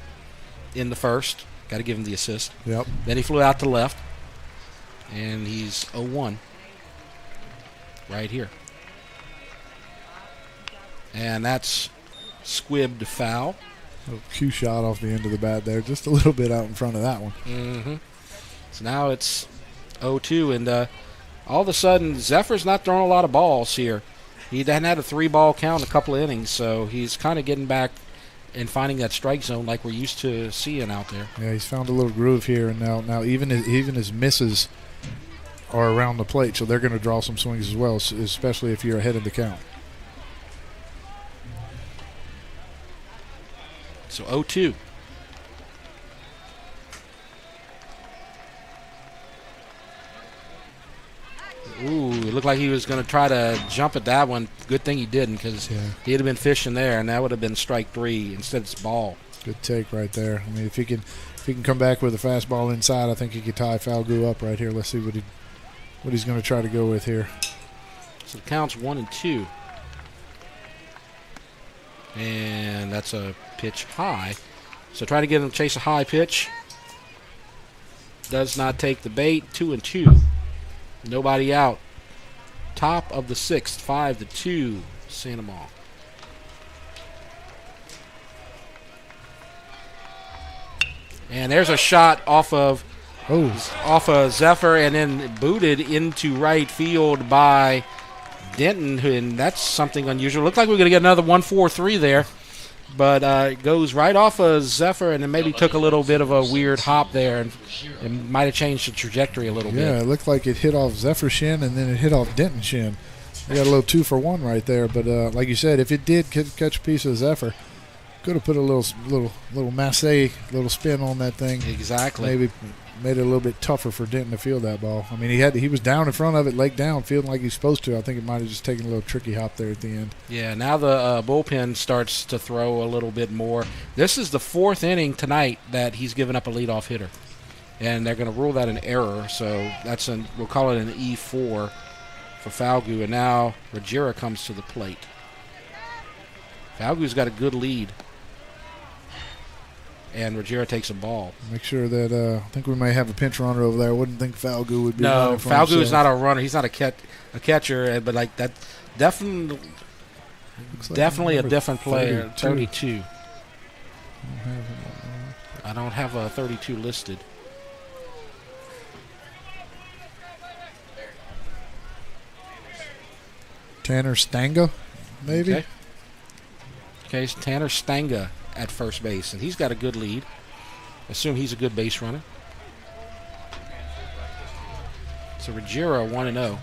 in the first. Got to give him the assist. Yep. Then he flew out to left, and he's 0-1 right here. And that's squibbed foul. A cue shot off the end of the bat there, just a little bit out in front of that one. Mm-hmm. So now it's 0-2, and all of a sudden, Zephyr's not throwing a lot of balls here. He hadn't had a 3-ball count in a couple of innings, so he's kind of getting back and finding that strike zone like we're used to seeing out there. Yeah, he's found a little groove here, and now even his misses are around the plate, so they're going to draw some swings as well, especially if you're ahead of the count. So 0-2. Ooh, it looked like he was going to try to jump at that one. Good thing he didn't, because he'd have been fishing there, and that would have been strike 3. Instead, it's ball. Good take right there. I mean, if he can come back with a fastball inside, I think he could tie Falgu up right here. Let's see what he's going to try to go with here. So the count's 1-2. And that's a pitch high. So try to get him to chase a high pitch. Does not take the bait. 2-2. Nobody out. Top of the sixth. 5-2. Santa Maria. And there's a shot off of Zephyr, and then booted into right field by Denton, and that's something unusual. Looked like we were going to get another 1-4-3 there, but it goes right off of Zephyr, and then maybe took a little bit of a weird hop there, and might have changed the trajectory a little bit. Yeah, it looked like it hit off Zephyr's shin, and then it hit off Denton's shin. We got a little 2-for-1 right there, but like you said, if it did catch a piece of Zephyr, could have put a little masse, little spin on that thing. Exactly. Maybe made it a little bit tougher for Denton to field that ball. I mean, he was down in front of it, leg down, fielding like he's supposed to. I think it might have just taken a little tricky hop there at the end. Yeah, now the bullpen starts to throw a little bit more. This is the 4th inning tonight that he's given up a leadoff hitter, and they're going to rule that an error. So we'll call it an E4 for Falgu, and now Ruggiera comes to the plate. Falgu's got a good lead. And Ruggiera takes a ball. Make sure that I think we may have a pinch runner over there. I wouldn't think Falgu would be. No, Falgu is not a runner. He's not a catcher, but like that, definitely a different player. 32. I don't have a 32 listed. Tanner Stanga, maybe. Okay, so Tanner Stanga at first base, and he's got a good lead. Assume he's a good base runner. So Ruggiera 1-0.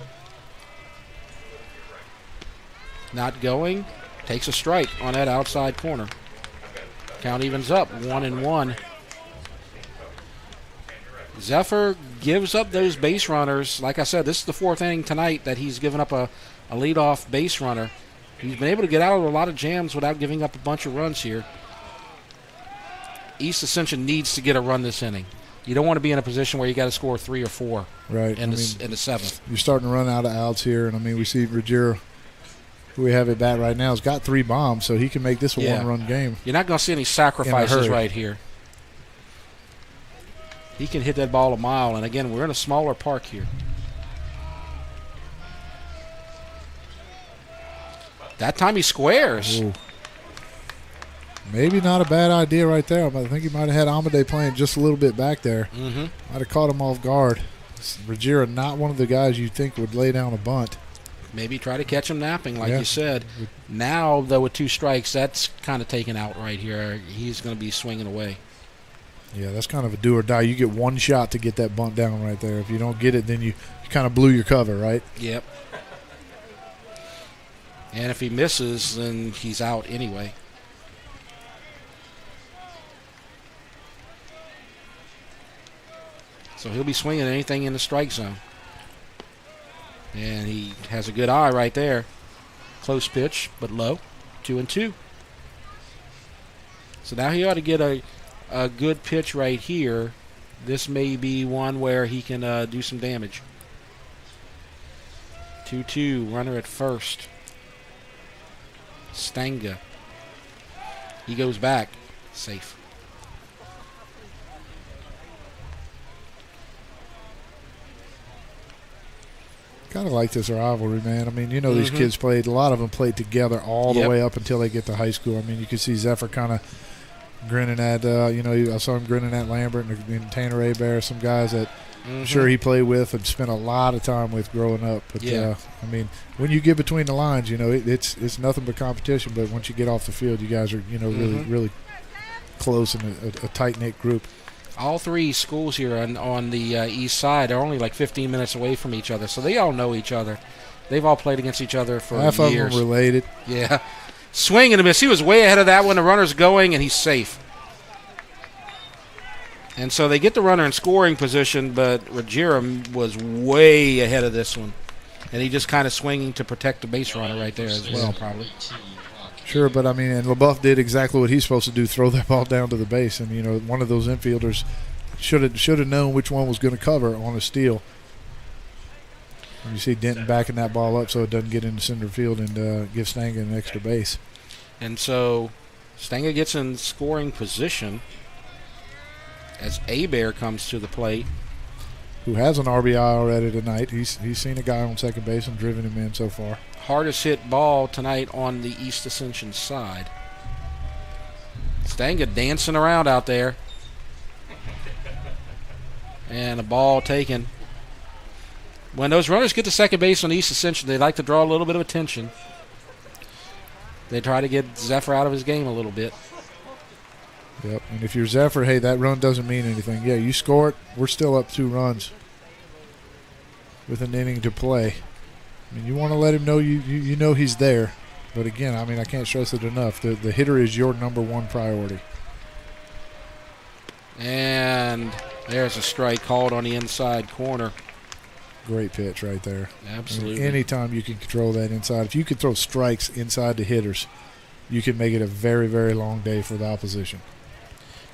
Not going. Takes a strike on that outside corner. Count evens up 1-1. Zephyr gives up those base runners. Like I said, this is the 4th inning tonight that he's given up a a leadoff base runner. He's been able to get out of a lot of jams without giving up a bunch of runs here. East Ascension needs to get a run this inning. You don't want to be in a position where you got to score 3 or 4 right in the 7th. You're starting to run out of outs here, and we see Ruggiero, who we have at bat right now, has got 3 bombs, so he can make this a one-run game. You're not going to see any sacrifices right here. He can hit that ball a mile, and again, we're in a smaller park here. That time he squares. Ooh. Maybe not a bad idea right there. I think he might have had Amant playing just a little bit back there. Mm-hmm. Might have caught him off guard. Ruggiero, not one of the guys you think would lay down a bunt. Maybe try to catch him napping, like you said. Now, though, with 2 strikes, that's kind of taken out right here. He's going to be swinging away. Yeah, that's kind of a do or die. You get 1 shot to get that bunt down right there. If you don't get it, then you kind of blew your cover, right? Yep. And if he misses, then he's out anyway. So he'll be swinging anything in the strike zone. And he has a good eye right there. Close pitch, but low. 2-2. So now he ought to get a good pitch right here. This may be one where he can do some damage. 2-2, runner at first. Stanga. He goes back. Safe. Kind of like this rivalry, man. These kids played, a lot of them played together all the way up until they get to high school. You can see Zephyr kind of grinning at, I saw him grinning at Lambert and Tanner Abear, some guys that I'm sure he played with and spent a lot of time with growing up. But, when you get between the lines, it's nothing but competition. But once you get off the field, you guys are, really close and a tight-knit group. All 3 schools here on the east side are only like 15 minutes away from each other, so they all know each other. They've all played against each other for years. Half of them related. Yeah. Swing and a miss. He was way ahead of that when the runner's going, and he's safe. And so they get the runner in scoring position, but Ruggiero was way ahead of this one. And he just kind of swinging to protect the base runner right there as well, probably. Sure, but and LaBeouf did exactly what he's supposed to do, throw that ball down to the base. And, one of those infielders should have known which one was going to cover on a steal. And you see Denton backing that ball up so it doesn't get into center field and give Stanga an extra base. And so Stanga gets in scoring position as Abear comes to the plate. Who has an RBI already tonight. He's seen a guy on second base and driven him in so far. Hardest hit ball tonight on the East Ascension side. Stanga dancing around out there. And a ball taken. When those runners get to second base on East Ascension, they like to draw a little bit of attention. They try to get Zephyr out of his game a little bit. Yep, and if you're Zephyr, hey, that run doesn't mean anything. Yeah, you score it, we're still up 2 runs with an inning to play. You want to let him know you know he's there. But again, I can't stress it enough. The hitter is your number 1 priority. And there's a strike called on the inside corner. Great pitch right there. Absolutely. Anytime you can control that inside, if you can throw strikes inside the hitters, you can make it a very, very long day for the opposition.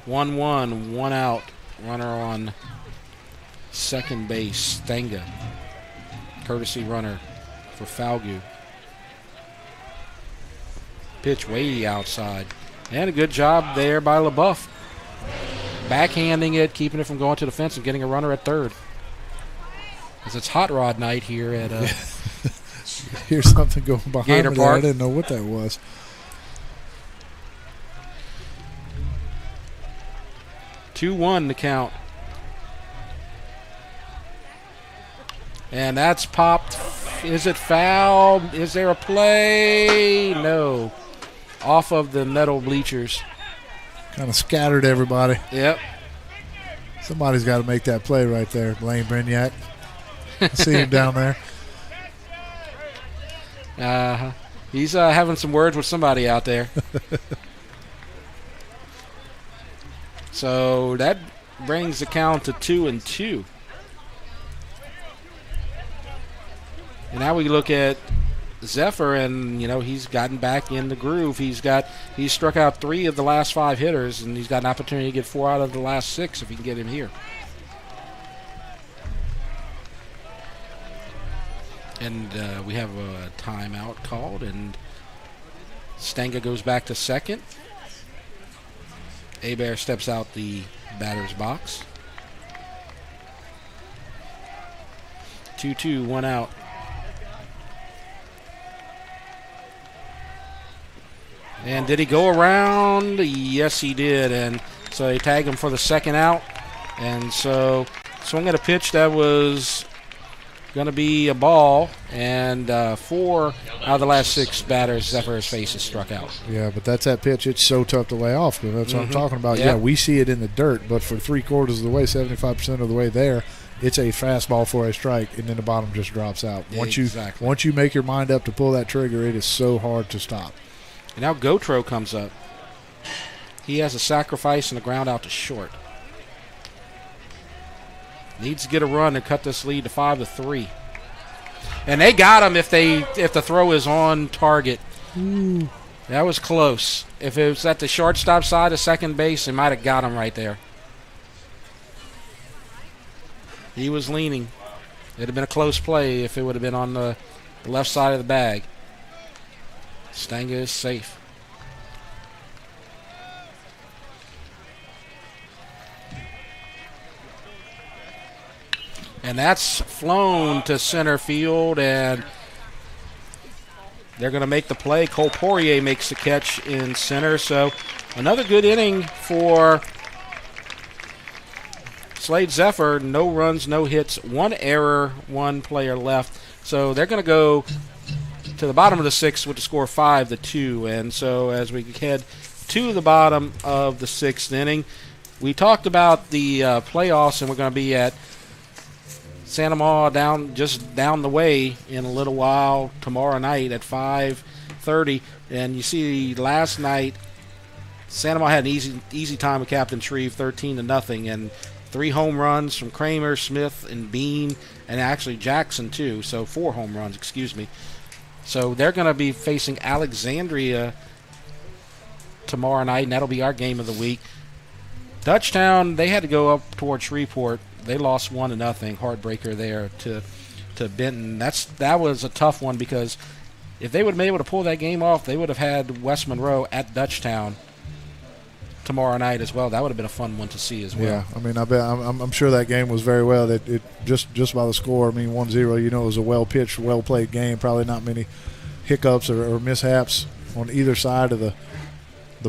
1-1, 1 out. Runner on second base, Stanga. Courtesy runner for Falgu. Pitch way outside. And a good job there by LaBeouf. Backhanding it, keeping it from going to the fence and getting a runner at third. Because it's hot rod night here at here's something going behind Gator me Park. there. I didn't know what that was. 2-1 the count. And that's popped. Is it foul? Is there a play? No. Off of the metal bleachers. Kind of scattered everybody. Yep. Somebody's got to make that play right there. Blaine Brignac. I see him down there. He's having some words with somebody out there. So that brings the count to 2-2. And now we look at Zephyr, and he's gotten back in the groove. He's struck out 3 of the last 5 hitters, and he's got an opportunity to get 4 out of the last 6 if he can get him here. And we have a timeout called, and Stanga goes back to second. Abear steps out the batter's box. 2-2, 1 out. And did he go around? Yes, he did. And so they tag him for the second out. And so swing at a pitch that was going to be a ball. And 4 out of the last 6 batters Zephyr has faced is struck out. Yeah, but that's that pitch. It's so tough to lay off. That's what I'm talking about. Yeah, we see it in the dirt, but for 3/4 of the way, 75% of the way there, it's a fastball for a strike, and then the bottom just drops out. Once you make your mind up to pull that trigger, it is so hard to stop. And now Gotro comes up. He has a sacrifice and a ground out to short. Needs to get a run to cut this lead to 5-3. And they got him if the throw is on target. Ooh. That was close. If it was at the shortstop side of second base, they might have got him right there. He was leaning. It would have been a close play if it would have been on the left side of the bag. Stanga is safe. And that's flown to center field, and they're going to make the play. Cole Poirier makes the catch in center. So another good inning for Slade Zephyr. No runs, no hits, 1 error, 1 player left. So they're going to go to the bottom of the 6th with the score 5-2. And so as we head to the bottom of the 6th inning, we talked about the playoffs, and we're going to be at Santa Ma just down the way in a little while tomorrow night at 5:30. And you see last night Santa Ma had an easy time with Captain Shreve, 13-0, and 3 home runs from Kramer, Smith, and Bean, and actually Jackson too. So 4 home runs, excuse me. So they're going to be facing Alexandria tomorrow night, and that'll be our game of the week. Dutchtown, they had to go up towards Shreveport. They lost 1-0, heartbreaker there to Benton. That was a tough one, because if they would have been able to pull that game off, they would have had West Monroe at Dutchtown tomorrow night as well. That would have been a fun one to see as well. Yeah, I mean, I'm sure that game was very well. It just by the score, I mean, 1-0. It was a well-pitched, well-played game. Probably not many hiccups or mishaps on either side of the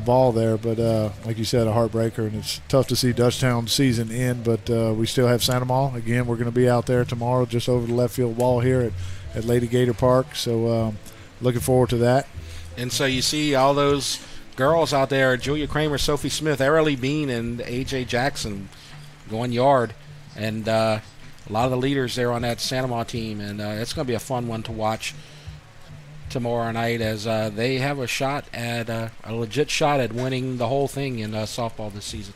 ball there. But like you said, a heartbreaker, and it's tough to see Dutchtown's season end. But we still have Santa Ma. Again, we're going to be out there tomorrow just over the left field wall here at Lady Gator Park. So looking forward to that. And so you see all those girls out there, Julia Kramer, Sophie Smith, Ariely Bean, and A.J. Jackson going yard. And a lot of the leaders there on that Santa Ma team. And it's going to be a fun one to watch tomorrow night, as they have a shot at a legit shot at winning the whole thing in softball this season.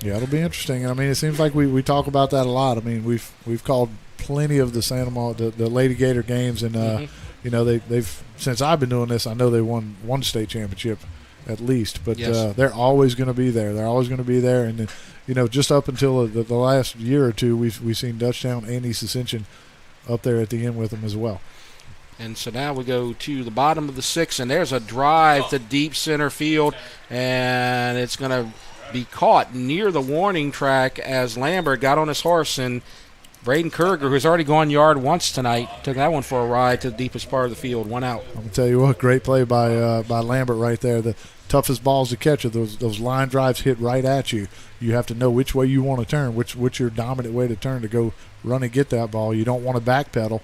Yeah, it'll be interesting. And I mean, it seems like we talk about that a lot. I mean, we've called plenty of the Santa Ma, the Lady Gator games, and they've since I've been doing this, I know they won 1 state championship at least. But yes, they're always going to be there. They're always going to be there. And then, just up until the last year or two, we've seen Dutchtown and East Ascension up there at the end with them as well. And so now we go to the bottom of the 6th, and there's a drive to deep center field, and it's going to be caught near the warning track as Lambert got on his horse, and Braden Kurger, who's already gone yard once tonight, took that one for a ride to the deepest part of the field, 1 out. I'm going to tell you what, great play by Lambert right there. The toughest balls to catch are those line drives hit right at you. You have to know which way you want to turn, which your dominant way to turn to go run and get that ball. You don't want to backpedal,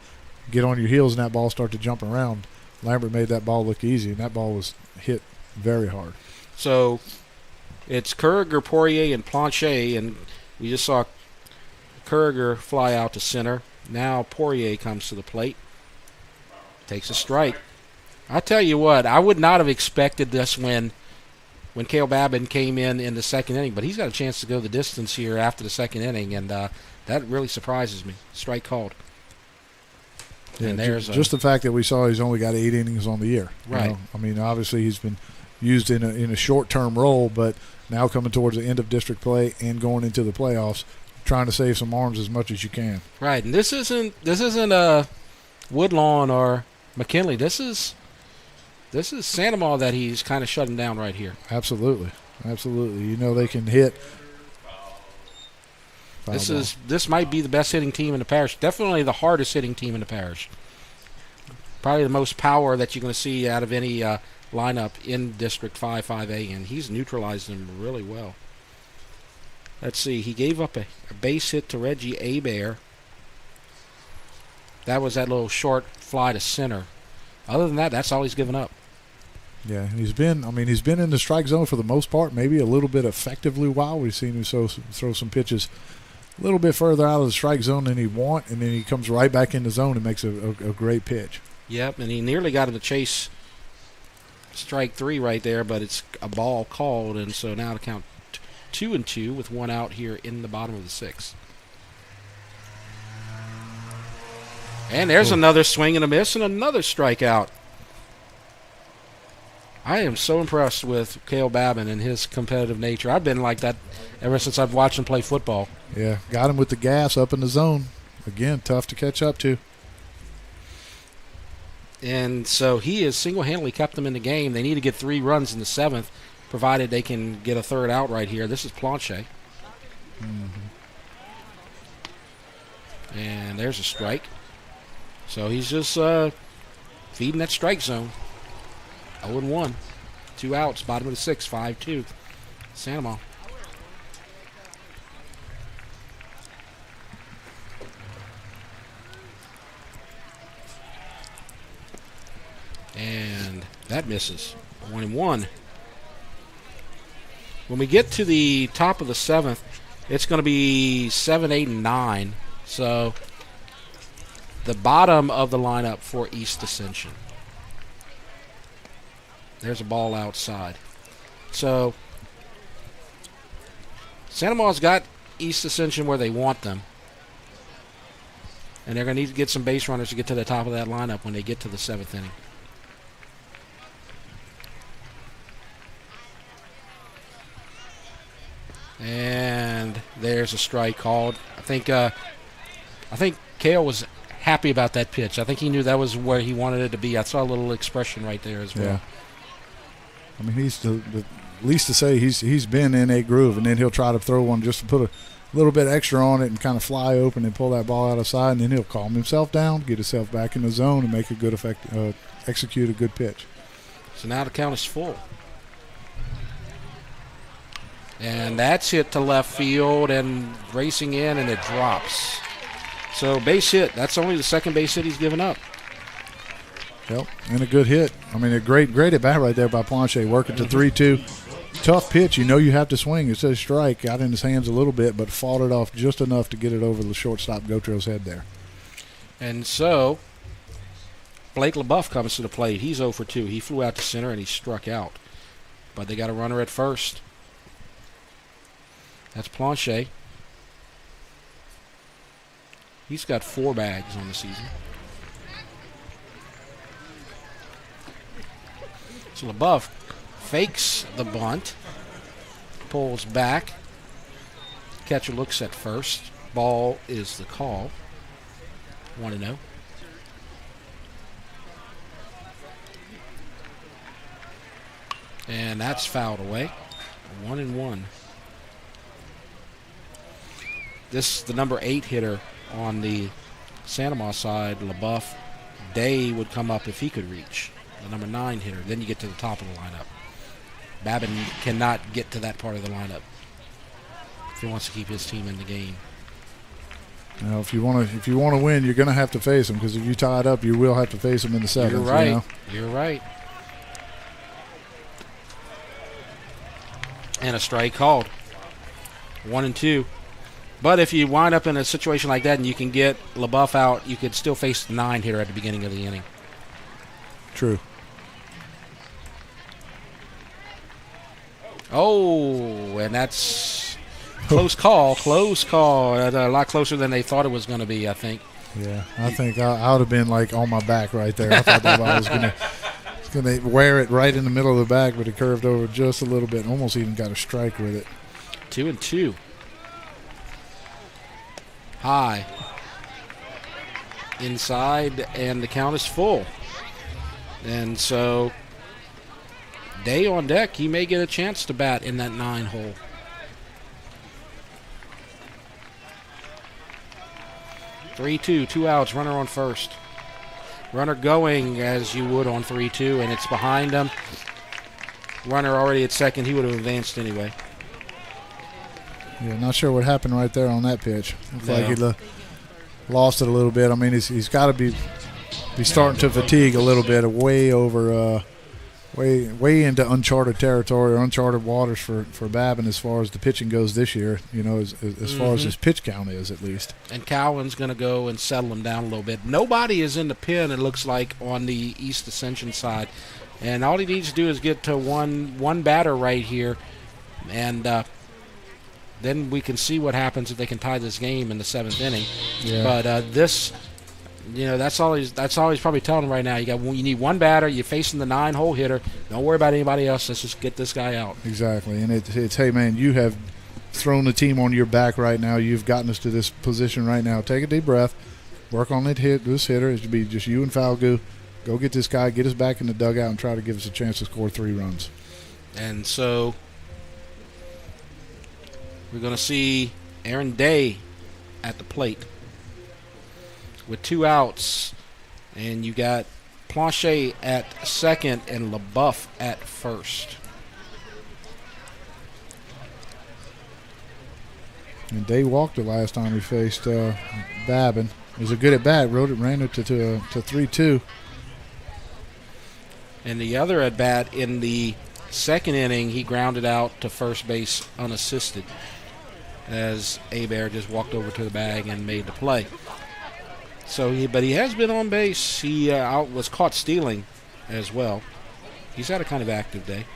get on your heels, and that ball start to jump around. Lambert made that ball look easy, and that ball was hit very hard. So it's Kurger, Poirier, and Planchet, and we just saw Kurger fly out to center. Now Poirier comes to the plate, takes a strike. I tell you what, I would not have expected this when Cale Babin came in the second inning, but he's got a chance to go the distance here after the second inning, and that really surprises me. Strike called. Yeah, and there's just the fact that we saw he's only got 8 innings on the year. Right. I mean, obviously he's been used in a short-term role, but now coming towards the end of district play and going into the playoffs, trying to save some arms as much as you can. Right, and this isn't Woodlawn or McKinley. This is Sandoval that he's kind of shutting down right here. Absolutely. You know they can hit. This might be the best hitting team in the parish. Definitely the hardest hitting team in the parish. Probably the most power that you're going to see out of any lineup in District 5, 5A, and he's neutralized them really well. Let's see. He gave up a base hit to Reggie Abear. That was that little short fly to center. Other than that, that's all he's given up. Yeah, he's been in the strike zone for the most part, maybe a little bit effectively while. We've seen him throw some pitches a little bit further out of the strike zone than he'd want, and then he comes right back in the zone and makes a great pitch. Yep, and he nearly got him to chase strike 3 right there, but it's a ball called, and so now to count 2-2 with 1 out here in the bottom of the 6th. And there's another swing and a miss and another strikeout. I am so impressed with Cale Babin and his competitive nature. I've been like that ever since I've watched him play football. Yeah, got him with the gas up in the zone. Again, tough to catch up to. And so he has single-handedly kept them in the game. They need to get 3 runs in the 7th, provided they can get a third out right here. This is Planchet. Mm-hmm. And there's a strike. So he's just feeding that strike zone. 0-1. 2 outs, bottom of the 6th, 5-2. Sandoval. And that misses. 1-1. When we get to the top of the 7th, it's going to be 7, 8, and 9. So the bottom of the lineup for East Ascension. There's a ball outside. So Sandoval's got East Ascension where they want them. And they're going to need to get some base runners to get to the top of that lineup when they get to the 7th inning. And there's a strike called. I think Cale was happy about that pitch. I think he knew that was where he wanted it to be. I saw a little expression right there as well. Yeah. I mean, he's the least to say he's been in a groove, and then he'll try to throw one just to put a little bit extra on it and kind of fly open and pull that ball out of side, and then he'll calm himself down, get himself back in the zone, and make a good execute a good pitch. So now the count is full. And that's hit to left field and racing in, and it drops. So base hit. That's only the second base hit he's given up. Yep, and a good hit. I mean, a great at bat right there by Planchet, working to 3-2. Tough pitch. You know you have to swing. It says strike. Got in his hands a little bit, but fought it off just enough to get it over the shortstop Gautro's head there. And so Blake LaBeouf comes to the plate. He's 0 for 2. He flew out to center, and he struck out. But they got a runner at first. That's Planchet. He's got 4 bags on the season. So LaBeouf fakes the bunt, pulls back. Catcher looks at first. Ball is the call. 1-0. And that's fouled away. 1-1. This is the number 8 hitter on the Sandoval side. LaBeouf. Day would come up if he could reach. The number 9 hitter. Then you get to the top of the lineup. Babin cannot get to that part of the lineup if he wants to keep his team in the game. Now, if you want to win, you're going to have to face him, because if you tie it up, you will have to face him in the 7th. You're right. You know? You're right. And a strike called. 1-2. But if you wind up in a situation like that and you can get LaBeouf out, you could still face the 9 hitter at the beginning of the inning. True. Oh, and that's close call. Close call. A lot closer than they thought it was going to be, I think. Yeah, I think I would have been like on my back right there. I thought that ball was going to wear it right in the middle of the bag, but it curved over just a little bit. Almost even got a strike with it. 2-2. High. Inside, and the count is full. And so, Day on deck. He may get a chance to bat in that 9 hole. Three-two, 2 outs, runner on first. Runner going as you would on 3-2, and it's behind him. Runner already at second. He would have advanced anyway. Yeah, not sure what happened right there on that pitch. Looks like he lost it a little bit. I mean, he's got to be starting to fatigue a little bit. Way over, way into uncharted territory or uncharted waters for Babin as far as the pitching goes this year. You know, as far as his pitch count is at least. And Cowan's going to go and settle him down a little bit. Nobody is in the pen, it looks like, on the East Ascension side. And all he needs to do is get to one batter right here, and then we can see what happens if they can tie this game in the 7th inning. Yeah. But this, you know, that's all he's probably telling him right now. You need one batter. You're facing the 9-hole hitter. Don't worry about anybody else. Let's just get this guy out. Exactly. And it's hey man, you have thrown the team on your back right now. You've gotten us to this position right now. Take a deep breath. Work on this hitter. It should be just you and Falgu. Go get this guy. Get us back in the dugout and try to give us a chance to score 3 runs. And so we're going to see Aaron Day at the plate with 2 outs. And you got Planchet at second and LaBeouf at first. And Day walked the last time we faced Babin. It was a good at bat. Ran it to 3-2. And the other at bat in the 2nd inning, he grounded out to first base unassisted as Abear just walked over to the bag and made the play. So, but he has been on base. He was caught stealing as well. He's had a kind of active day.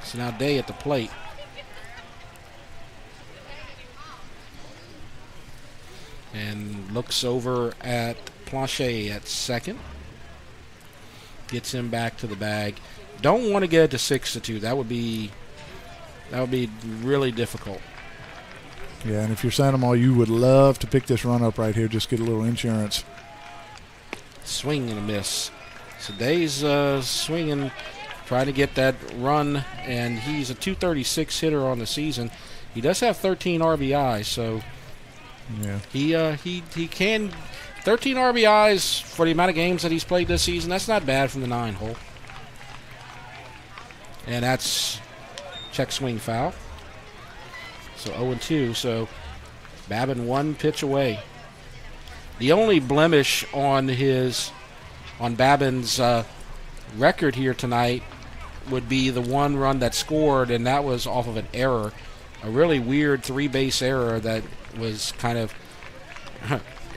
So now Day at the plate. And looks over at Planchet at second. Gets him back to the bag. Don't want to get it to 6-2. That would be really difficult. Yeah, and if you're Santa Maria, you would love to pick this run up right here. Just get a little insurance. Swing and a miss. So Day's swinging, trying to get that run, and he's a .236 hitter on the season. He does have 13 RBIs, so yeah, he can 13 RBIs for the amount of games that he's played this season. That's not bad from the 9-hole. And that's check swing foul. So 0-2. So Babin 1 pitch away. The only blemish on Babin's record here tonight would be the 1 run that scored, and that was off of an error, a really weird 3-base error that was kind of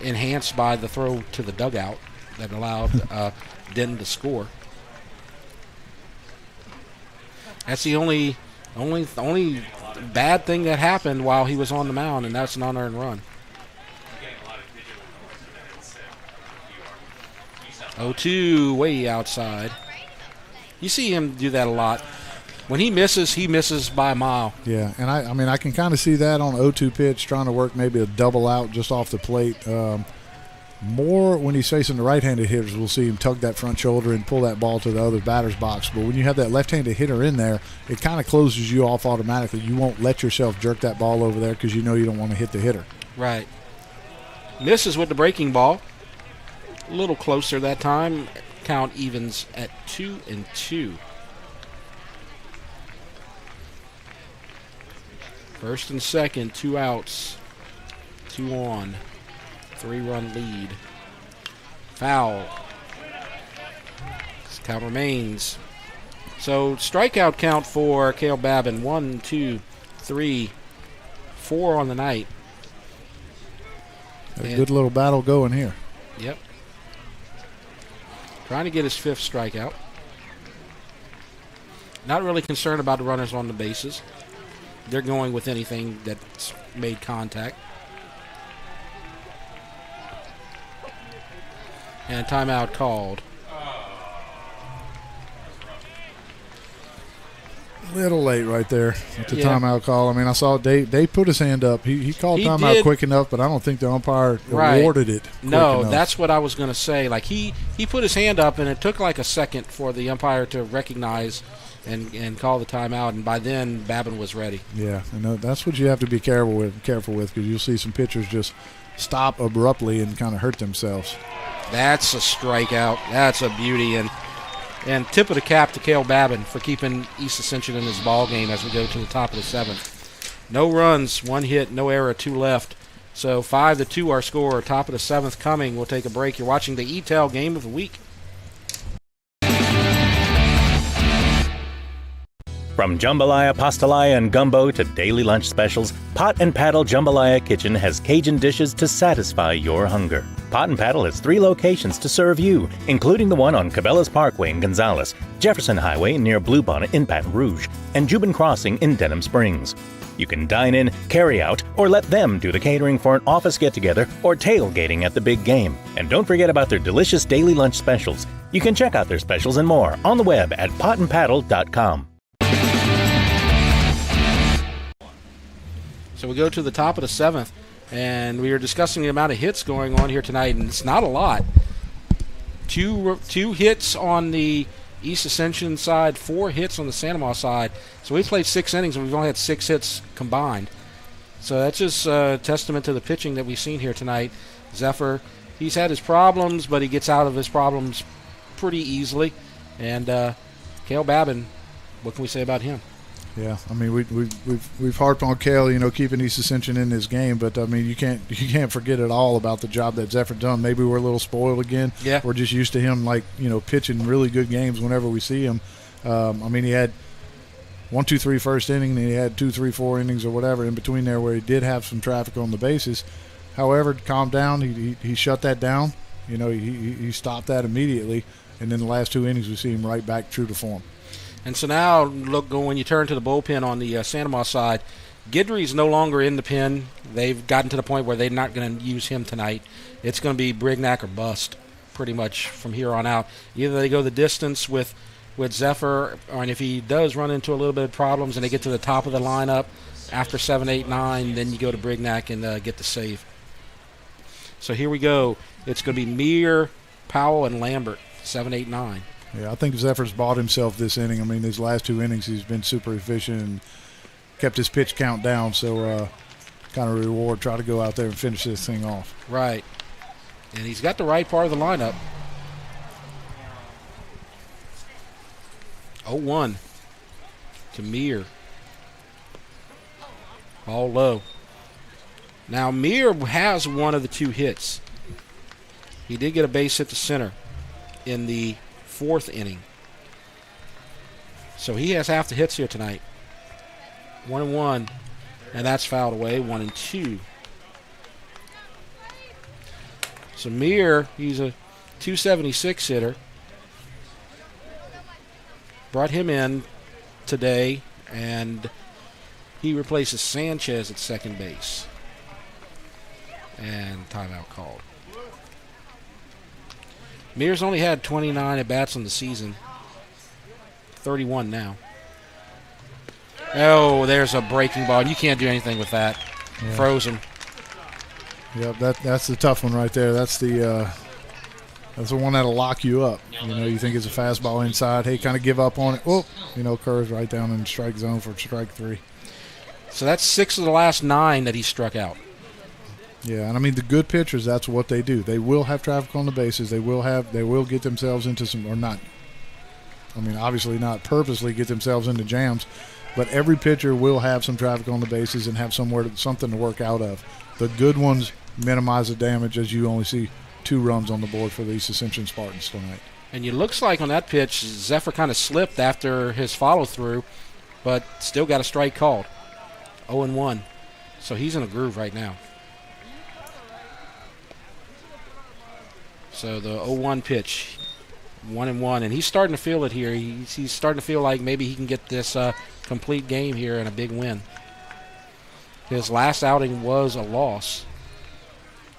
enhanced by the throw to the dugout that allowed Denton to score. That's the only bad thing that happened while he was on the mound, and that's an unearned run. 0-2, way outside. You see him do that a lot. When he misses by a mile. Yeah, and I mean I can kind of see that on 0-2 pitch, trying to work maybe a double out just off the plate. More when he's facing the right-handed hitters, we'll see him tug that front shoulder and pull that ball to the other batter's box. But when you have that left-handed hitter in there, it kind of closes you off automatically. You won't let yourself jerk that ball over there because you know you don't want to hit the hitter. Right. Misses with the breaking ball. A little closer that time. Count evens at 2-2. First and second, 2 outs, 2 on, 3-run lead. Foul. This count remains. So strikeout count for Cale Babin, 1, 2, 3, 4 on the night. A good little battle going here. Yep. Trying to get his 5th strikeout. Not really concerned about the runners on the bases. They're going with anything that's made contact. And timeout called. Little late right there at the timeout call. I mean, I saw Dave put his hand up. He called timeout quick enough, but I don't think the umpire awarded it quick enough. That's what I was going to say. Like he put his hand up, and it took like a second for the umpire to recognize and call the timeout, and by then Babin was ready. Yeah, and that's what you have to be careful with, because you'll see some pitchers just stop abruptly and kind of hurt themselves. That's a strikeout. That's a beauty, and tip of the cap to Cale Babin for keeping East Ascension in this ball game as we go to the top of the 7th. No runs, 1 hit, no error, 2 left. So 5-2 our score. Top of the 7th coming. We'll take a break. You're watching the E-Tel Game of the Week. From jambalaya, pastalaya, and gumbo to daily lunch specials, Pot and Paddle Jambalaya Kitchen has Cajun dishes to satisfy your hunger. Pot and Paddle has 3 locations to serve you, including the one on Cabela's Parkway in Gonzales, Jefferson Highway near Bluebonnet in Baton Rouge, and Jubin Crossing in Denham Springs. You can dine in, carry out, or let them do the catering for an office get-together or tailgating at the big game. And don't forget about their delicious daily lunch specials. You can check out their specials and more on the web at potandpaddle.com. So we go to the top of the 7th, and we are discussing the amount of hits going on here tonight, and it's not a lot. Two hits on the East Ascension side, 4 hits on the Santa Ma side. So we played 6 innings, and we've only had 6 hits combined. So that's just a testament to the pitching that we've seen here tonight. Zephyr, he's had his problems, but he gets out of his problems pretty easily. And Cale Babin, what can we say about him? Yeah, I mean we've harped on Cale, keeping East Ascension in this game, but I mean you can't forget at all about the job that Zephyr done. Maybe we're a little spoiled again. Yeah, we're just used to him pitching really good games whenever we see him. I mean he had 1, 2, 3 first inning, and he had 2, 3, 4 innings or whatever in between there where he did have some traffic on the bases. However, calmed down. He shut that down. He stopped that immediately, and then the last 2 innings we see him right back true to form. And so now, look, when you turn to the bullpen on the Santa Ma side, Guidry's no longer in the pen. They've gotten to the point where they're not going to use him tonight. It's going to be Brignac or bust pretty much from here on out. Either they go the distance with Zephyr, and if he does run into a little bit of problems and they get to the top of the lineup after 7, 8, 9, then you go to Brignac and get the save. So here we go. It's going to be Meir, Powell, and Lambert, 7, 8, 9. Yeah, I think Zephyr's bought himself this inning. I mean, these last 2 innings he's been super efficient and kept his pitch count down. So kind of reward, try to go out there and finish this thing off. Right. And he's got the right part of the lineup. 0-1 to Meir. Ball low. Now, Meir has one of the 2 hits. He did get a base hit to center in the 4th inning. So he has half the hits here tonight. 1-1, and that's fouled away. 1-2. So Meir, he's a 276 hitter. Brought him in today, and he replaces Sanchez at second base. And timeout called. Meir's only had 29 at-bats on the season. 31 now. Oh, there's a breaking ball. You can't do anything with that. Yeah. Frozen. Yep, that's the tough one right there. That's the one that'll lock you up. You think it's a fastball inside. Hey, kind of give up on it. Oh, curves right down in the strike zone for strike 3. So that's 6 of the last 9 that he struck out. Yeah, and I mean the good pitchers, that's what they do. They will have traffic on the bases. They will get themselves into some, or not. I mean, obviously not purposely get themselves into jams, but every pitcher will have some traffic on the bases and have something to work out of. The good ones minimize the damage, as you only see 2 runs on the board for the East Ascension Spartans tonight. And it looks like on that pitch, Zephyr kind of slipped after his follow-through, but still got a strike called. 0-1. So he's in a groove right now. So the 0-1 pitch. 1-1, and he's starting to feel it here. He's starting to feel like maybe he can get this complete game here and a big win. His last outing was a loss.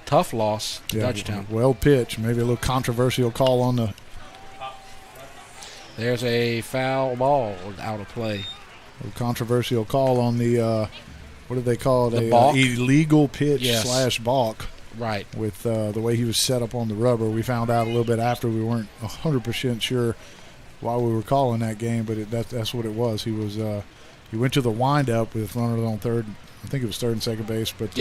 Tough loss to Dutchtown. Well pitched. Maybe a little controversial call on the. There's a foul ball out of play. A controversial call on the, what do they call it? The balk? Illegal pitch / balk. Right. With the way he was set up on the rubber. We found out a little bit after. We weren't 100% sure why we were calling that game, but that's what it was. He went to the windup with runners on third. I think it was third and second base, but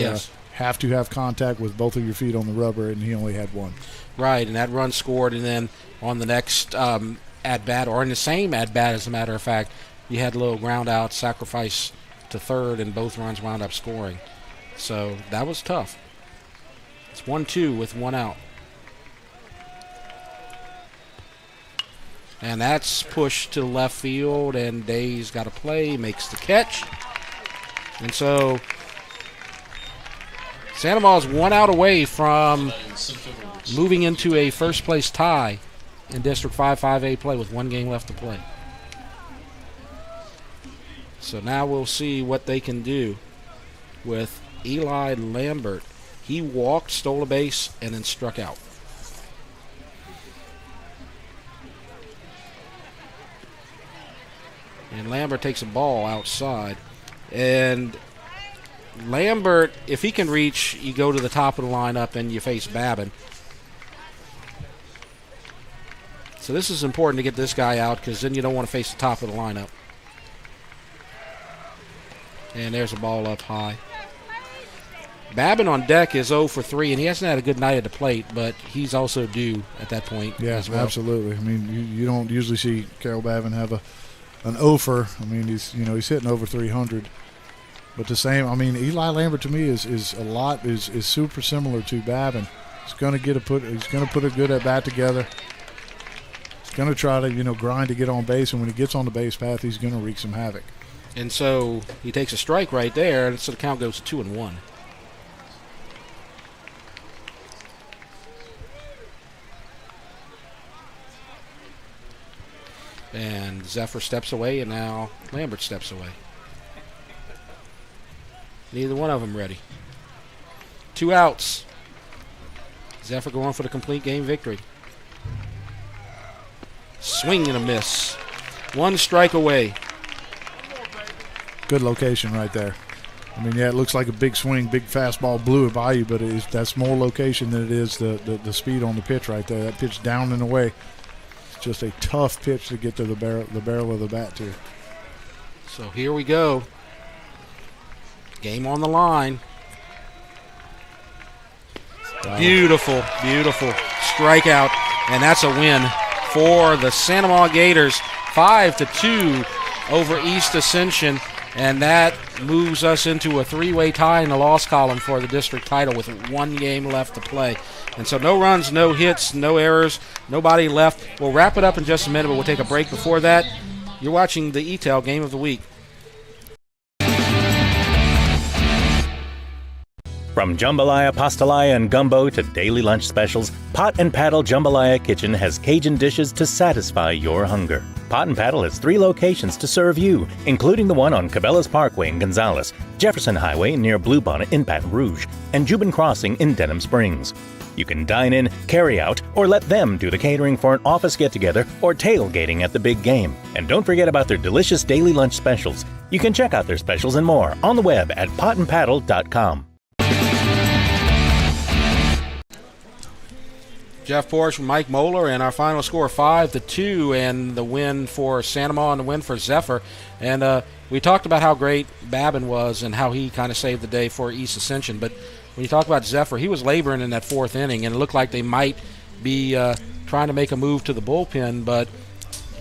have to have contact with both of your feet on the rubber, and he only had one. Right, and that run scored, and then on the next at-bat, or in the same at-bat, as a matter of fact, you had a little ground-out sacrifice to third, and both runs wound up scoring. So that was tough. It's 1-2 with one out. And that's pushed to left field, and Day's got to play, makes the catch. And so Santa Ma's 1 out away from moving into a first-place tie in District 5-5A play with 1 game left to play. So now we'll see what they can do with Eli Lambert. He walked, stole a base, and then struck out. And Lambert takes a ball outside. And Lambert, if he can reach, you go to the top of the lineup and you face Babin. So this is important to get this guy out because then you don't want to face the top of the lineup. And there's a ball up high. Babin on deck is 0 for 3, and he hasn't had a good night at the plate, but he's also due at that point as well. Absolutely. I mean, you don't usually see Carol Babin have an offer. I mean, he's hitting over 300. But the same, I mean, Eli Lambert to me is super similar to Babin. He's going to put a good at bat together. He's going to try to grind to get on base, and when he gets on the base path, he's going to wreak some havoc. And so he takes a strike right there, and so the count goes to 2-1. And Zephyr steps away, and now Lambert steps away. Neither one of them ready. 2 outs. Zephyr going for the complete game victory. Swing and a miss. 1 strike away. Good location right there. I mean, it looks like a big swing, big fastball blew it by you, but that's more location than it is the speed on the pitch right there. That pitch down and away. It's just a tough pitch to get to the barrel of the bat to. So here we go. Game on the line. Beautiful, beautiful strikeout, and that's a win for the Santa Ma Gators. 5-2 over East Ascension, and that moves us into a 3-way tie in the loss column for the district title with 1 game left to play. And so no runs, no hits, no errors, nobody left. We'll wrap it up in just a minute, but we'll take a break before that. You're watching the ETEL Game of the Week. From jambalaya, pastalaya, and gumbo to daily lunch specials, Pot and Paddle Jambalaya Kitchen has Cajun dishes to satisfy your hunger. Pot and Paddle has 3 locations to serve you, including the one on Cabela's Parkway in Gonzales, Jefferson Highway near Bluebonnet in Baton Rouge, and Jubin Crossing in Denham Springs. You can dine in, carry out, or let them do the catering for an office get-together or tailgating at the big game. And don't forget about their delicious daily lunch specials. You can check out their specials and more on the web at potandpaddle.com. Jeff Porsche and Mike Moeller, and our final score 5-2, and the win for Santa Ma and the win for Zephyr. And we talked about how great Babin was and how he kind of saved the day for East Ascension. But when you talk about Zephyr, he was laboring in that 4th inning, and it looked like they might be trying to make a move to the bullpen, but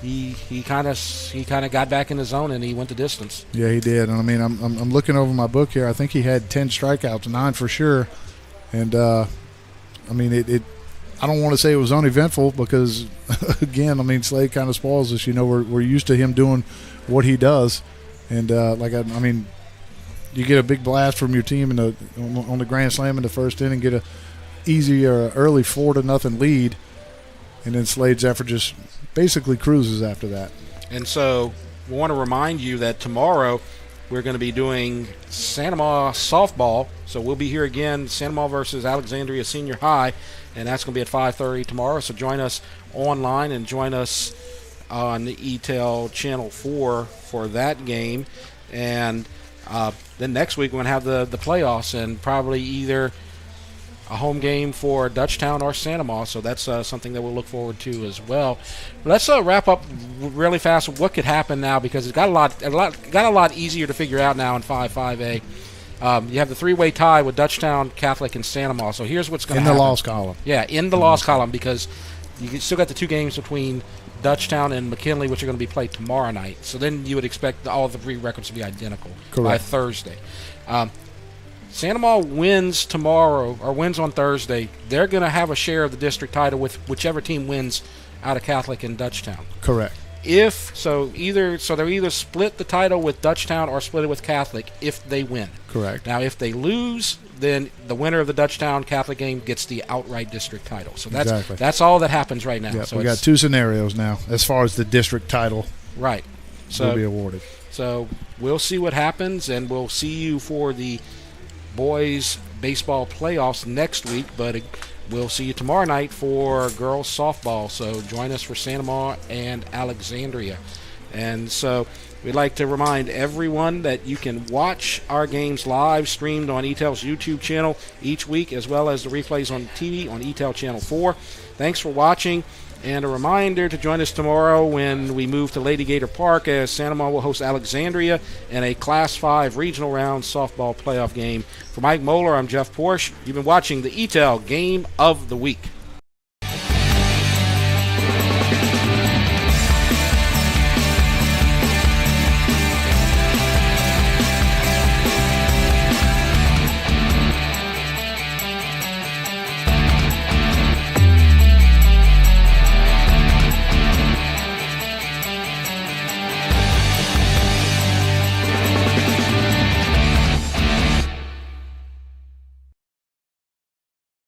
he kind of got back in the zone and he went the distance. Yeah, he did. And I mean, I'm looking over my book here. I think he had 10 strikeouts, 9 for sure. And I mean, it I don't want to say it was uneventful because, again, I mean, Slade kind of spoils us. We're used to him doing what he does. And, I mean, you get a big blast from your team on the grand slam in the 1st inning, get a easy early 4-0 lead. And then Slade Zephyr just basically cruises after that. And so we want to remind you that tomorrow we're going to be doing Santa Ma softball. So we'll be here again, Santa Ma versus Alexandria Senior High, and that's going to be at 5:30 tomorrow. So join us online and join us on the ETEL Channel 4 for that game. And then next week we're going to have the playoffs and probably either a home game for Dutchtown or Santa Ma, so that's something that we'll look forward to as well. Let's wrap up really fast with what could happen now, because it got a lot easier to figure out now in 5A. You have the three-way tie with Dutchtown, Catholic, and Santa Ma. So here's what's going to happen. In the loss column. Yeah, in the loss column, because you still got the two games between Dutchtown and McKinley, which are going to be played tomorrow night. So then you would expect all the three records to be identical by Thursday. Santa Ma wins tomorrow or wins on Thursday. They're going to have a share of the district title with whichever team wins out of Catholic and Dutchtown. Correct. They're either split the title with Dutchtown or split it with Catholic if they win. Correct. Now, if they lose, then the winner of the Dutchtown Catholic game gets the outright district title. So that's all that happens right now. Yeah, so we got two scenarios now as far as the district title. Right. Will be awarded. So we'll see what happens, and we'll see you for the boys baseball playoffs next week, but we'll see you tomorrow night for girls softball. So join us for Santa Ma and Alexandria. And so we'd like to remind everyone that you can watch our games live streamed on ETEL's YouTube channel each week, as well as the replays on TV on ETEL Channel 4. Thanks for watching. And a reminder to join us tomorrow when we move to Lady Gator Park, as Santa Ma will host Alexandria in a Class 5 regional round softball playoff game. For Mike Moeller, I'm Jeff Porsche. You've been watching the ETEL Game of the Week.